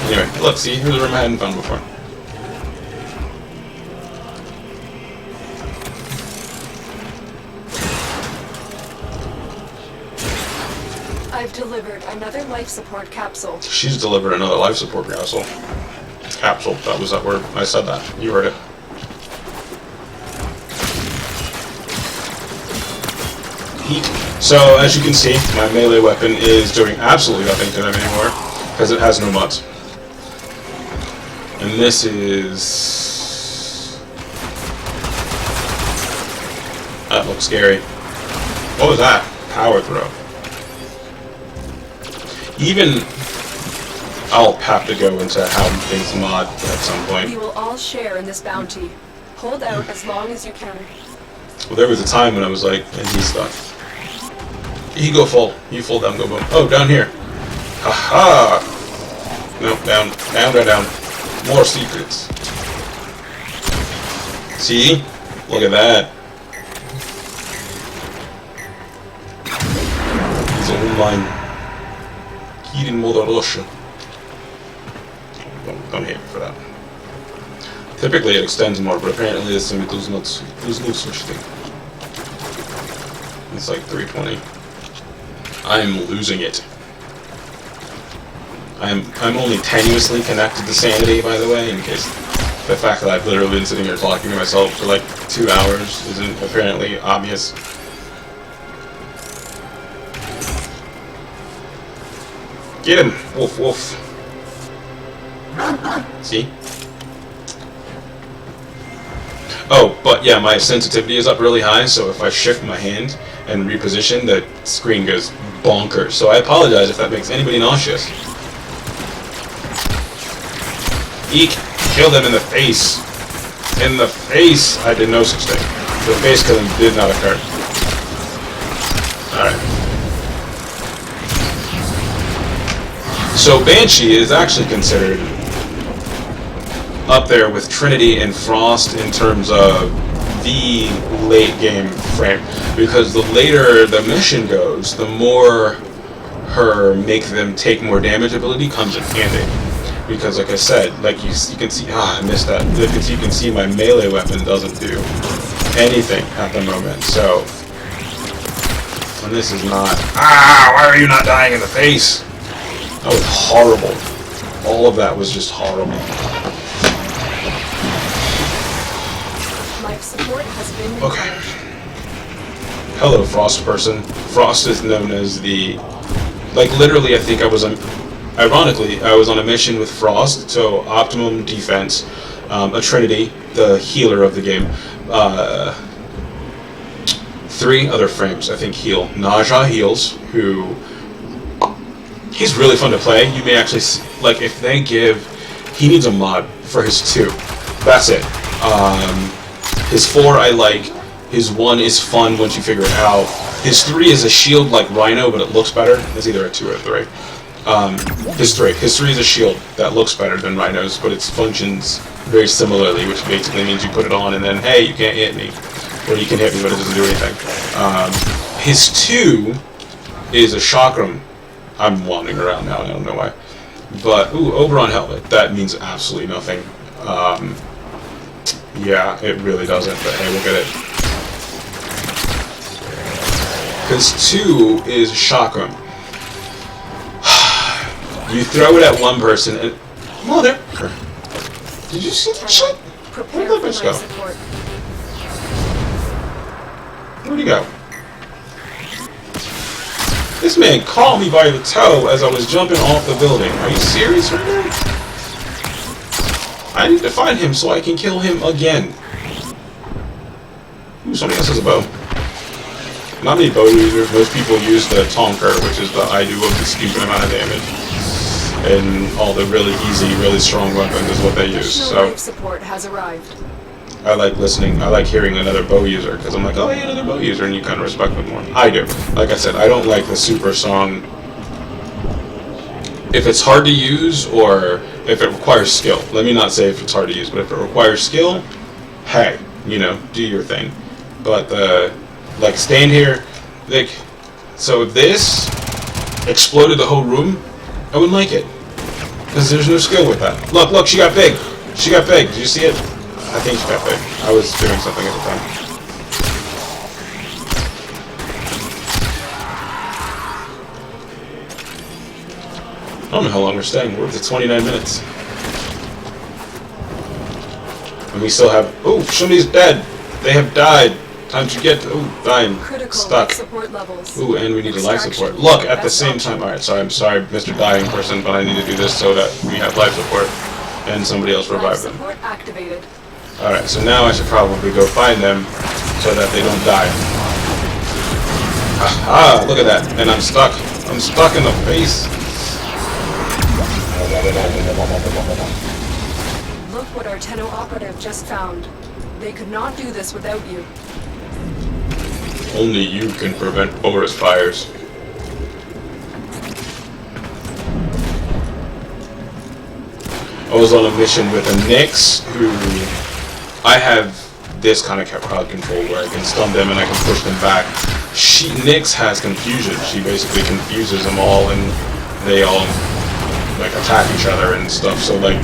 Anyway, let's see. Here's a room I hadn't found before. I've delivered another life support capsule. She's delivered another life support capsule. Capsule. That was that word. I said that. You heard it. Heat. So, as you can see, my melee weapon is doing absolutely nothing to them anymore, because it has no mods. And this is... That looks scary. What was that? Power throw. Even I'll have to go into how things mod at some point. We will all share in this bounty. Hold out as long as you can. Well, there was a time when I was like, and he's stuck. You go full. You full down, go boom. Oh, down here. Haha! No, down. Down. More secrets. See? Look at that. He's online. Eating Mother Russia. Don't hate me for that. Typically it extends more, but apparently there's no such thing. It's like 320. I'm losing it. I'm only tenuously connected to sanity, by the way, in case the fact that I've literally been sitting here talking to myself for like 2 hours isn't apparently obvious. Get him! Wolf, wolf. See? Oh, but yeah, my sensitivity is up really high, so if I shift my hand and reposition, the screen goes bonkers. So I apologize if that makes anybody nauseous. Eek! Kill them in the face! In the face! I did no such thing. The face killing did not occur. Alright. So Banshee is actually considered up there with Trinity and Frost in terms of the late game frame, because the later the mission goes, the more her make them take more damage ability comes in handy. Because like I said, like you can see, I missed that. Because you can see my melee weapon doesn't do anything at the moment. So, and this is not. Why are you not dying in the face? That was horrible. All of that was just horrible. Life support has been Okay. replenished. Hello, Frost person. Frost is known as the... Like, literally, I think I was... Ironically, I was on a mission with Frost, so optimum defense, a Trinity, the healer of the game, 3 other frames, I think, heal. Naja heals, who... He's really fun to play. You may actually... Like, if they give... He needs a mod for his 2. That's it. His 4 I like. His 1 is fun once you figure it out. His 3 is a shield like Rhino, but it looks better. It's either a 2 or a 3. His 3 is a shield that looks better than Rhino's, but it functions very similarly, which basically means you put it on and then, hey, you can't hit me. Or you can hit me, but it doesn't do anything. His 2 is a chakram. I'm wandering around now, I don't know why. But, ooh, Oberon helmet. That means absolutely nothing. Yeah, it really doesn't, but hey, we'll get it. His 2 is chakram. You throw it at one person and... Mother! Did you see that shit? Prepare Where'd for Levis life go? support. Where'd he go? This man caught me by the toe as I was jumping off the building. Are you serious right now? I need to find him so I can kill him again. Ooh, somebody else has a bow. Not many bow users. Most people use the Tonker, which is the I do of the stupid amount of damage. And all the really easy, really strong weapons is what they use. Additional So life support has arrived. I like listening. I like hearing another bow user because I'm like, oh, hey, another bow user, and you kind of respect them more. I do. Like I said, I don't like the super strong. If it's hard to use or if it requires skill. Let me not say if it's hard to use, but if it requires skill, hey, you know, do your thing. But like stand here, like, so if this exploded the whole room, I wouldn't like it because there's no skill with that. Look, she got big. She got big. Did you see it? I think she got big. I was doing something at the time. I don't know how long we're staying. We're up to 29 minutes. And we still have... Oh, somebody's dead. They have died. Time to get... Oh, dying. Critical Stuck. life support levels. Ooh, and we need a life Extraction support. is Look, the at the best same option. time... Alright, sorry, I'm sorry, Mr. Dying person, but I need to do this so that we have life support. And somebody else Life revive them. support activated. Alright, so now I should probably go find them so that they don't die. Aha, look at that. And I'm stuck. I'm stuck in the face. Look what our Tenno operative just found. They could not do this without you. Only you can prevent forest fires. I was on a mission with a Nyx who I have this kind of crowd control where I can stun them and I can push them back. Nyx has confusion. She basically confuses them all and they all like attack each other and stuff. So like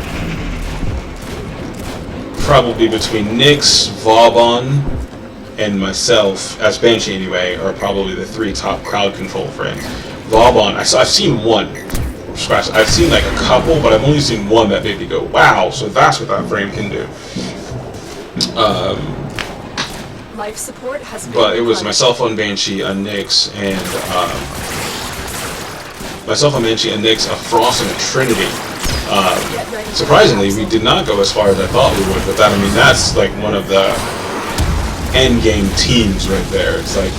probably between Nyx, Vauban, and myself, as Banshee anyway, are probably the 3 top crowd control frames. Vauban, I've seen one. I've seen like a couple, but I've only seen one that made me go, wow, so that's what that frame can do. Life support has been But it was replenished. myself on Banshee, a Nyx, and a Frost, and a Trinity. Surprisingly, we did not go as far as I thought we would with that. I mean, that's like one of the end game teams right there. It's like,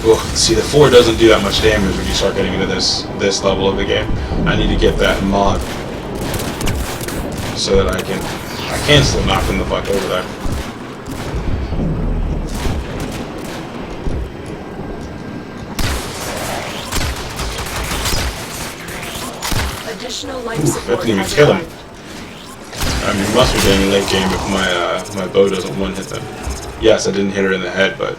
well, see, the 4 doesn't do that much damage when you start getting into this level of the game. I need to get that mod so that I can still knock them the fuck over there. Additional life Oof, that support didn't even has kill him. arrived. I mean, it must be getting late game if my bow doesn't one hit them. Yes, I didn't hit her in the head, but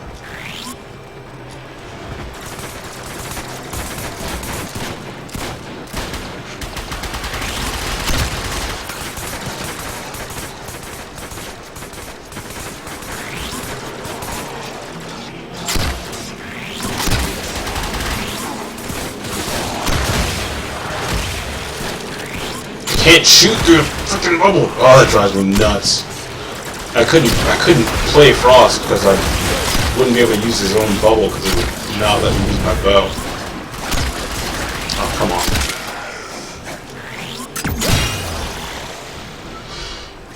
can't shoot through the freaking bubble. Oh, that drives me nuts. I couldn't play Frost because I wouldn't be able to use his own bubble because it would not let me use my bow. Oh, come on.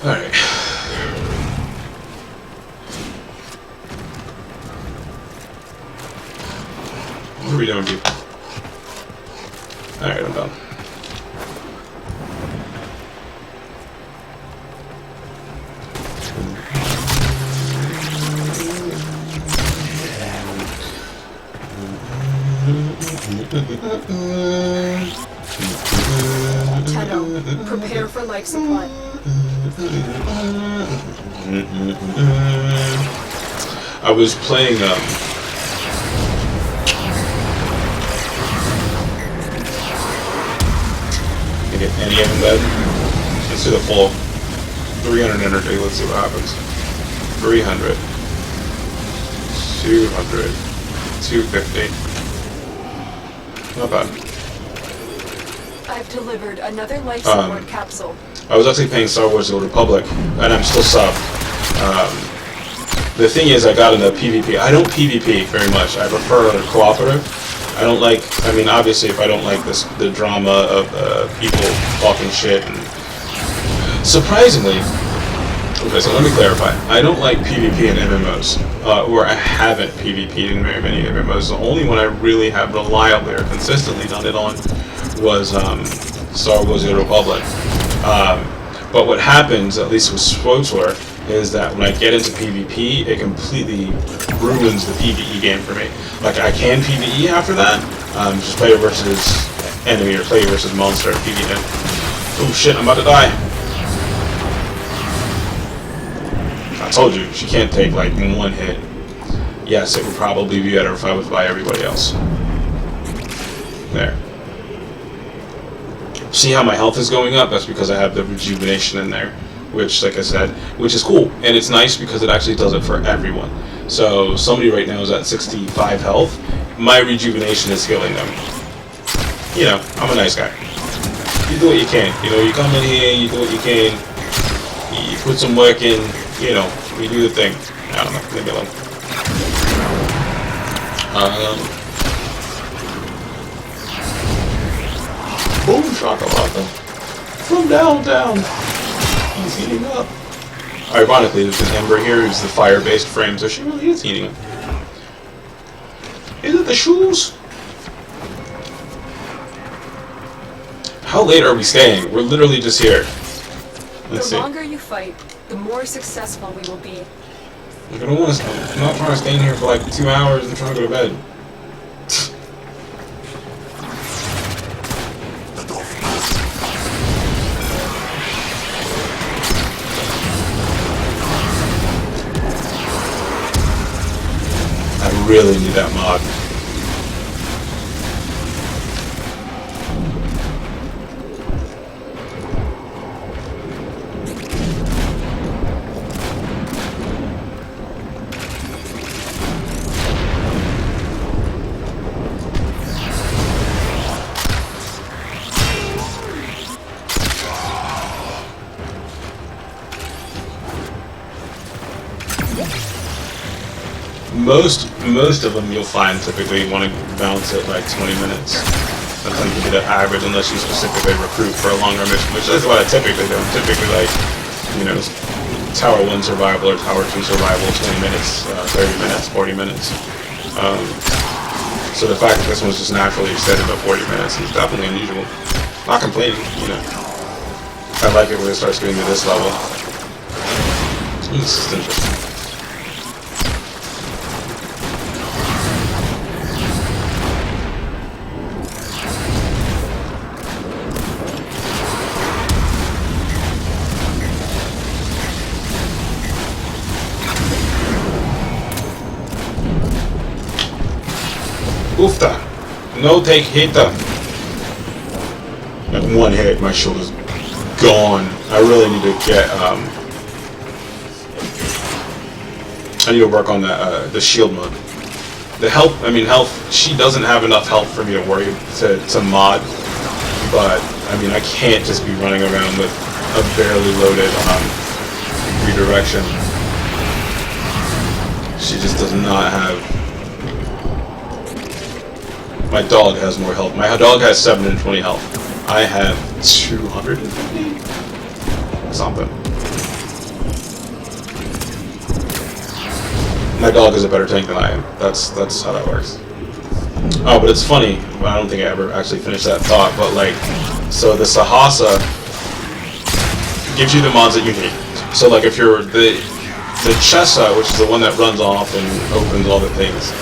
Alright. What are we doing, dude? Alright, I'm done. Tenno, prepare for life supply. I was playing I get any of them dead. Let's do the full 300 energy, let's see what happens. 300 200 250. Not bad. I've delivered another life support capsule. I was actually playing Star Wars The Old Republic, and I'm still sub. The thing is, I got into PvP. I don't PvP very much. I prefer cooperative. I don't like, I mean, obviously, if I don't like the drama of people talking shit, and surprisingly, okay, so let me clarify. I don't like PvP in MMOs, or I haven't PvP'd in very many MMOs. The only one I really have reliably or consistently done it on was Star Wars The Old Republic. But what happens, at least with SWTOR, is that when I get into PvP, it completely ruins the PvE game for me. Like, I can PvE after that, just player versus enemy or player versus monster PvE. Oh shit, I'm about to die. I told you, she can't take like one hit. Yes, it would probably be better if I was by everybody else. There. See how my health is going up? That's because I have the rejuvenation in there, which, like I said, which is cool, and it's nice because it actually does it for everyone. So somebody right now is at 65 health. My rejuvenation is healing them. You know, I'm a nice guy. You do what you can. You know, you come in here, you do what you can. You put some work in. You know, you do the thing. I don't know. Leave me alone. Boom shakalaka. From downtown. He's heating up. Ironically, there's an Ember here who's the fire-based frame, so she really is heating up. Is it the shoes? How How late are we staying? We're literally just here. Let's see. The longer you fight, the more successful we will be. Like, I don't want to. I'm not trying to stay in here for like 2 hours and trying to go to bed. I really need that mod. Most of them you'll find typically want to bounce at like 20 minutes. That's when you get an average unless you specifically recruit for a longer mission, which is what I typically do. I'm typically like, you know, Tower 1 survival or Tower 2 survival, 20 minutes, 30 minutes, 40 minutes. So the fact that this one's just naturally extended to 40 minutes is definitely unusual. Not complaining, you know. I like it when it starts getting to this level. This is interesting. Oofta! No take hita! At one hit, my shoulder's gone. I really need to get, I need to work on that, the shield mode. The health, health, she doesn't have enough health for me to worry to mod, but, I mean, I can't just be running around with a barely loaded, redirection. She just does not have... My dog has more health. My dog has 720 health. I have 250? Something. My dog is a better tank than I am. That's how that works. Oh, but it's funny. I don't think I ever actually finished that thought, but like, so the Sahasa gives you the mods that you need. So like if you're the Chessa, which is the one that runs off and opens all the things,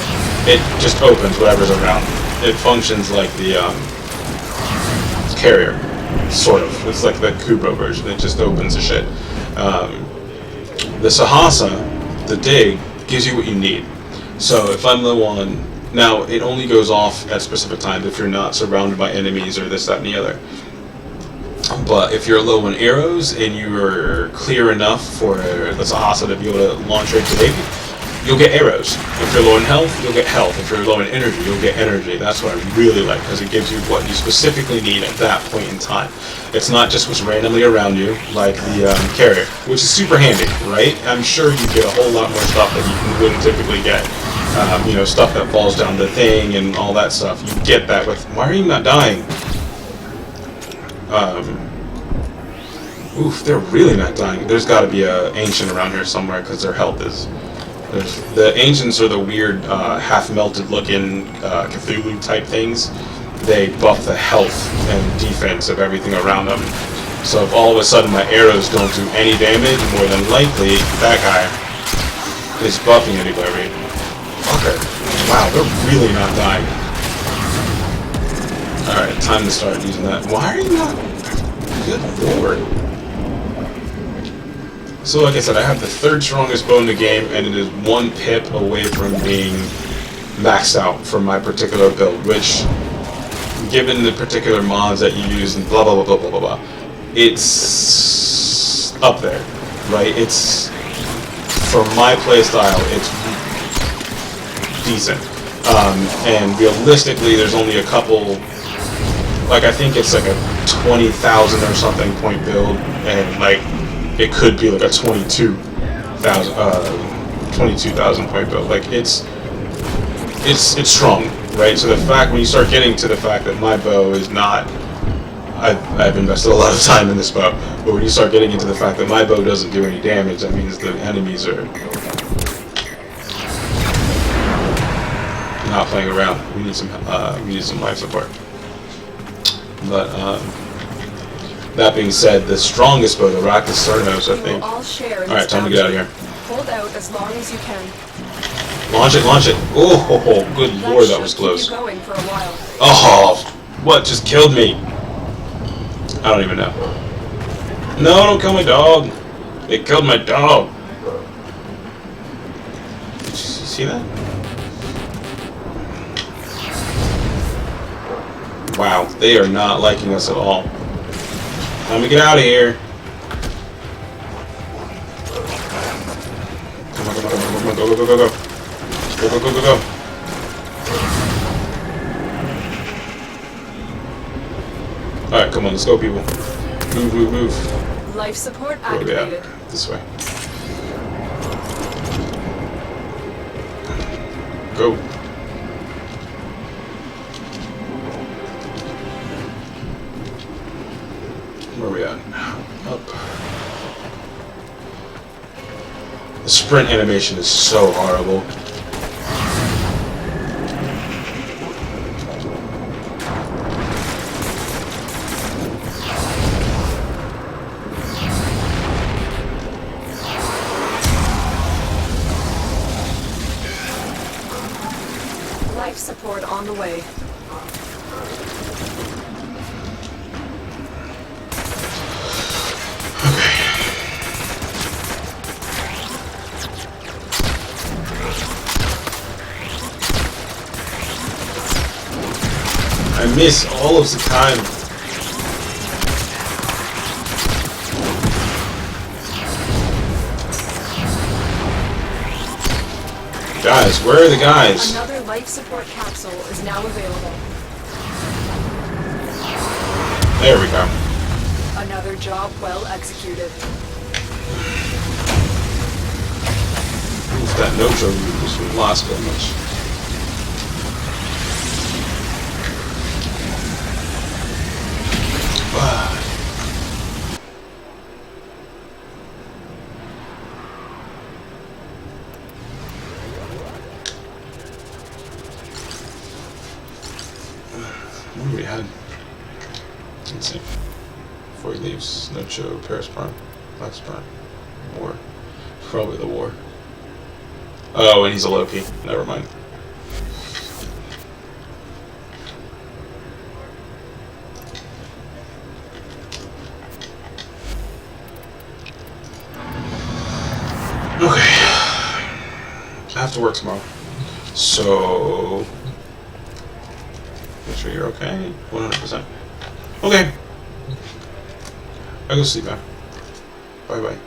it just opens whatever's around. It functions like the carrier, sort of. It's like the Kubro version. It just opens the shit. The Sahasa, the dig, gives you what you need. So if I'm low on... Now, it only goes off at specific times if you're not surrounded by enemies or this, that, and the other. But if you're low on arrows and you're clear enough for the Sahasa to be able to launch your dig, you'll get arrows. If you're low in health, you'll get health. If you're low in energy, you'll get energy. That's what I really like, because it gives you what you specifically need at that point in time. It's not just what's randomly around you, like the carrier, which is super handy, right? I'm sure you get a whole lot more stuff that you wouldn't typically get. You know, stuff that falls down the thing and all that stuff. You get that with... Why are you not dying? Oof, they're really not dying. There's got to be an ancient around here somewhere, because their health is... The ancients are the weird, half-melted looking Cthulhu type things. They buff the health and defense of everything around them. So if all of a sudden my arrows don't do any damage, more than likely that guy is buffing anybody. Okay. Wow, they're really not dying. Alright, time to start using that. Why are you not... Good lord. So like I said, I have the third strongest bow in the game, and it is 1 pip away from being maxed out for my particular build, which, given the particular mods that you use and blah blah blah blah blah blah blah, it's up there, right? It's, for my playstyle, it's decent. And realistically, there's only a couple, like I think it's like a 20,000 or something point build, and like, it could be like a 22,000 point build. Like it's strong, right? So the fact, when you start getting to the fact that my bow is not, I've invested a lot of time in this bow, but when you start getting into the fact that my bow doesn't do any damage, that means the enemies are not playing around. We need some life support. But That being said, the strongest bow, the Rakkus Cernos, I You think. will all share in Alright, this time to get out of bounty. here. Hold out as long as you can. Launch it, launch it. Oh, good lord, that was should close. keep you going for a while. Oh, what just killed me? I don't even know. No, don't kill my dog. It killed my dog. Did you see that? Wow, they are not liking us at all. Time to get out of here. Come on, come on, come on, come on, go, go, go, go, go. Go, go, go, go, go. Alright, come on, let's go, people. Move, move, move. Life support Where are we at? activated. This way. Go. Where are we at? Up. The sprint animation is so horrible. Life support on the way. I miss all of the time. Guys, where are the guys? Another life support capsule is now available. There we go. Another job well executed. Oof, that no-show was from last so much. What do we had? Let's see. Before he leaves, no show, Paris Prime, Lex Prime, War. Probably the War. Oh, and he's a Loki. Never mind. Okay. I have to work tomorrow. So make sure you're okay. 100%. Okay. I go sleep now. Bye bye.